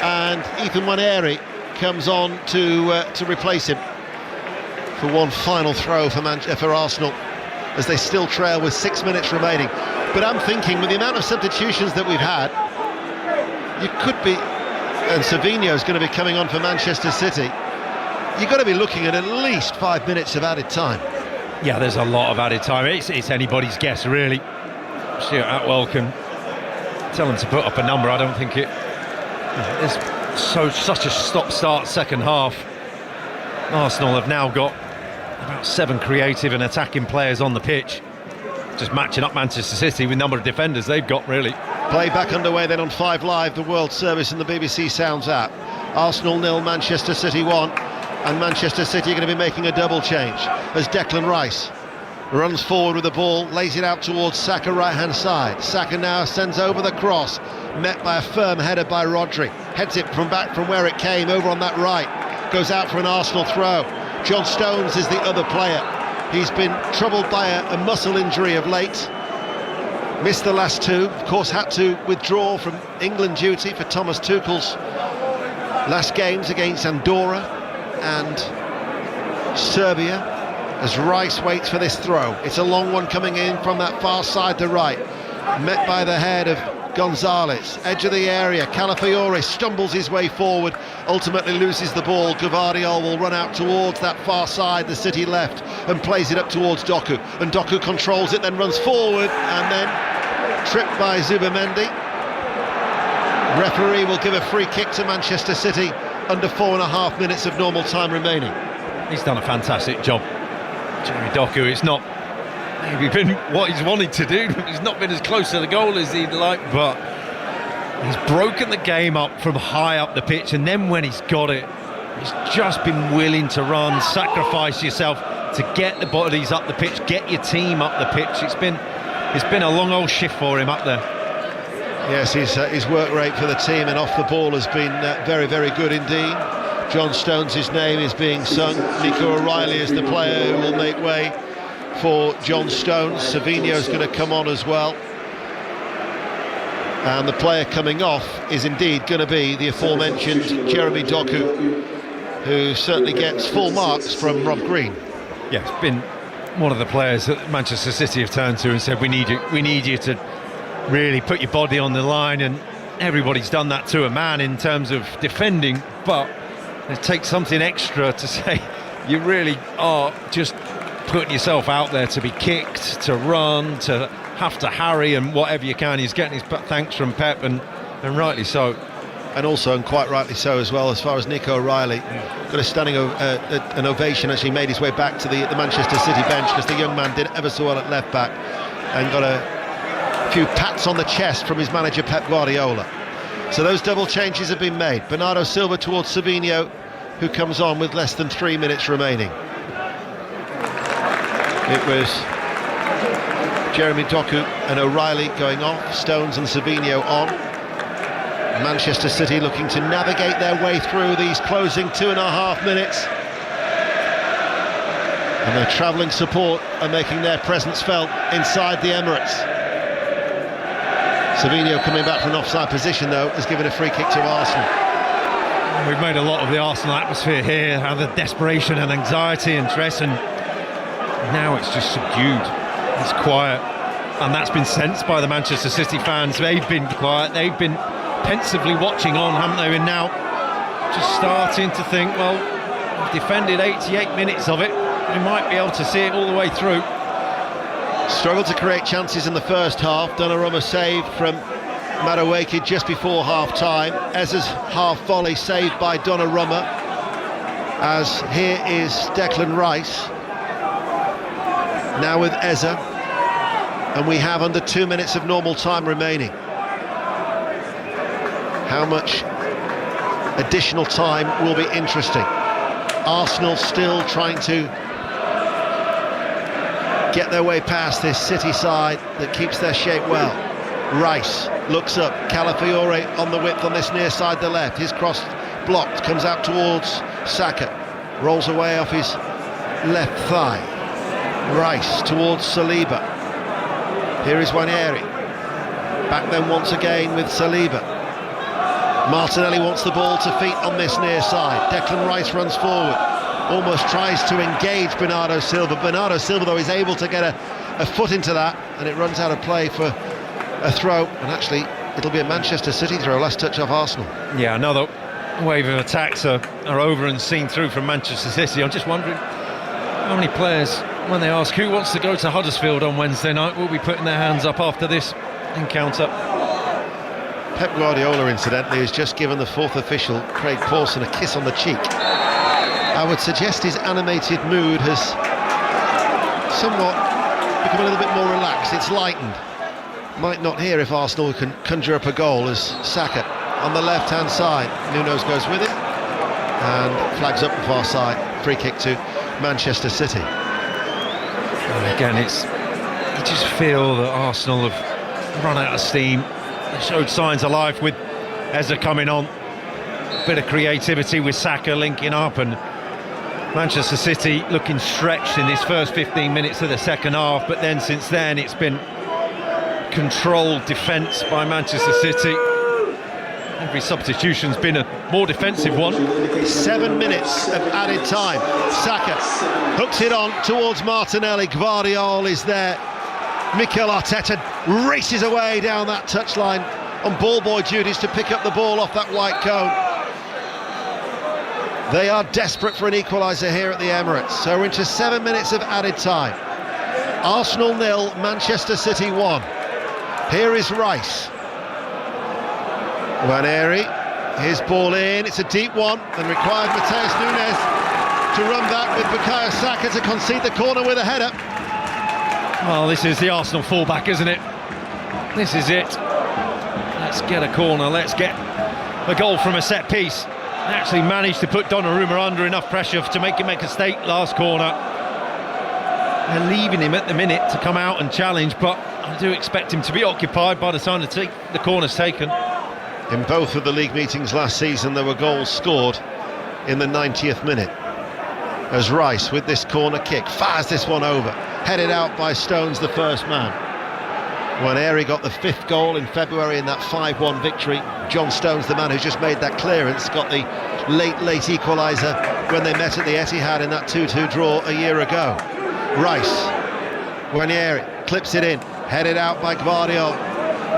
and Ethan Nwaneri comes on to replace him for one final throw for Arsenal, as they still trail with 6 minutes remaining. But I'm thinking, with the amount of substitutions that we've had, you could be, and Savinho's going to be coming on for Manchester City, you've got to be looking at least 5 minutes of added time. Yeah, there's a lot of added time. It's anybody's guess, really. Stuart Atwell can tell them to put up a number. I don't think it. There's such a stop-start second half. Arsenal have now got about 7 creative and attacking players on the pitch, just matching up Manchester City with the number of defenders they've got, really. Play back underway then on 5 Live, the World Service and the BBC Sounds app. Arsenal 0, Manchester City 1, and Manchester City are going to be making a double change as Declan Rice runs forward with the ball, lays it out towards Saka right-hand side. Saka now sends over the cross, met by a firm header by Rodri. Heads it from back from where it came, over on that right. Goes out for an Arsenal throw. John Stones is the other player. He's been troubled by a muscle injury of late. Missed the last 2. Of course, had to withdraw from England duty for Thomas Tuchel's last games against Andorra and Serbia, as Rice waits for this throw. It's a long one coming in from that far side to right. Met by the head of Gonzalez, edge of the area. Calafiore stumbles his way forward, ultimately loses the ball. Gvardiol will run out towards that far side, the City left, and plays it up towards Doku, and Doku controls it, then runs forward, and then tripped by Zubamendi. Referee will give a free kick to Manchester City under 4.5 minutes of normal time remaining. He's done a fantastic job, Jeremy Doku. It's not maybe been what he's wanted to do. He's not been as close to the goal as he'd like, but he's broken the game up from high up the pitch, and then when he's got it, he's just been willing to run, sacrifice yourself to get the bodies up the pitch, get your team up the pitch. It's been a long old shift for him up there. Yes, his work rate for the team and off the ball has been very, very good indeed. John Stones' name is being sung. Nico O'Reilly is the player who will make way for John Stones. Savinho's going to come on as well. And the player coming off is indeed going to be the aforementioned Jeremy Doku, who certainly gets full marks from Rob Green. Yeah, it's been one of the players that Manchester City have turned to and said, we need you to really put your body on the line, and everybody's done that to a man in terms of defending, but it takes something extra to say you really are just putting yourself out there to be kicked, to run, to have to harry and whatever you can. He's getting his thanks from Pep, and rightly so. And also, and quite rightly so as well, as far as Nico O'Reilly, got a standing an ovation as he made his way back to the Manchester City bench, because the young man did ever so well at left back and got a few pats on the chest from his manager Pep Guardiola. So those double changes have been made. Bernardo Silva towards Savinho, who comes on with less than 3 minutes remaining. It was Jeremy Doku and O'Reilly going off, Stones and Savinho on. Manchester City looking to navigate their way through these closing 2.5 minutes. And their travelling support are making their presence felt inside the Emirates. Savinho, coming back from an offside position though, has given a free kick to Arsenal. We've made a lot of the Arsenal atmosphere here, how the desperation and anxiety and stress, and now it's just subdued. It's quiet, and that's been sensed by the Manchester City fans. They've been quiet, they've been pensively watching on, haven't they? And now just starting to think, well, we've defended 88 minutes of it, we might be able to see it all the way through. Struggled to create chances in the first half. Donnarumma saved from Madueke just before half-time. Eza's half volley saved by Donnarumma. As here is Declan Rice now with Eza, and we have under 2 minutes of normal time remaining. How much additional time will be interesting. Arsenal still trying to get their way past this City side that keeps their shape well. Rice looks up, Calafiore on the width on this near side, the left. His cross blocked, comes out towards Saka, rolls away off his left thigh. Rice towards Saliba. Here is Nwaneri. Back then once again with Saliba. Martinelli wants the ball to feet on this near side. Declan Rice runs forward, almost tries to engage Bernardo Silva. Bernardo Silva, though, is able to get a foot into that, and it runs out of play for a throw. And actually, it'll be a Manchester City throw, last touch off Arsenal. Yeah, another wave of attacks are over and seen through from Manchester City. I'm just wondering how many players, when they ask who wants to go to Huddersfield on Wednesday night, will be putting their hands up after this encounter. Pep Guardiola, incidentally, has just given the fourth official, Craig Pawson, a kiss on the cheek. I would suggest his animated mood has somewhat become a little bit more relaxed. It's lightened. Might not hear if Arsenal can conjure up a goal, as Saka on the left-hand side. Nunes goes with it and flags up the far side. Free kick to Manchester City. And again, you just feel that Arsenal have run out of steam. They showed signs of life with Eza coming on. A bit of creativity with Saka linking up, and Manchester City looking stretched in this first 15 minutes of the second half, but then since then it's been controlled defence by Manchester City. Every substitution's been a more defensive one. 7 minutes of added time. Saka hooks it on towards Martinelli. Gvardiol is there. Mikel Arteta races away down that touchline on ball boy duties to pick up the ball off that white cone. They are desperate for an equaliser here at the Emirates. So we're into 7 minutes of added time. Arsenal 0, Manchester City 1. Here is Rice. Nwaneri, his ball in, it's a deep one, and requires Matheus Nunes to run back with Bukayo Saka to concede the corner with a header. Well, this is the Arsenal fullback, isn't it? This is it. Let's get a corner, let's get a goal from a set piece. They actually managed to put Donnarumma under enough pressure to make him make a mistake last corner. They're leaving him at the minute to come out and challenge, but I do expect him to be occupied by the time the corner's taken. In both of the league meetings last season, there were goals scored in the 90th minute. As Rice, with this corner kick, fires this one over. headed out by Stones, the first man. When Airy got the 5th goal in February in that 5-1 victory, John Stones, the man who's just made that clearance, got the late equaliser when they met at the Etihad in that 2-2 draw a year ago. Rice, Guarnieri clips it in, headed out by Gvardiol.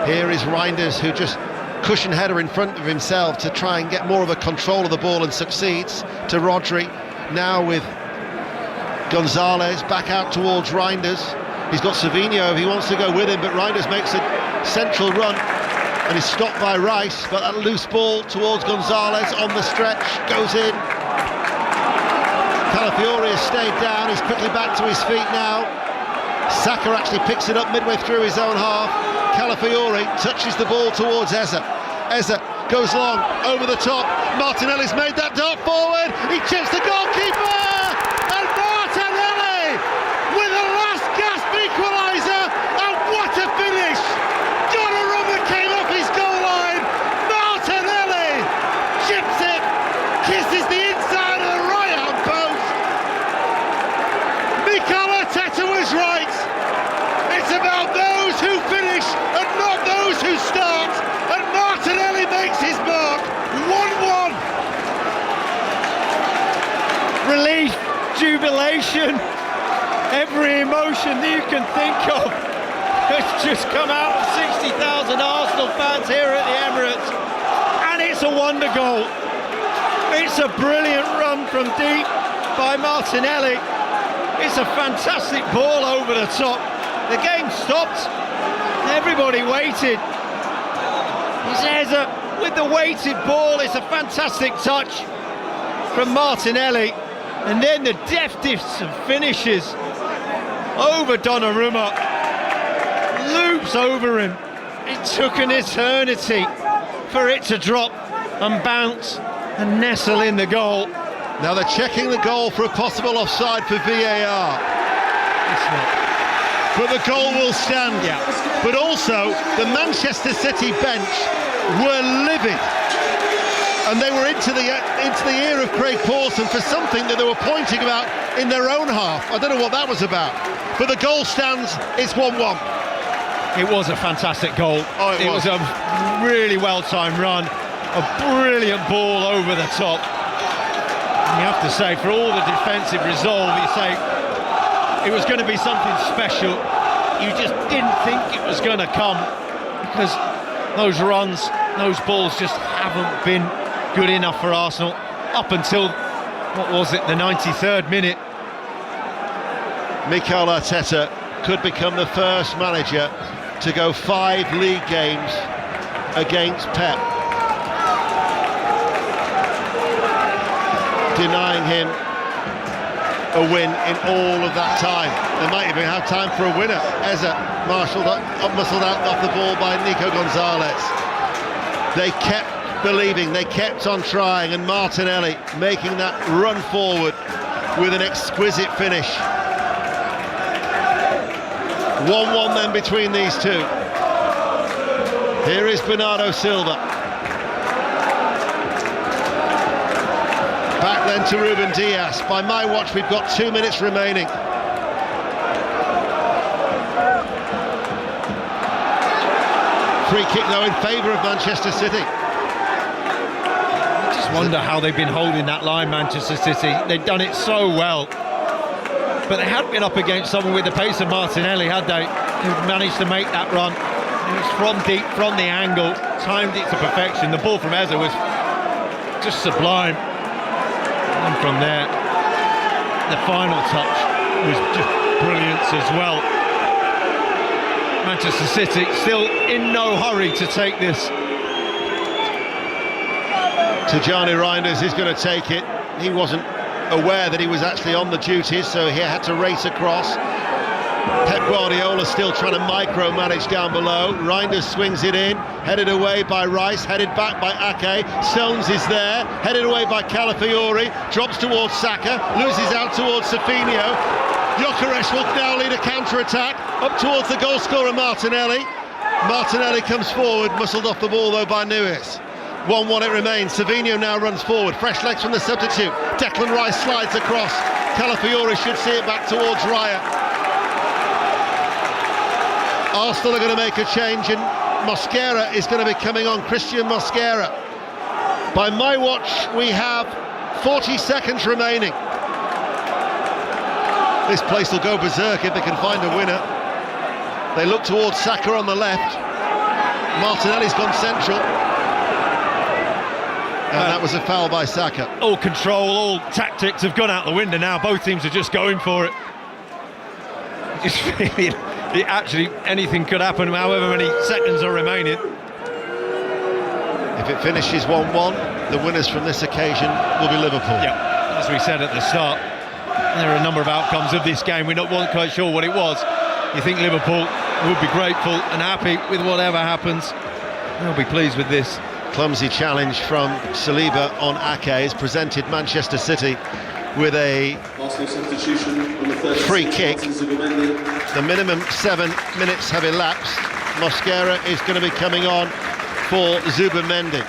Here is Reinders, who just cushion header in front of himself to try and get more of a control of the ball, and succeeds. To Rodri, now with Gonzalez back out towards Reinders. He's got Savinho if he wants to go with him, but Reinders makes a central run and is stopped by Rice, but that loose ball towards Gonzalez on the stretch goes in. Calafiori has stayed down, he's quickly back to his feet now. Saka actually picks it up midway through his own half. Calafiori touches the ball towards Eze. Eze goes long, over the top. Martinelli's made that dart forward, he chips the goalkeeper! And Martinelli with a last gasp equaliser, and what a finish! Donnarumma came off his goal line, Martinelli chips it, kisses the inside of the right-hand post. Mikel Arteta was right. It's about those who finish and not those who start, and Martinelli makes his mark. 1-1. Relief, jubilation, every emotion that you can think of has just come out of 60,000 Arsenal fans here at the Emirates, and it's a wonder goal. It's a brilliant run from deep by Martinelli. It's a fantastic ball over the top. The game stopped, everybody waited. Eze with the weighted ball, it's a fantastic touch from Martinelli, and then the deftest of finishes over Donnarumma, loops over him. It took an eternity for it to drop and bounce and nestle in the goal. Now they're checking the goal for a possible offside for VAR. It's not. But the goal will stand. Yeah. But also, the Manchester City bench were livid. And they were into the ear of Craig Pawson for something that they were pointing about in their own half. I don't know what that was about. But the goal stands, it's 1-1. It was a fantastic goal. Oh, it was a really well-timed run. A brilliant ball over the top. And you have to say, for all the defensive resolve, you say it was going to be something special. You just didn't think it was going to come, because those runs, those balls just haven't been good enough for Arsenal up until, what was it, the 93rd minute. Mikel Arteta could become the first manager to go 5 league games against Pep, denying him a win in all of that time. They might even have time for a winner. Eze muscled out off the ball by Nico Gonzalez. They kept believing, they kept on trying, and Martinelli making that run forward with an exquisite finish. 1-1 then between these two. Here is Bernardo Silva. Back then to Ruben Dias. By my watch, we've got 2 minutes remaining. Free kick though in favour of Manchester City. I just wonder how they've been holding that line, Manchester City. They've done it so well. But they hadn't been up against someone with the pace of Martinelli, had they? Who managed to make that run. It was from deep, from the angle, timed it to perfection. The ball from Eze was just sublime. And from there, the final touch was just brilliant as well. Manchester City still in no hurry to take this. Tijjani Reinders is going to take it. He wasn't aware that he was actually on the duties, so he had to race across. Pep Guardiola still trying to micromanage down below. Reinders swings it in, headed away by Rice, headed back by Ake. Stones is there, headed away by Calafiori, drops towards Saka, loses out towards Safinho. Gyökeres will now lead a counter-attack up towards the goal scorer Martinelli. Martinelli comes forward, muscled off the ball though by Nuis. 1-1 it remains. Savinho now runs forward, fresh legs from the substitute. Declan Rice slides across. Calafiori should see it back towards Raya. Arsenal are going to make a change, and Mosquera is going to be coming on. Christian Mosquera. By my watch, we have 40 seconds remaining. This place will go berserk if they can find a winner. They look towards Saka on the left. Martinelli's gone central. And that was a foul by Saka. All control, all tactics have gone out the window now. Both teams are just going for it. Just feeling it actually anything could happen however many seconds are remaining. If it finishes 1-1, the winners from this occasion will be Liverpool. Yeah, as we said at the start, there are a number of outcomes of this game. We're not quite sure what it was. You think Liverpool would be grateful and happy with whatever happens. They'll be pleased with this. Clumsy challenge from Saliba on Ake has presented Manchester City with a free kick. The minimum 7 minutes have elapsed. Mosquera is going to be coming on for Zubimendi.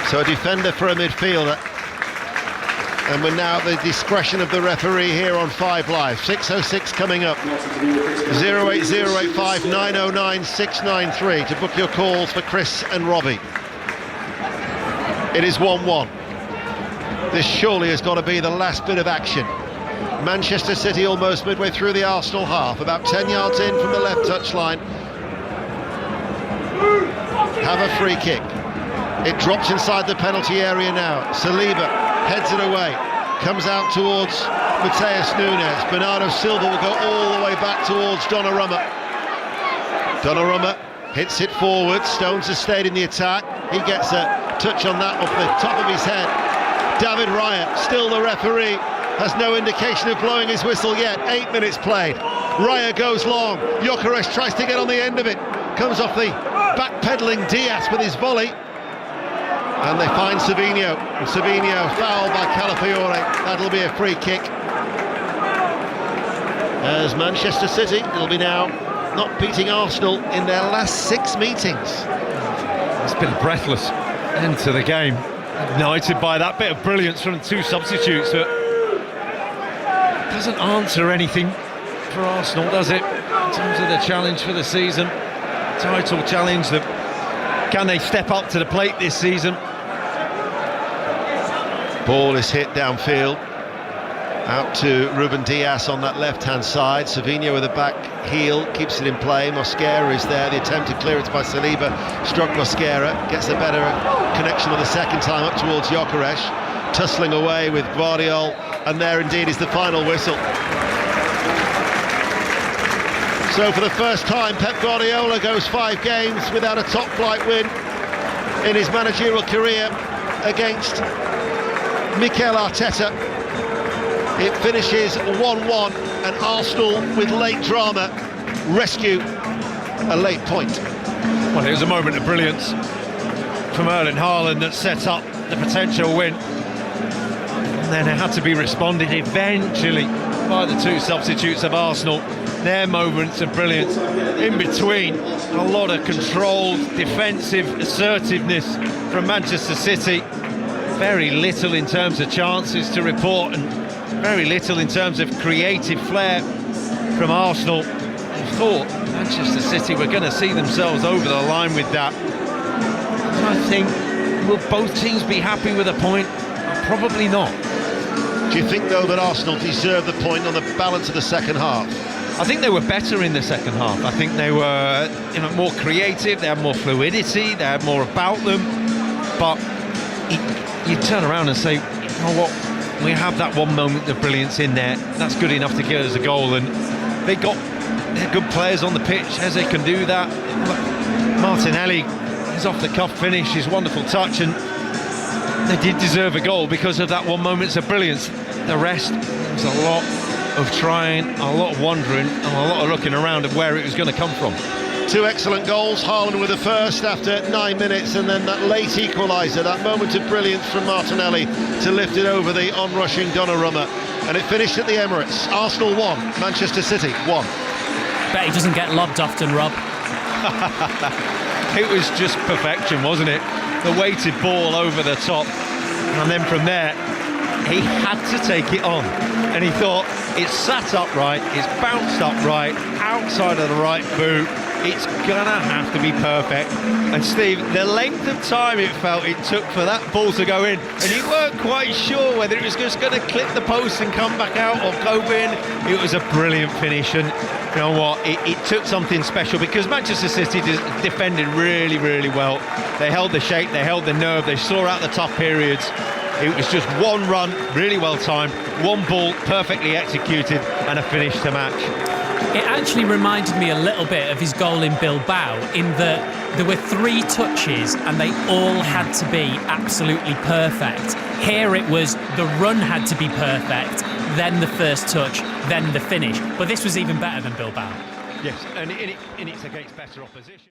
So a defender for a midfielder. And we're now at the discretion of the referee here on 5 Live. 6:06 coming up. 08085 909 693 to book your calls for Chris and Robbie. It is 1-1. This surely has got to be the last bit of action. Manchester City almost midway through the Arsenal half, about 10 yards in from the left touchline. Have a free kick. It drops inside the penalty area now. Saliba heads it away, comes out towards Matheus Nunes. Bernardo Silva will go all the way back towards Donnarumma. Donnarumma hits it forward. Stones has stayed in the attack. He gets a touch on that off the top of his head. David Raya, still the referee, has no indication of blowing his whistle yet. 8 minutes played. Raya goes long. Gyökeres tries to get on the end of it. Comes off the backpedaling Diaz with his volley. And they find Savinho. And Savinho fouled by Calafiore. That'll be a free kick. As Manchester City will be now not beating Arsenal in their last 6 meetings. It's been a breathless end to the game. Ignited by that bit of brilliance from the 2 substitutes, but doesn't answer anything for Arsenal, does it? In terms of the challenge for the season, title challenge, that can they step up to the plate this season? Ball is hit downfield, out to Ruben Diaz on that left-hand side. Savinho with a back heel, keeps it in play. Mosquera is there, the attempted clearance by Saliba, struck Mosquera, gets a better connection on the second time up towards Gyökeres, tussling away with Guardiola, and there indeed is the final whistle. So for the first time, Pep Guardiola goes 5 games without a top-flight win in his managerial career against Mikel Arteta. It finishes 1-1, and Arsenal, with late drama, rescue a late point. Well, it was a moment of brilliance from Erling Haaland that set up the potential win. And then it had to be responded eventually by the 2 substitutes of Arsenal. Their moments of brilliance. In between, a lot of controlled, defensive assertiveness from Manchester City. Very little in terms of chances to report, and very little in terms of creative flair from Arsenal. I thought Manchester City were going to see themselves over the line with that. And I think, will both teams be happy with a point? Probably not. Do you think, though, that Arsenal deserved the point on the balance of the second half? I think they were better in the second half. I think they were more creative, they had more fluidity, they had more about them. But you turn around and say, you know what, we have that one moment of brilliance in there. That's good enough to get us a goal. And they're good players on the pitch, as they can do that. Martinelli, his off-the-cuff finish, his wonderful touch, and they did deserve a goal because of that one moment of brilliance. The rest, there was a lot of trying, a lot of wondering, and a lot of looking around at where it was going to come from. 2 excellent goals. Haaland with the first after 9 minutes, and then that late equaliser, that moment of brilliance from Martinelli to lift it over the onrushing Donnarumma. And it finished at the Emirates. Arsenal 1, Manchester City 1. Bet he doesn't get lobbed often, Rob. It was just perfection, wasn't it? The weighted ball over the top, and then from there he had to take it on, and he thought, it's sat upright, it's bounced upright, outside of the right boot. It's gonna have to be perfect. And Steve, the length of time it felt it took for that ball to go in, and you weren't quite sure whether it was just going to clip the post and come back out or go in. It was a brilliant finish, and you know what? It took something special because Manchester City defended really, really well. They held the shape, they held the nerve, they saw out the tough periods. It was just one run, really well timed, one ball, perfectly executed, and a finish to match. It actually reminded me a little bit of his goal in Bilbao, in that there were 3 touches and they all had to be absolutely perfect. Here it was the run had to be perfect, then the first touch, then the finish. But this was even better than Bilbao. Yes, and it's against better opposition.